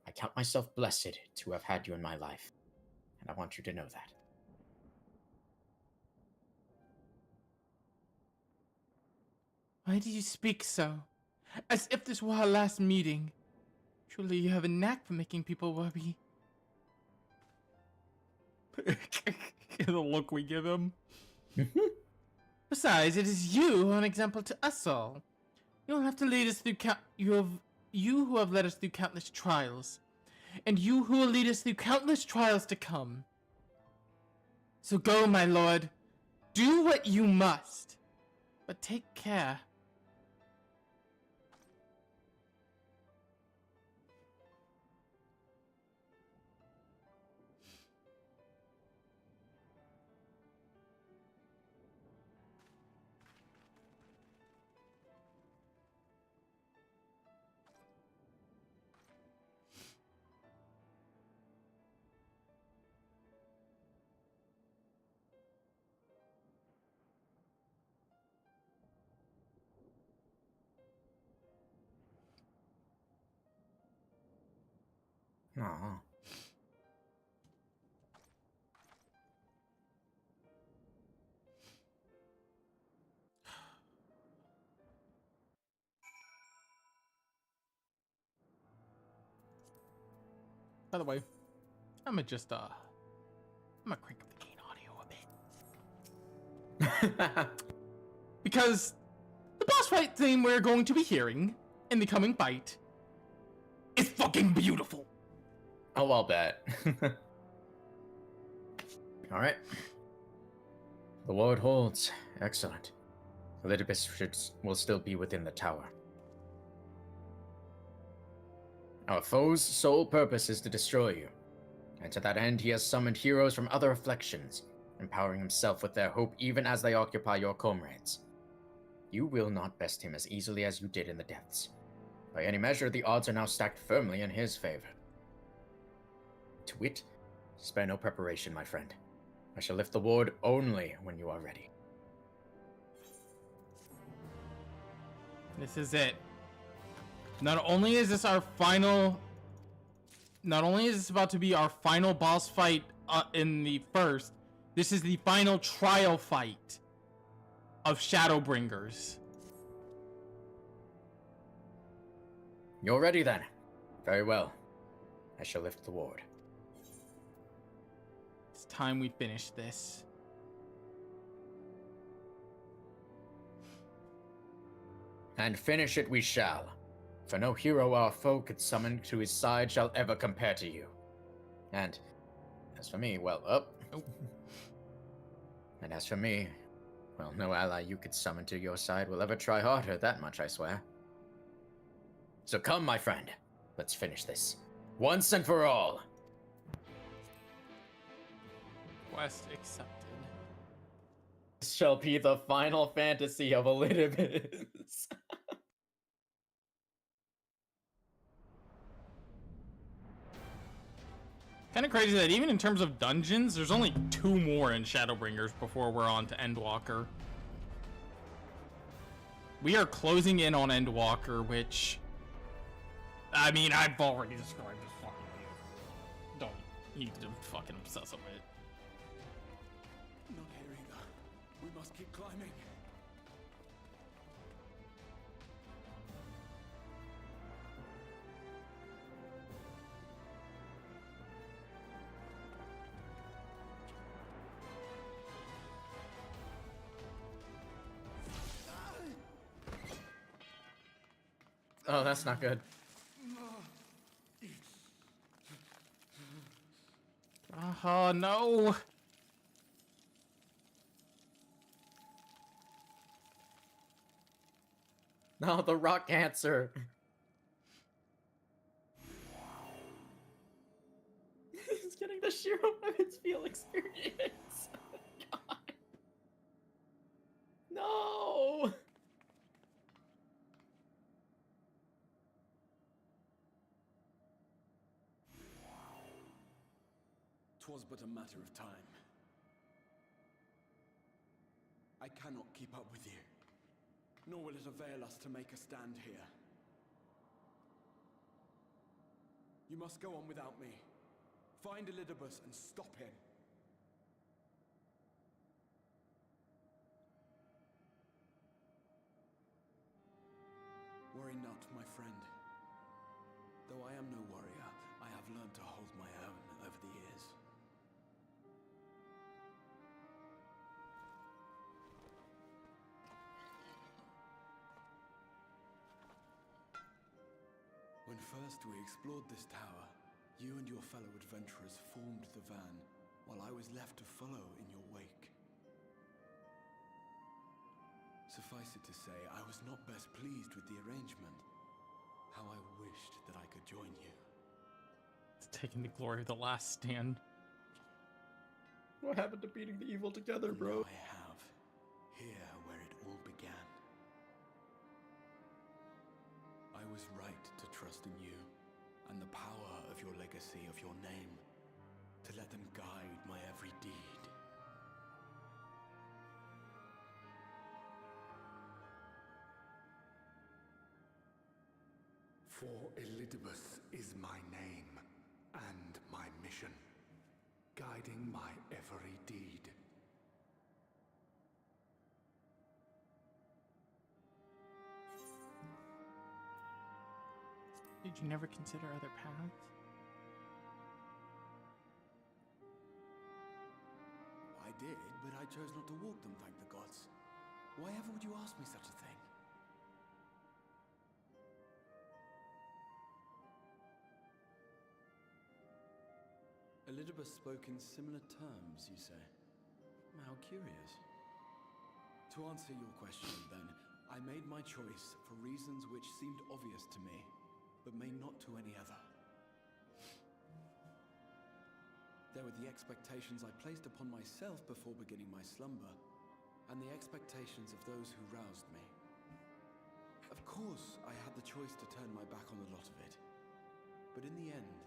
I count myself blessed to have had you in my life, and I want you to know that. Why do you speak so? As if this were our last meeting. Truly, you have a knack for making people worry. The look we give him. Besides, it is you who are an example to us all. You don't have to lead us through you who have led us through countless trials, and you who will lead us through countless trials to come. So go, my lord. Do what you must, but take care. Aww. By the way, I'm gonna crank up the gain audio a bit. Because the boss fight theme we're going to be hearing in the coming fight is fucking beautiful. Oh, I'll bet. Alright. The ward holds. Excellent. Elidibus will still be within the tower. Our foe's sole purpose is to destroy you, and to that end he has summoned heroes from other afflictions, empowering himself with their hope even as they occupy your comrades. You will not best him as easily as you did in the depths. By any measure, the odds are now stacked firmly in his favor. To wit, spare no preparation, my friend. I shall lift the ward only when you are ready. This is it. Not only is this about to be our final boss fight in the first, this is the final trial fight of Shadowbringers. You're ready then. Very well. I shall lift the ward. It's time we finish this. And finish it we shall. For no hero our foe could summon to his side shall ever compare to you. And as for me, well, And as for me, well, no ally you could summon to your side will ever try harder, that much I swear. So come, my friend, let's finish this. Once and for all. Quest accepted. This shall be the final fantasy of Elidibus. Kind of crazy that even in terms of dungeons, there's only 2 more in Shadowbringers before we're on to Endwalker. We are closing in on Endwalker, which... I mean, I've already described this fucking game. Don't need to fucking obsess over it. Not here either. We must keep climbing. Oh, that's not good. Oh, no. No, the rock cancer. He's getting the Shiro Weapons Feel experience. God. No. 'Twas but a matter of time. I cannot keep up with you, nor will it avail us to make a stand here. You must go on without me. Find Elidibus and stop him. Worry not, my friend. Though I am no warrior, I have learned to hold my own over the years. When first we explored this tower, you and your fellow adventurers formed the van, while I was left to follow in your wake. Suffice it to say, I was not best pleased with the arrangement. How I wished that I could join you. It's taking the glory of the last stand. What happened to beating the evil together, bro? I have. Here where it all began. I was right to trust in you, and the power of your legacy, of your name, to let them guide my every deed. For Elidibus is my name and my mission, guiding my every deed. Did you never consider other paths? I did, but I chose not to walk them, thank the gods. Why ever would you ask me such a thing? Elidibus spoke in similar terms, you say? How curious. To answer your question, then, I made my choice for reasons which seemed obvious to me, but may not to any other. There were the expectations I placed upon myself before beginning my slumber, and the expectations of those who roused me. Of course, I had the choice to turn my back on the lot of it, but in the end,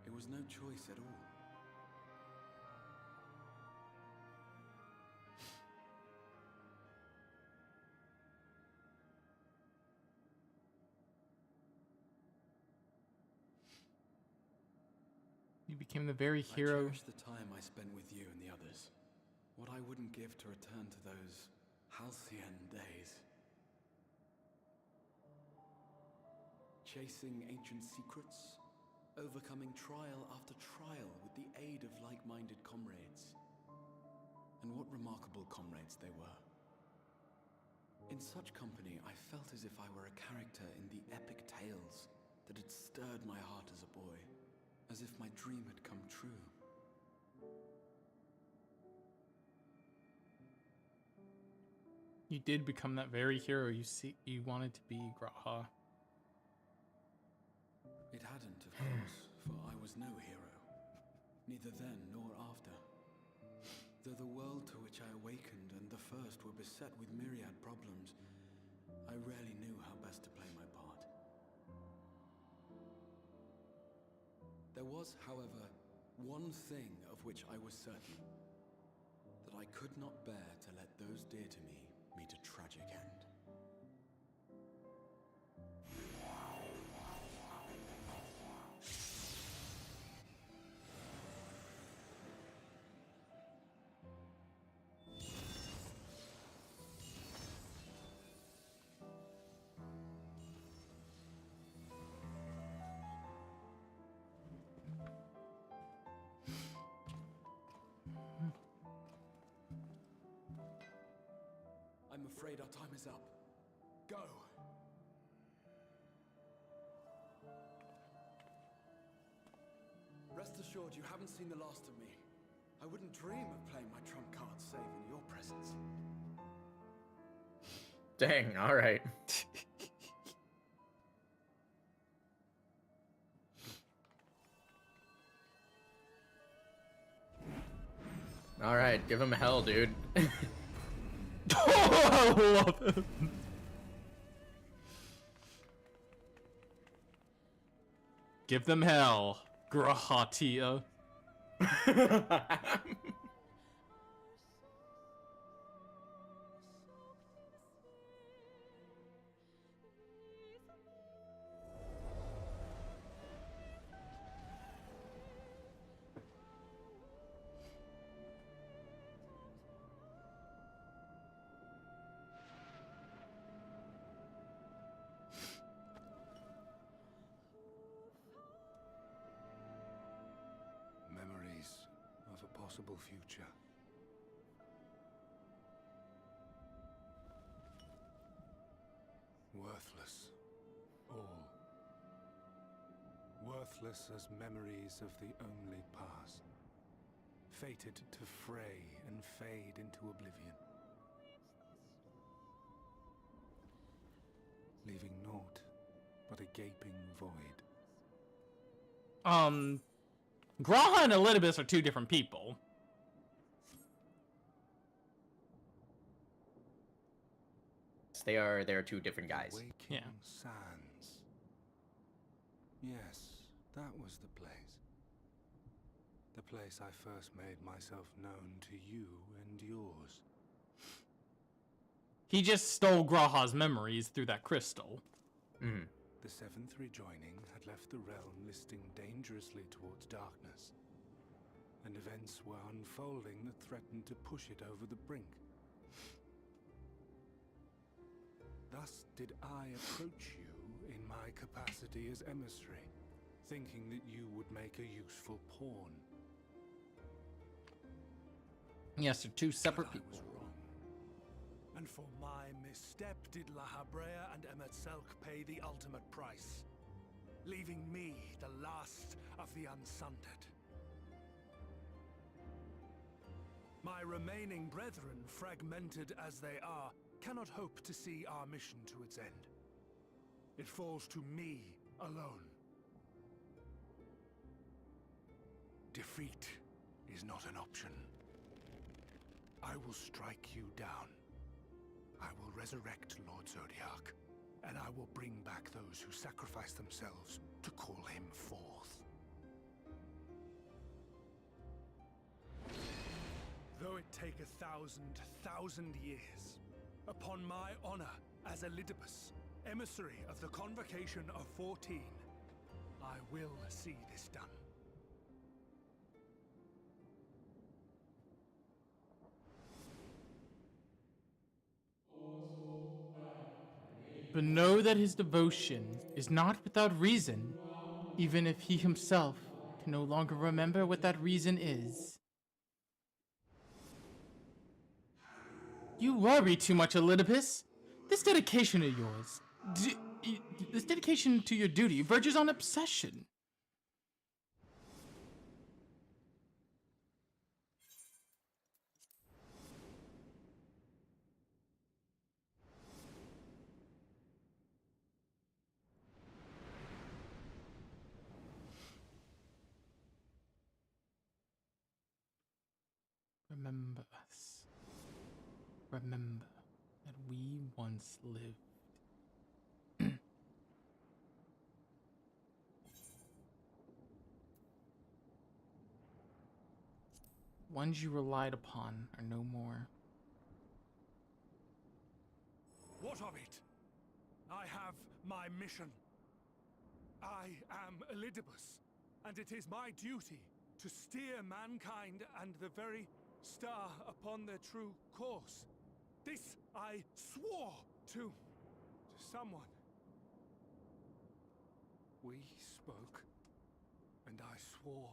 it was no choice at all. You became the very hero. I cherish the time I spent with you and the others. What I wouldn't give to return to those halcyon days. Chasing ancient secrets, overcoming trial after trial with the aid of like-minded comrades. And what remarkable comrades they were. In such company, I felt as if I were a character in the epic tales that had stirred my heart as a boy, as if my dream had come true. You did become that very hero you wanted to be, Graha. It hadn't, of course, for I was no hero, neither then nor after. Though the world to which I awakened and the first were beset with myriad problems, I rarely knew how best to play my part. There was, however, one thing of which I was certain, that I could not bear to let those dear to me meet a tragic end. I'm afraid our time is up. Go! Rest assured, you haven't seen the last of me. I wouldn't dream of playing my trump card save in your presence. Dang, alright. Alright, give him hell, dude. I love it. Give them hell, Grahatia. Memories of a possible future. Worthless. All. Worthless as memories of the only past. Fated to fray and fade into oblivion. Leaving naught but a gaping void. Graha and Elidibus are two different people. They are two different guys. Waking Yeah. Sands. Yes, that was the place. The place I first made myself known to you and yours. He just stole Graha's memories through that crystal. Mm. The seventh rejoining had left the realm listing dangerously towards darkness, and events were unfolding that threatened to push it over the brink. Thus did I approach you in my capacity as emissary, thinking that you would make a useful pawn. Yes, they're two separate But people. I was wrong. And for my misstep did La Habrea and Emetzelk pay the ultimate price, leaving me the last of the Unsundered. My remaining brethren, fragmented as they are, cannot hope to see our mission to its end. It falls to me alone. Defeat is not an option. I will strike you down. I will resurrect Lord Zodiac, and I will bring back those who sacrifice themselves to call him forth. Though it take 1,000 years, upon my honor as Elidibus, emissary of the Convocation of 14, I will see this done. But know that his devotion is not without reason, even if he himself can no longer remember what that reason is. You worry too much, Elidibus. This dedication of yours, this dedication to your duty verges on obsession. Remember us. Remember that we once lived. Ones you relied upon are no more. What of it? I have my mission. I am Elidibus, and it is my duty to steer mankind and the very star upon their true course. This I swore to someone. We spoke, and I swore.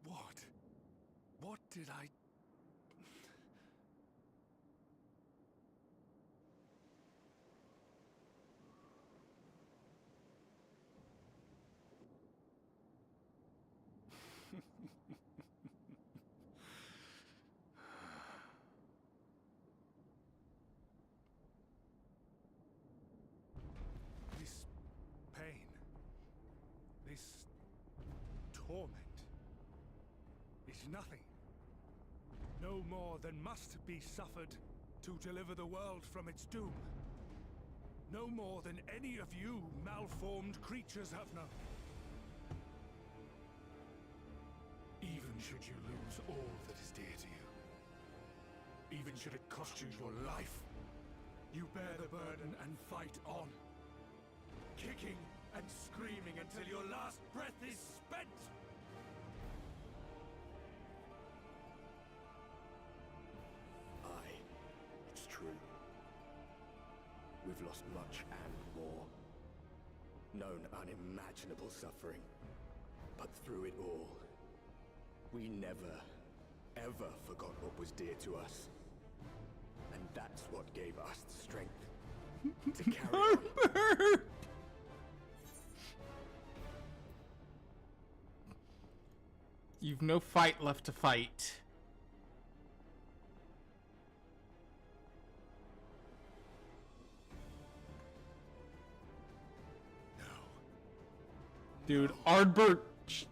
What? What did I... This pain, this torment, is nothing. No more than must be suffered to deliver the world from its doom. No more than any of you malformed creatures have known. Even should you lose all that is dear to you, even should it cost you your life, you bear the burden and fight on, kicking and screaming until your last breath is spent! Aye, it's true. We've lost much and more. Known unimaginable suffering. But through it all, we never, ever forgot what was dear to us. And that's what gave us the strength to carry on. You've no fight left to fight. Dude, Ardbert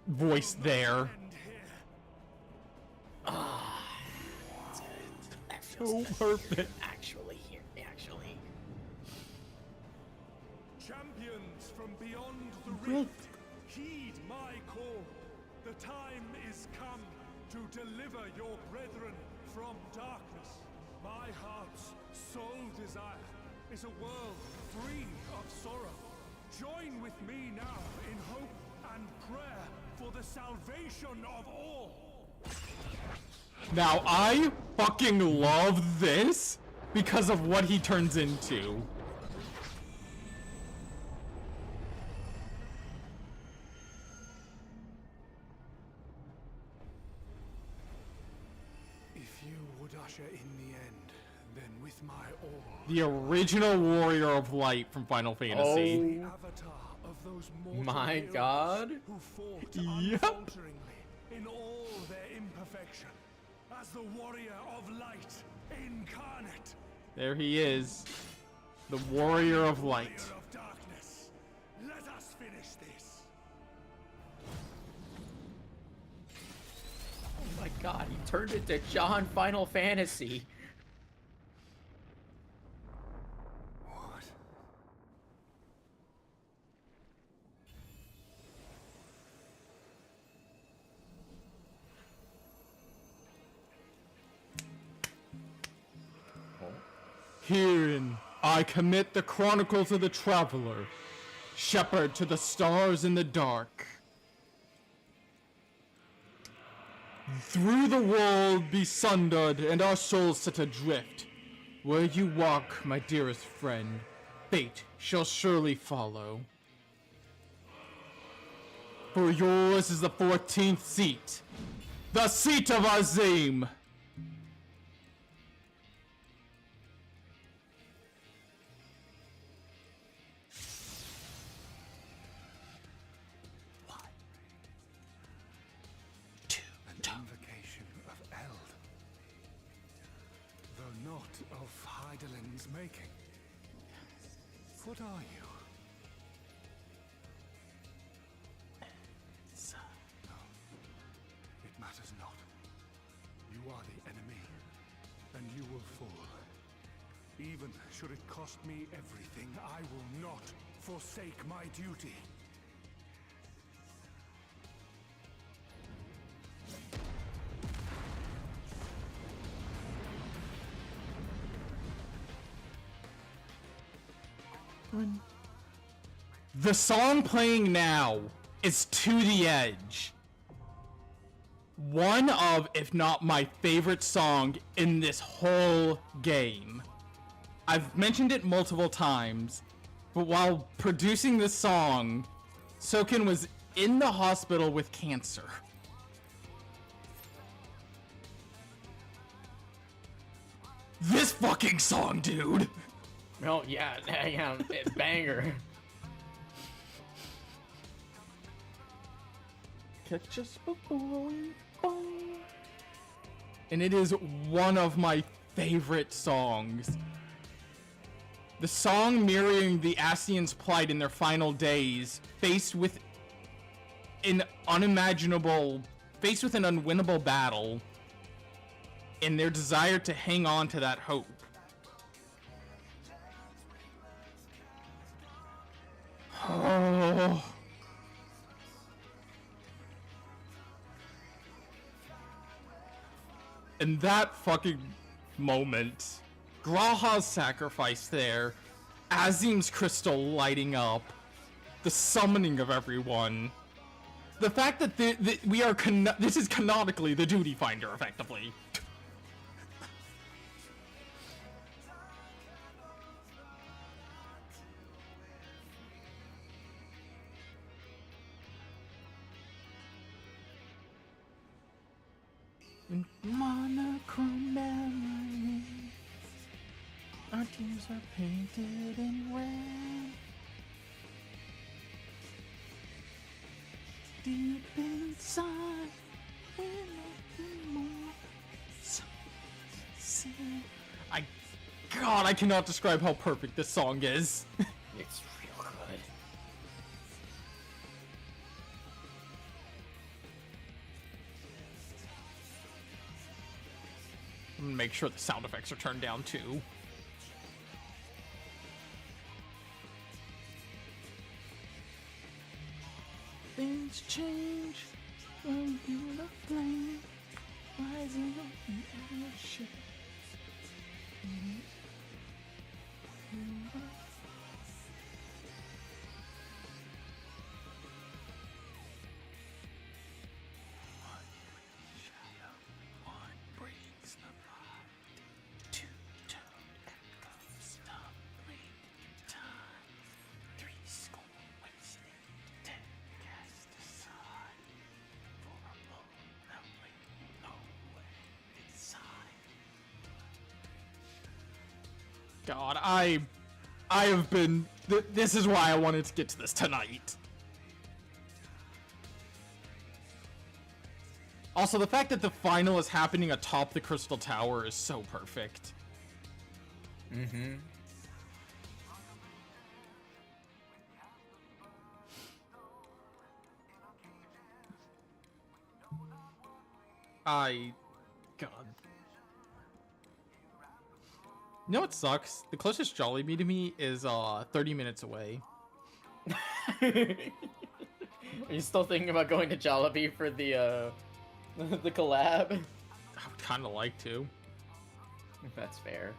voice there. Ah, So perfect. Actually, Champions from beyond the rift, heed my call. The time is come to deliver your brethren from darkness. My heart's sole desire is a world free of sorrow. Join with me now in hope and prayer for the salvation of all. Now, I fucking love this because of what he turns into. If you would usher in the end, then with my all. The original Warrior of Light from Final Fantasy. The avatar of those mortal My heroes God. who fought Yep. unfalteringly in all their imperfection as the warrior of light incarnate. There he is. The Warrior of Light. Warrior of darkness. Let us finish this. Oh my god, he turned into John Final Fantasy. What? Herein, I commit the Chronicles of the Traveler, shepherd to the stars in the dark. Through the world be sundered and our souls set adrift. Where you walk, my dearest friend, fate shall surely follow. For yours is the 14th seat, the seat of Azim. of Heidelin's making? What are you? No, it matters not. You are the enemy, and you will fall. Even should it cost me everything, I will not forsake my duty. The song playing now is To the Edge. One of, if not my favorite song in this whole game. I've mentioned it multiple times, but while producing this song, Soken was in the hospital with cancer. This fucking song, dude! Oh, yeah, banger. Catch us before we fall. And it is one of my favorite songs. The song mirroring the Ascians' plight in their final days, faced with an unwinnable battle, and their desire to hang on to that hope. Oh. In that fucking moment, Graha's sacrifice there, Azim's crystal lighting up, the summoning of everyone, the fact that we are this is canonically the Duty Finder, effectively. Monochrome memories, our tears are painted in red. Deep inside, we're nothing more. God, I cannot describe how perfect this song is. It's real good. I'm gonna make sure the sound effects are turned down too. Things change when you're the flame rising up in airship. God, I have been. This is why I wanted to get to this tonight. Also, the fact that the final is happening atop the Crystal Tower is so perfect. Mm-hmm. God. You know what sucks? The closest Jollibee to me is 30 minutes away. Are you still thinking about going to Jollibee for the the collab? I would kind of like to. That's fair.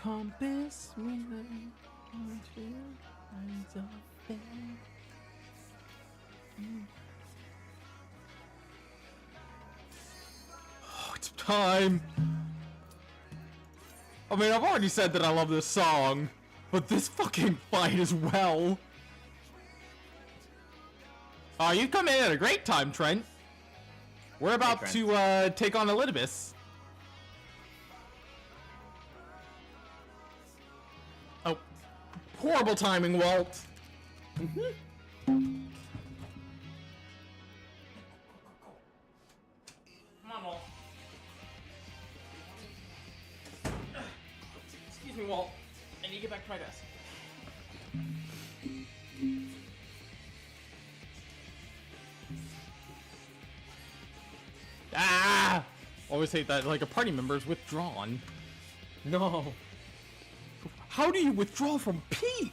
Compass with eyes of faith. Oh, it's time. I mean, I've already said that I love this song, but this fucking fight as well. Oh, you come in at a great time, Trent. We're about to take on Elidibus. Oh, horrible timing, Walt. Come on, Walt. Excuse me, Walt. I need to get back to my desk. Ah! Always hate that, like, a party member is withdrawn. No. How do you withdraw from Peak?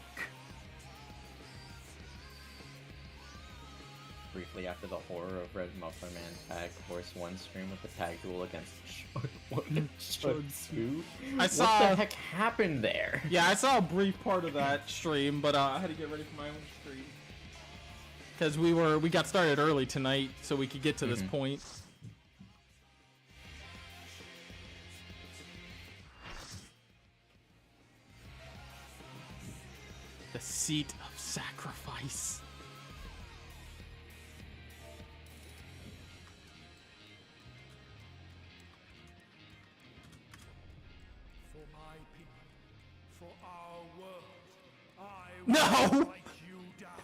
Briefly after the horror of Red Muffler Man Tag Force 1 stream with the tag duel against Shud 2. I saw... What the heck happened there? Yeah, I saw a brief part of that stream, but I had to get ready for my own stream. Because we got started early tonight, so we could get to this point. The seat of sacrifice. For my people, for our world, I No! will strike you down.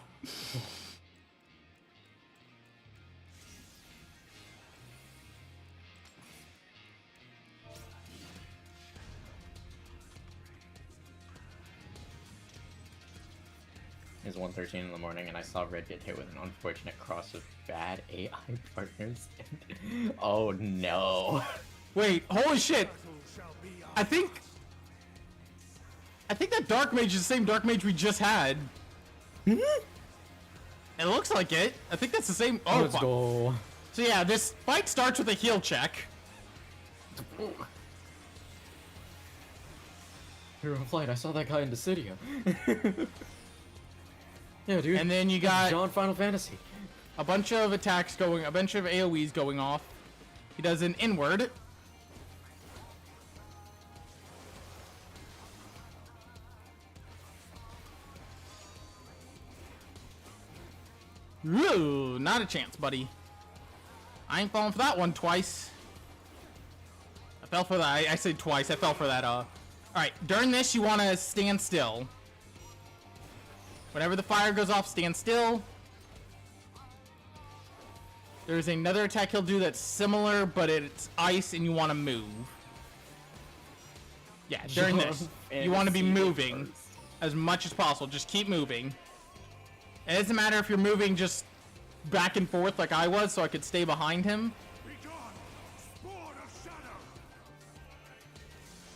It's 1:13 in the morning, and I saw Red get hit with an unfortunate cross of bad AI partners. And oh no! Wait, holy shit! I think that Dark Mage is the same Dark Mage we just had. It looks like it. I think that's the same. Oh, let's go. So yeah, this fight starts with a heal check. Hero of Flight, I saw that guy in Dissidia. Yeah, dude. And then you got John Final Fantasy. A bunch of attacks going, a bunch of AoEs going off. He does an inward. Ooh, not a chance, buddy. I ain't falling for that one twice. I fell for that. I said twice. I fell for that. All right. During this, you want to stand still. Whenever the fire goes off, stand still. There's another attack he'll do that's similar, but it's ice, and you want to move. Yeah, during this, you want to be moving as much as possible. Just keep moving. It doesn't matter if you're moving just back and forth like I was, so I could stay behind him.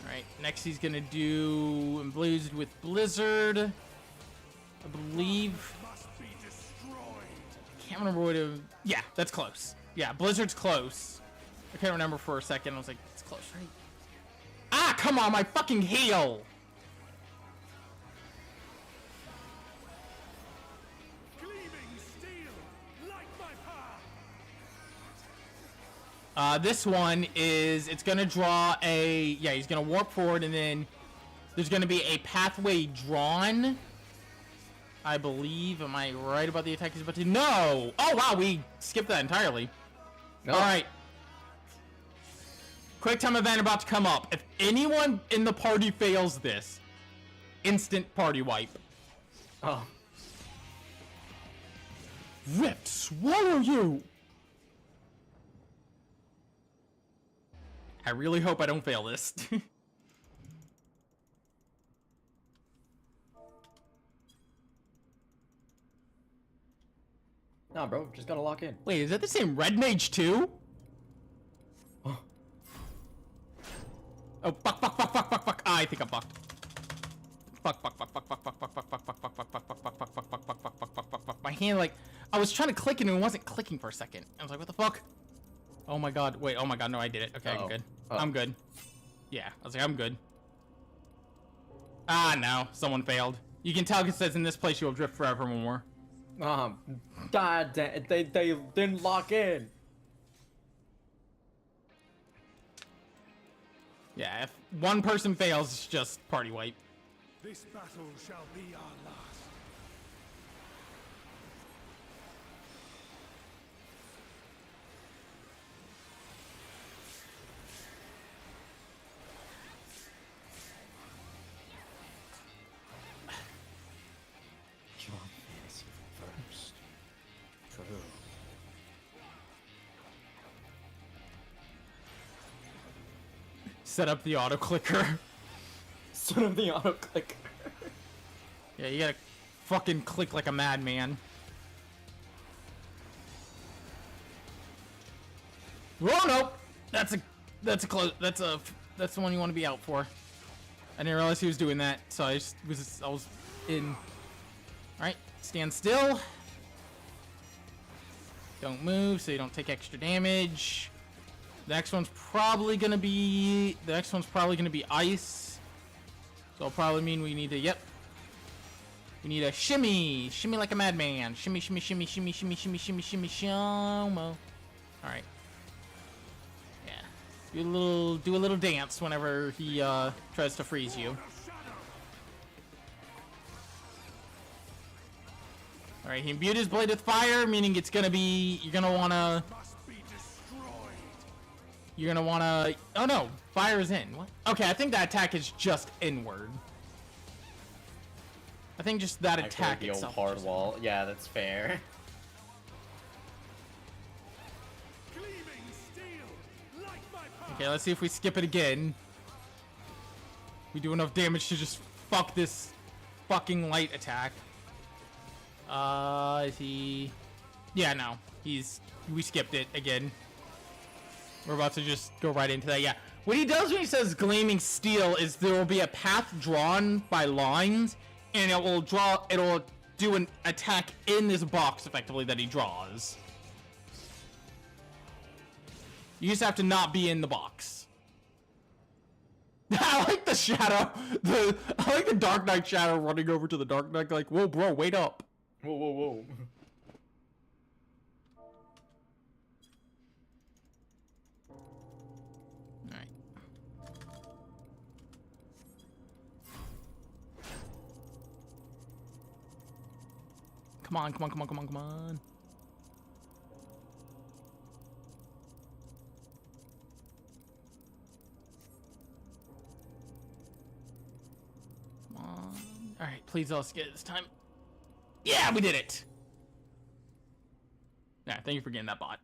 Alright, next he's gonna do Imbued with Blizzard. I believe. Can't remember what it. Yeah, that's close. Yeah, Blizzard's close. I can't remember for a second. I was like, it's close, right? Ah, come on, my fucking heal! This one is, it's gonna draw a, yeah, he's gonna warp forward, and then there's gonna be a pathway drawn, I believe. Am I right about the attack he's about to? No! Oh wow, we skipped that entirely. No. Alright. Quick time event about to come up. If anyone in the party fails this, instant party wipe. Oh. Rift, swallow you! I really hope I don't fail this. Nah, bro, just gotta lock in. Wait, is that the same Red Mage too? Oh, fuck. Ah, I think I'm fucked. Fuck. My hand, like, I was trying to click it and it wasn't clicking for a second. I was like, what the fuck? Oh my god, wait, oh my god, no, I did it. Okay, I'm good. I'm good. Yeah, I was like, I'm good. Ah, no, someone failed. You can tell it says in this place you will drift forevermore. God damn, they didn't lock in. Yeah, if one person fails, it's just party wipe. This battle shall be our last. John Fantasy first. True. Set up the auto clicker. Set up the auto clicker. Yeah, you gotta fucking click like a madman. Oh no! That's the one you want to be out for. I didn't realize he was doing that, so I was in. All right, stand still. Don't move, so you don't take extra damage. The next one's probably gonna be ice. So it'll probably mean we need to. Yep. We need a shimmy like a madman. Shimmy, shimmy, shimmy, shimmy, shimmy, shimmy, shimmy, shimmy, shimmo. All right. Yeah. Do a little dance whenever he tries to freeze you. All right. He imbued his blade with fire, meaning it's gonna be. You're gonna wanna. Oh no, fire is in. What? Okay, I think that attack is just inward. I think just that attack the itself. old hard wall. Yeah, that's fair. Okay, let's see if we skip it again. We do enough damage to just fuck this fucking light attack. Is he? Yeah, no. We skipped it again. We're about to just go right into that. Yeah. What he does when he says gleaming steel is there will be a path drawn by lines, and it'll do an attack in this box effectively that he draws. You just have to not be in the box. I like the shadow. I like the Dark Knight shadow running over to the Dark Knight like, whoa, bro, wait up. Whoa, whoa, whoa. Come on, come on, come on, come on, come on. Come on. Alright, please let's get it this time. Yeah, we did it! Yeah, thank you for getting that bot.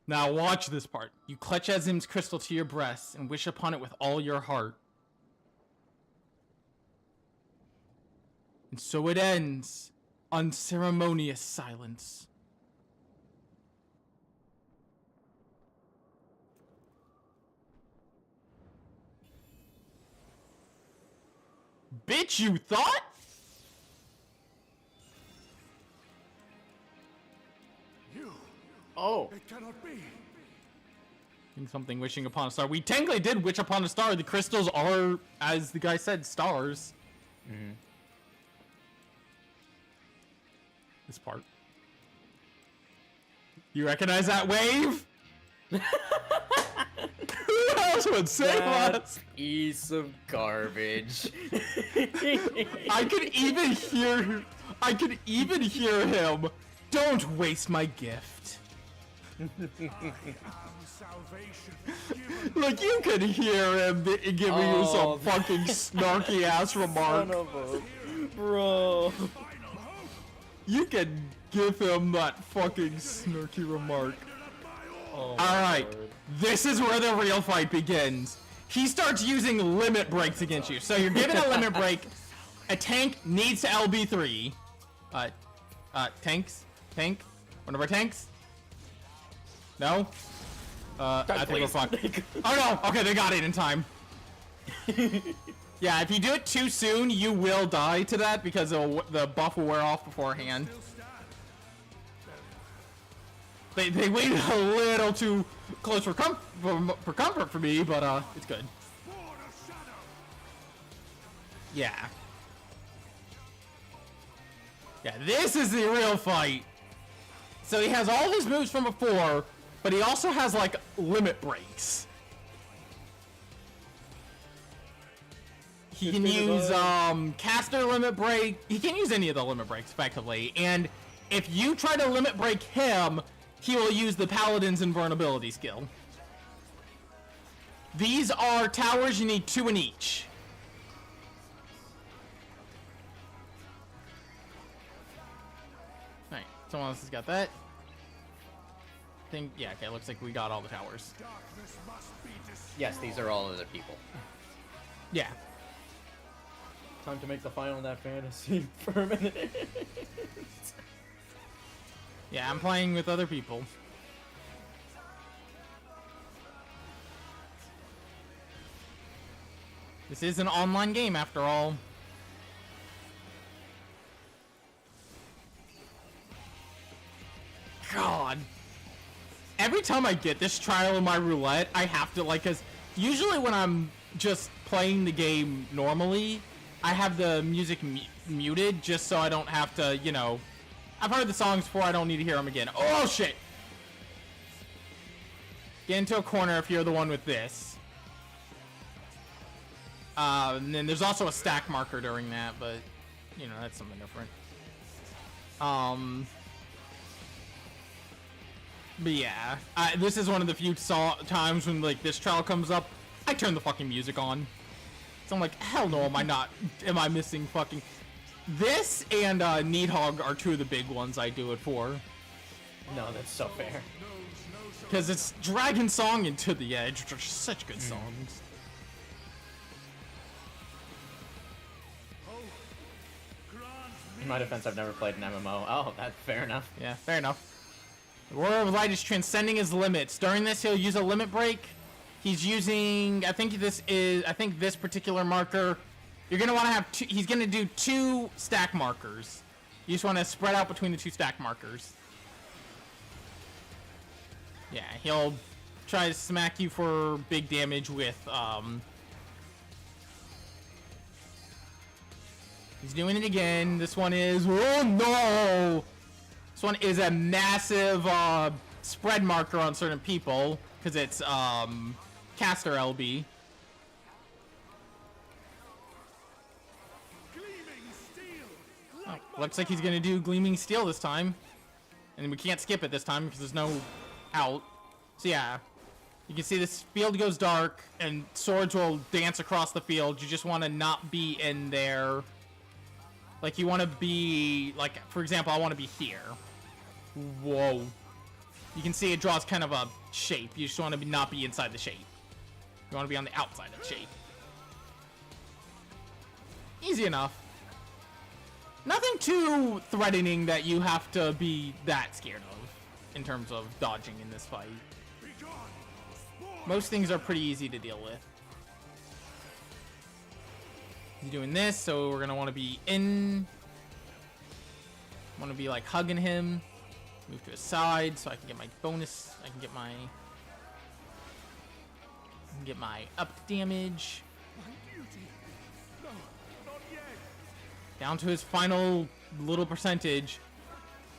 Now watch this part. You clutch Azim's crystal to your breast and wish upon it with all your heart. And so it ends. Unceremonious silence. Bitch, you thought? Oh. It cannot be. Something wishing upon a star. We technically did wish upon a star. The crystals are, as the guy said, stars. Mm-hmm. This part. You recognize that wave? Who else would say that? Piece of garbage. I could even hear him. Don't waste my gift. Look, you could hear him giving you some fucking snarky ass remark. Bro. You can give him that fucking snarky remark. Alright, this is where the real fight begins. He starts using limit breaks against you. So you're given a limit break. A tank needs to LB3. Tank? One of our tanks? No? I think we're fucked. Oh no! Okay, they got it in time. Yeah, if you do it too soon, you will die to that because the buff will wear off beforehand. They waited a little too close for comfort for me, but it's good. Yeah. Yeah, this is the real fight. So he has all his moves from before, but he also has like limit breaks. He can use caster limit break. He can use any of the limit breaks effectively. And if you try to limit break him, he will use the paladin's invulnerability skill. These are towers, you need 2 in each. Alright, someone else has got that. Yeah, okay, looks like we got all the towers. Yes, these are all other people. Yeah. Time to make the final that fantasy permanent. Yeah, I'm playing with other people. This is an online game after all. God. Every time I get this trial in my roulette, I have to, like, cause usually when I'm just playing the game normally, I have the music muted just so I don't have to, you know, I've heard the songs before, I don't need to hear them again. Oh shit! Get into a corner if you're the one with this. And then there's also a stack marker during that, but, you know, that's something different. But yeah, this is one of the few times when, like, this trial comes up, I turn the fucking music on. So I'm like, hell no, am I missing fucking... This and Needhog are 2 of the big ones I do it for. No, that's so fair. Because it's Dragon Song and To the Edge, which are such good songs. In my defense, I've never played an MMO. Oh, that's fair enough. Yeah, fair enough. The Warrior of Light is transcending his limits. During this, he'll use a limit break. He's using, I think this particular marker, you're going to want to have 2, he's going to do 2 stack markers. You just want to spread out between the 2 stack markers. Yeah, he'll try to smack you for big damage with, he's doing it again. This one is, oh no! This one is a massive spread marker on certain people because it's caster LB. Oh, looks like he's gonna do Gleaming Steel this time, and we can't skip it this time because there's no out. So yeah, you can see this field goes dark and swords will dance across the field. You just want to not be in there. Like, you want to be, like, for example, I want to be here. Whoa. You can see it draws kind of a shape. You just want to not be inside the shape. You want to be on the outside of the shape. Easy enough. Nothing too threatening that you have to be that scared of in terms of dodging in this fight. Most things are pretty easy to deal with. He's doing this, so we're gonna want to be in. Want to be like hugging him. Move to his side so I can get my bonus. I can get my up damage. Down to his final little percentage.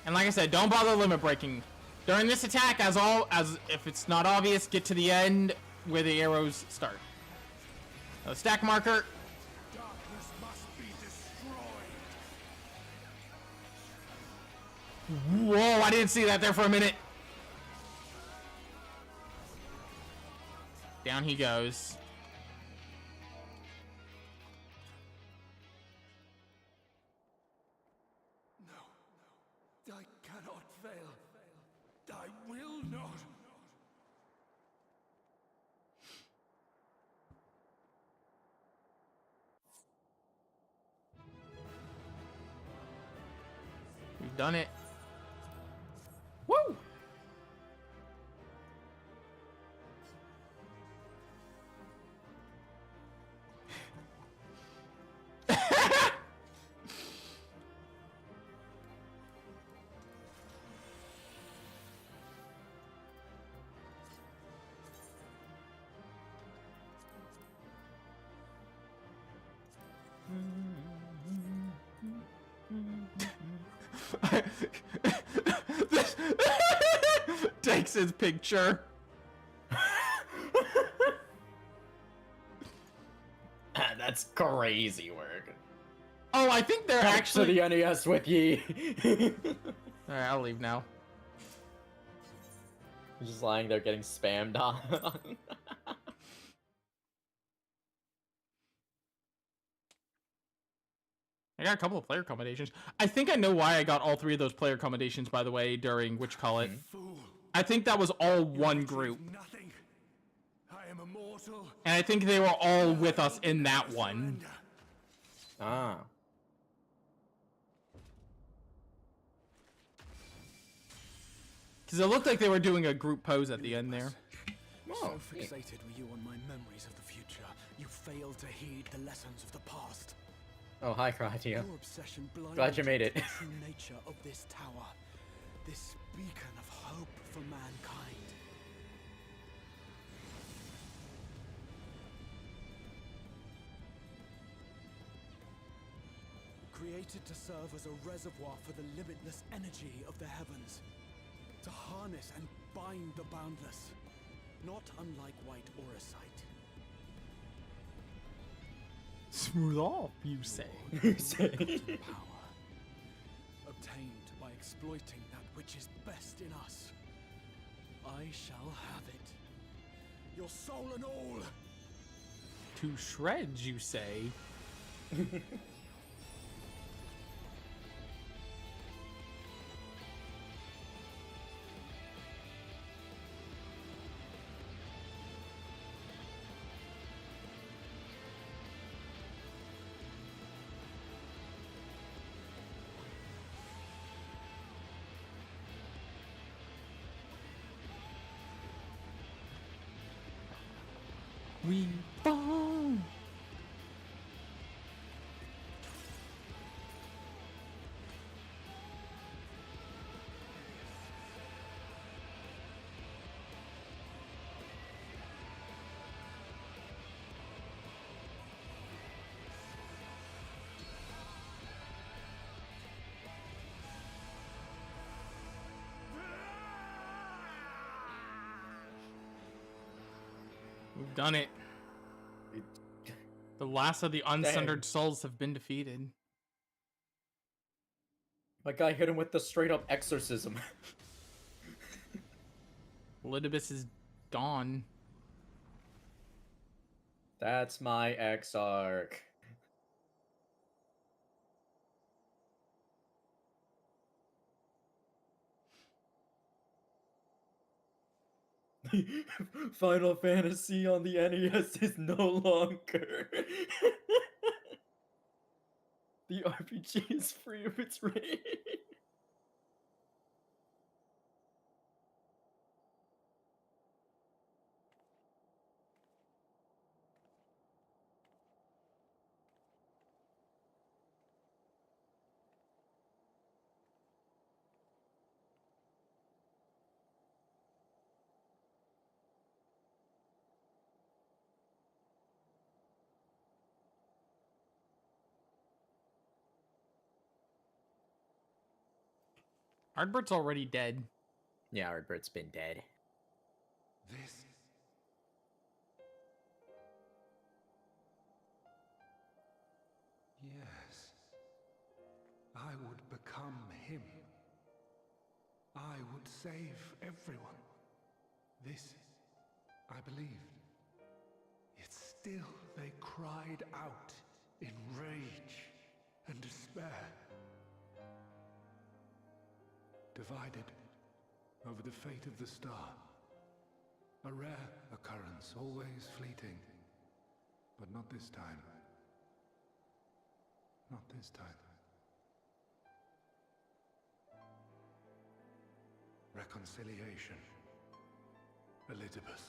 And like I said, don't bother limit breaking. During this attack, as if it's not obvious, get to the end where the arrows start. So stack marker. Whoa, I didn't see that there for a minute. Down he goes. No, I cannot fail. I will not. We've done it. Woo! Takes his picture. That's crazy work. Oh, I think they're Back actually. to the NES with ye. All right, I'll leave now. Just lying there getting spammed on. I got a couple of player accommodations. I think I know why I got all 3 of those player accommodations, by the way, during what you call it. I think that was all one group. Nothing. I am immortal. And I think they were all with us in that one. Ah. Because it looked like they were doing a group pose at the end there. So fixated were you on my memories of the future, you failed to heed the lessons of the past. Oh, hi, Kratia. Your obsession blinded Glad you made it. to the true nature of this tower, this beacon of hope for mankind. Created to serve as a reservoir for the limitless energy of the heavens, to harness and bind the boundless, not unlike white auracite. Smooth off, you say. You say. Power obtained by exploiting that which is best in us. I shall have it. Your soul and all. To shreds, you say. We fall. We've done it. The last of the unsundered souls have been defeated. My guy hit him with the straight up exorcism. Elidibus is gone. That's my Exarch. Final Fantasy on the NES is no longer. The RPG is free of its raid. Ardbert's already dead. Yeah, Ardbert's been dead. This. Yes. I would become him. I would save everyone. This, I believed. Yet still they cried out in rage and despair. Divided over the fate of the star. A rare occurrence, always fleeting. But not this time. Not this time. Reconciliation. Elidibus.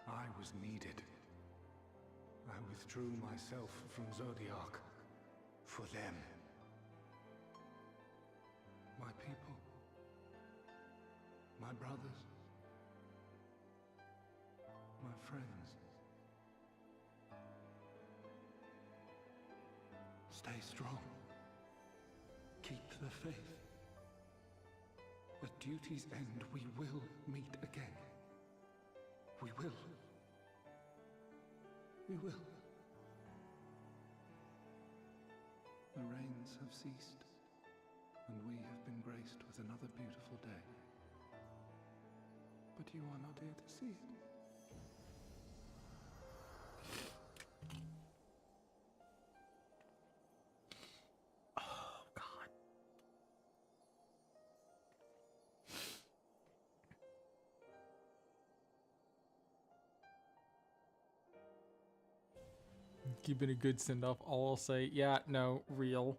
I was needed. I withdrew myself from Zodiac. For them. My people. My brothers. My friends. Stay strong. Keep the faith. At duty's end, we will meet again. We will. We will. The rains have ceased, and we have been graced with another beautiful day. But you are not here to see it. Oh, God. Keeping a good send-off. All I'll say, yeah, no, real.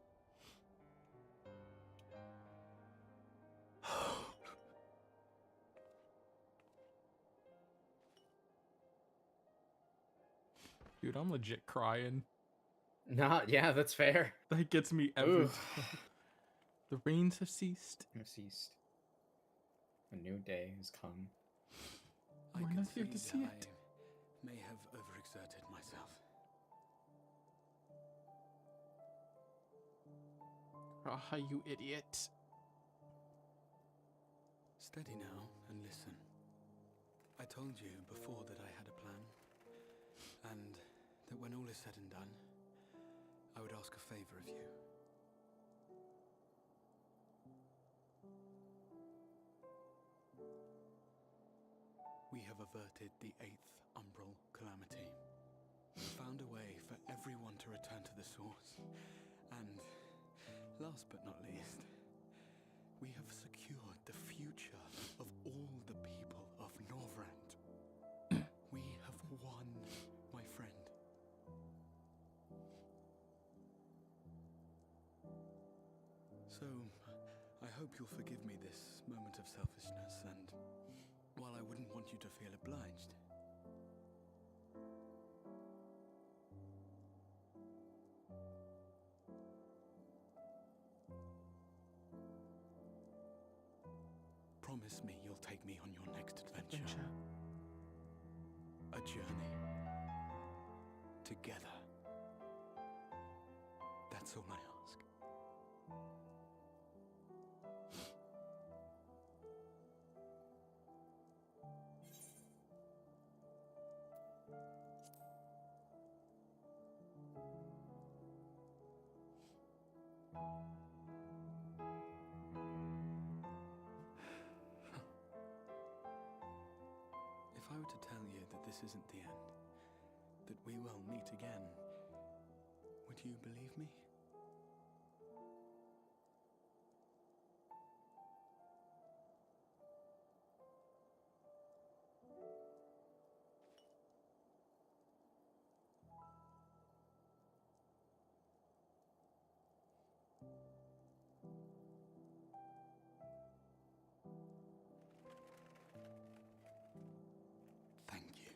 Dude, I'm legit crying. Nah, yeah, that's fair. That gets me every Oof. time. The rains have ceased. Have ceased. A new day has come. We're not here to see it. I may have overexerted myself. Ah, you idiot. Steady now and listen. I told you before that I had a plan, and that when all is said and done, I would ask a favor of you. We have averted the 8th Umbral Calamity. Found a way for everyone to return to the source. And, last but not least, we have secured the future of all the people of Norvrand. We have won, my friend. So, I hope you'll forgive me this moment of selfishness, and while I wouldn't want you to feel obliged, promise me you'll take me on your next adventure. A journey. Together. That's all I ask. If I were to tell you that this isn't the end, that we will meet again, would you believe me? Thank you.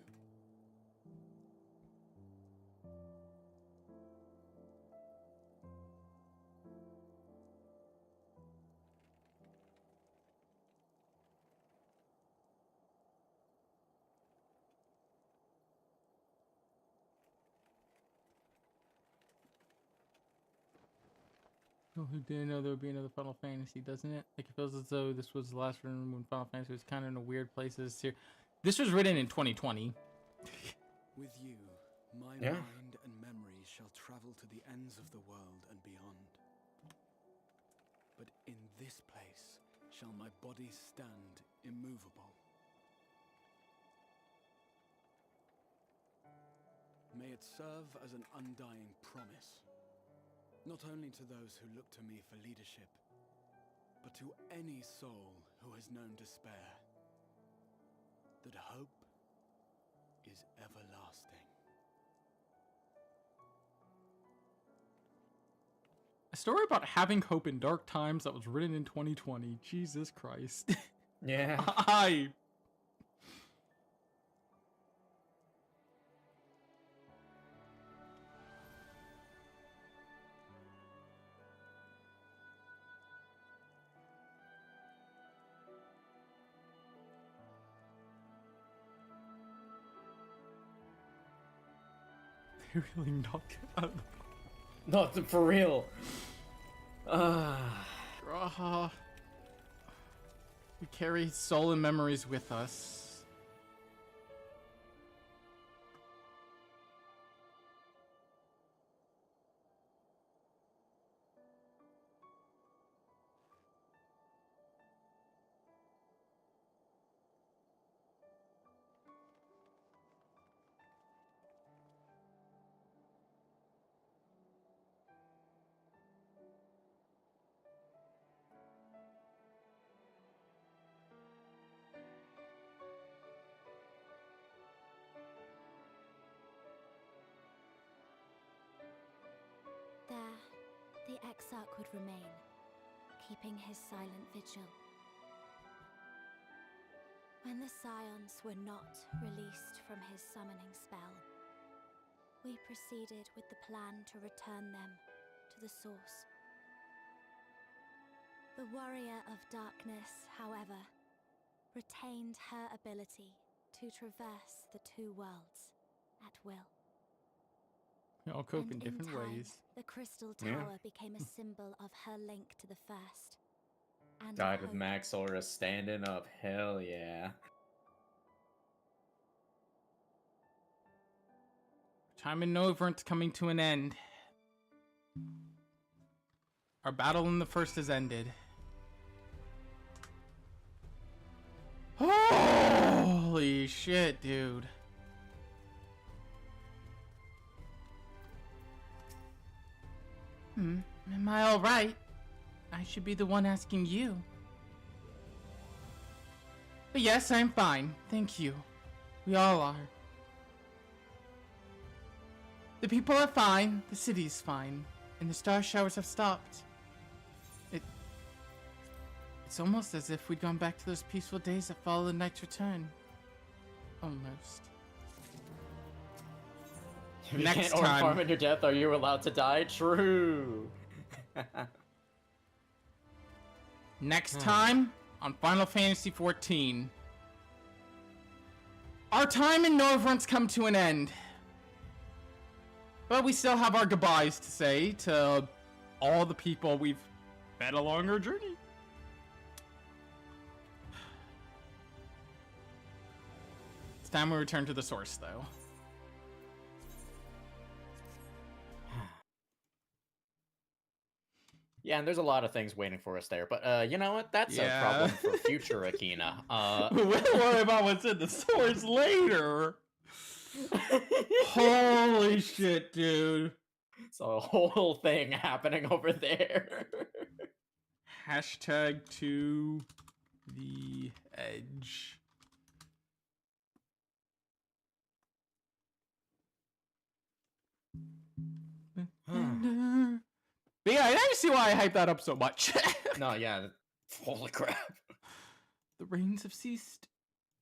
Oh, who didn't know there would be another Final Fantasy, doesn't it? Like, it feels as though this was the last one when Final Fantasy was kind of in a weird place this year. This was written in 2020. With you, my Yeah. mind and memories shall travel to the ends of the world and beyond. But in this place shall my body stand immovable. May it serve as an undying promise, not only to those who look to me for leadership, but to any soul who has known despair, that hope is everlasting. A story about having hope in dark times that was written in 2020. Jesus Christ. Yeah. I. They really knocked it out of the Not for real. We carry soul and memories with us. exarch would remain, keeping his silent vigil. When the Scions were not released from his summoning spell, we proceeded with the plan to return them to the source. The Warrior of Darkness, however, retained her ability to traverse the two worlds at will. We all cope in And different time, ways. the Crystal Yeah. Tower became a symbol of her link to the First. And of Died with hope. Maxora standing up. Hell yeah. Time in Novernt's coming to an end. Our battle in the First has ended. Holy shit, dude. Am I alright? I should be the one asking you. But yes, I'm fine. Thank you. We all are. The people are fine, the city's fine, and the star showers have stopped. It's almost as if we'd gone back to those peaceful days that followed Night's return. Almost. If you Next can't time. farm in your death, are you allowed to die? True. Next time on Final Fantasy XIV. Our time in Novernt's come to an end. But we still have our goodbyes to say to all the people we've met along our journey. It's time we return to the source, though. Yeah, and there's a lot of things waiting for us there, but you know what? That's a problem for future Akina. We'll worry about what's in the source later. Holy shit, dude. It's a whole thing happening over there. Hashtag to the edge. But yeah, I see why I hype that up so much. No, yeah. Holy crap. The rains have ceased.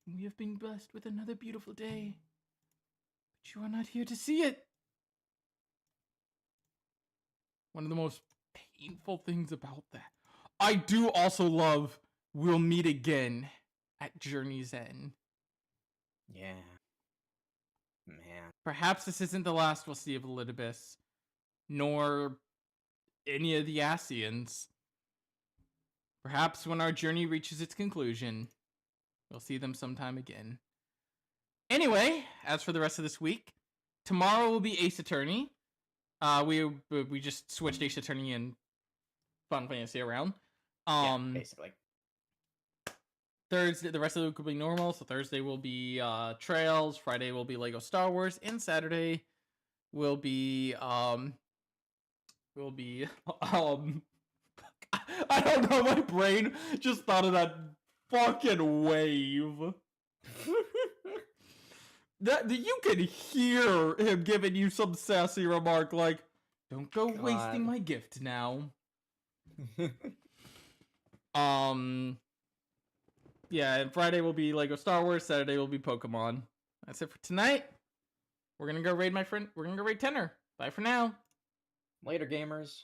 We have been blessed with another beautiful day. But you are not here to see it. One of the most painful things about that. I do also love we'll meet again at Journey's End. Yeah. Man. Perhaps this isn't the last we'll see of Elidibus, nor any of the Ascians. Perhaps when our journey reaches its conclusion, we'll see them sometime again. Anyway, as for the rest of this week, tomorrow will be Ace Attorney. We just switched Ace Attorney and Final Fantasy around. Yeah, basically. Thursday, the rest of the week will be normal. So Thursday will be Trails, Friday will be Lego Star Wars, and Saturday will be I don't know, my brain just thought of that fucking wave. that you can hear him giving you some sassy remark like, "Don't go wasting my gift now." Yeah, and Friday will be Lego Star Wars, Saturday will be Pokemon. That's it for tonight. We're gonna go raid my friend. We're gonna go raid Tenor. Bye for now. Later, gamers.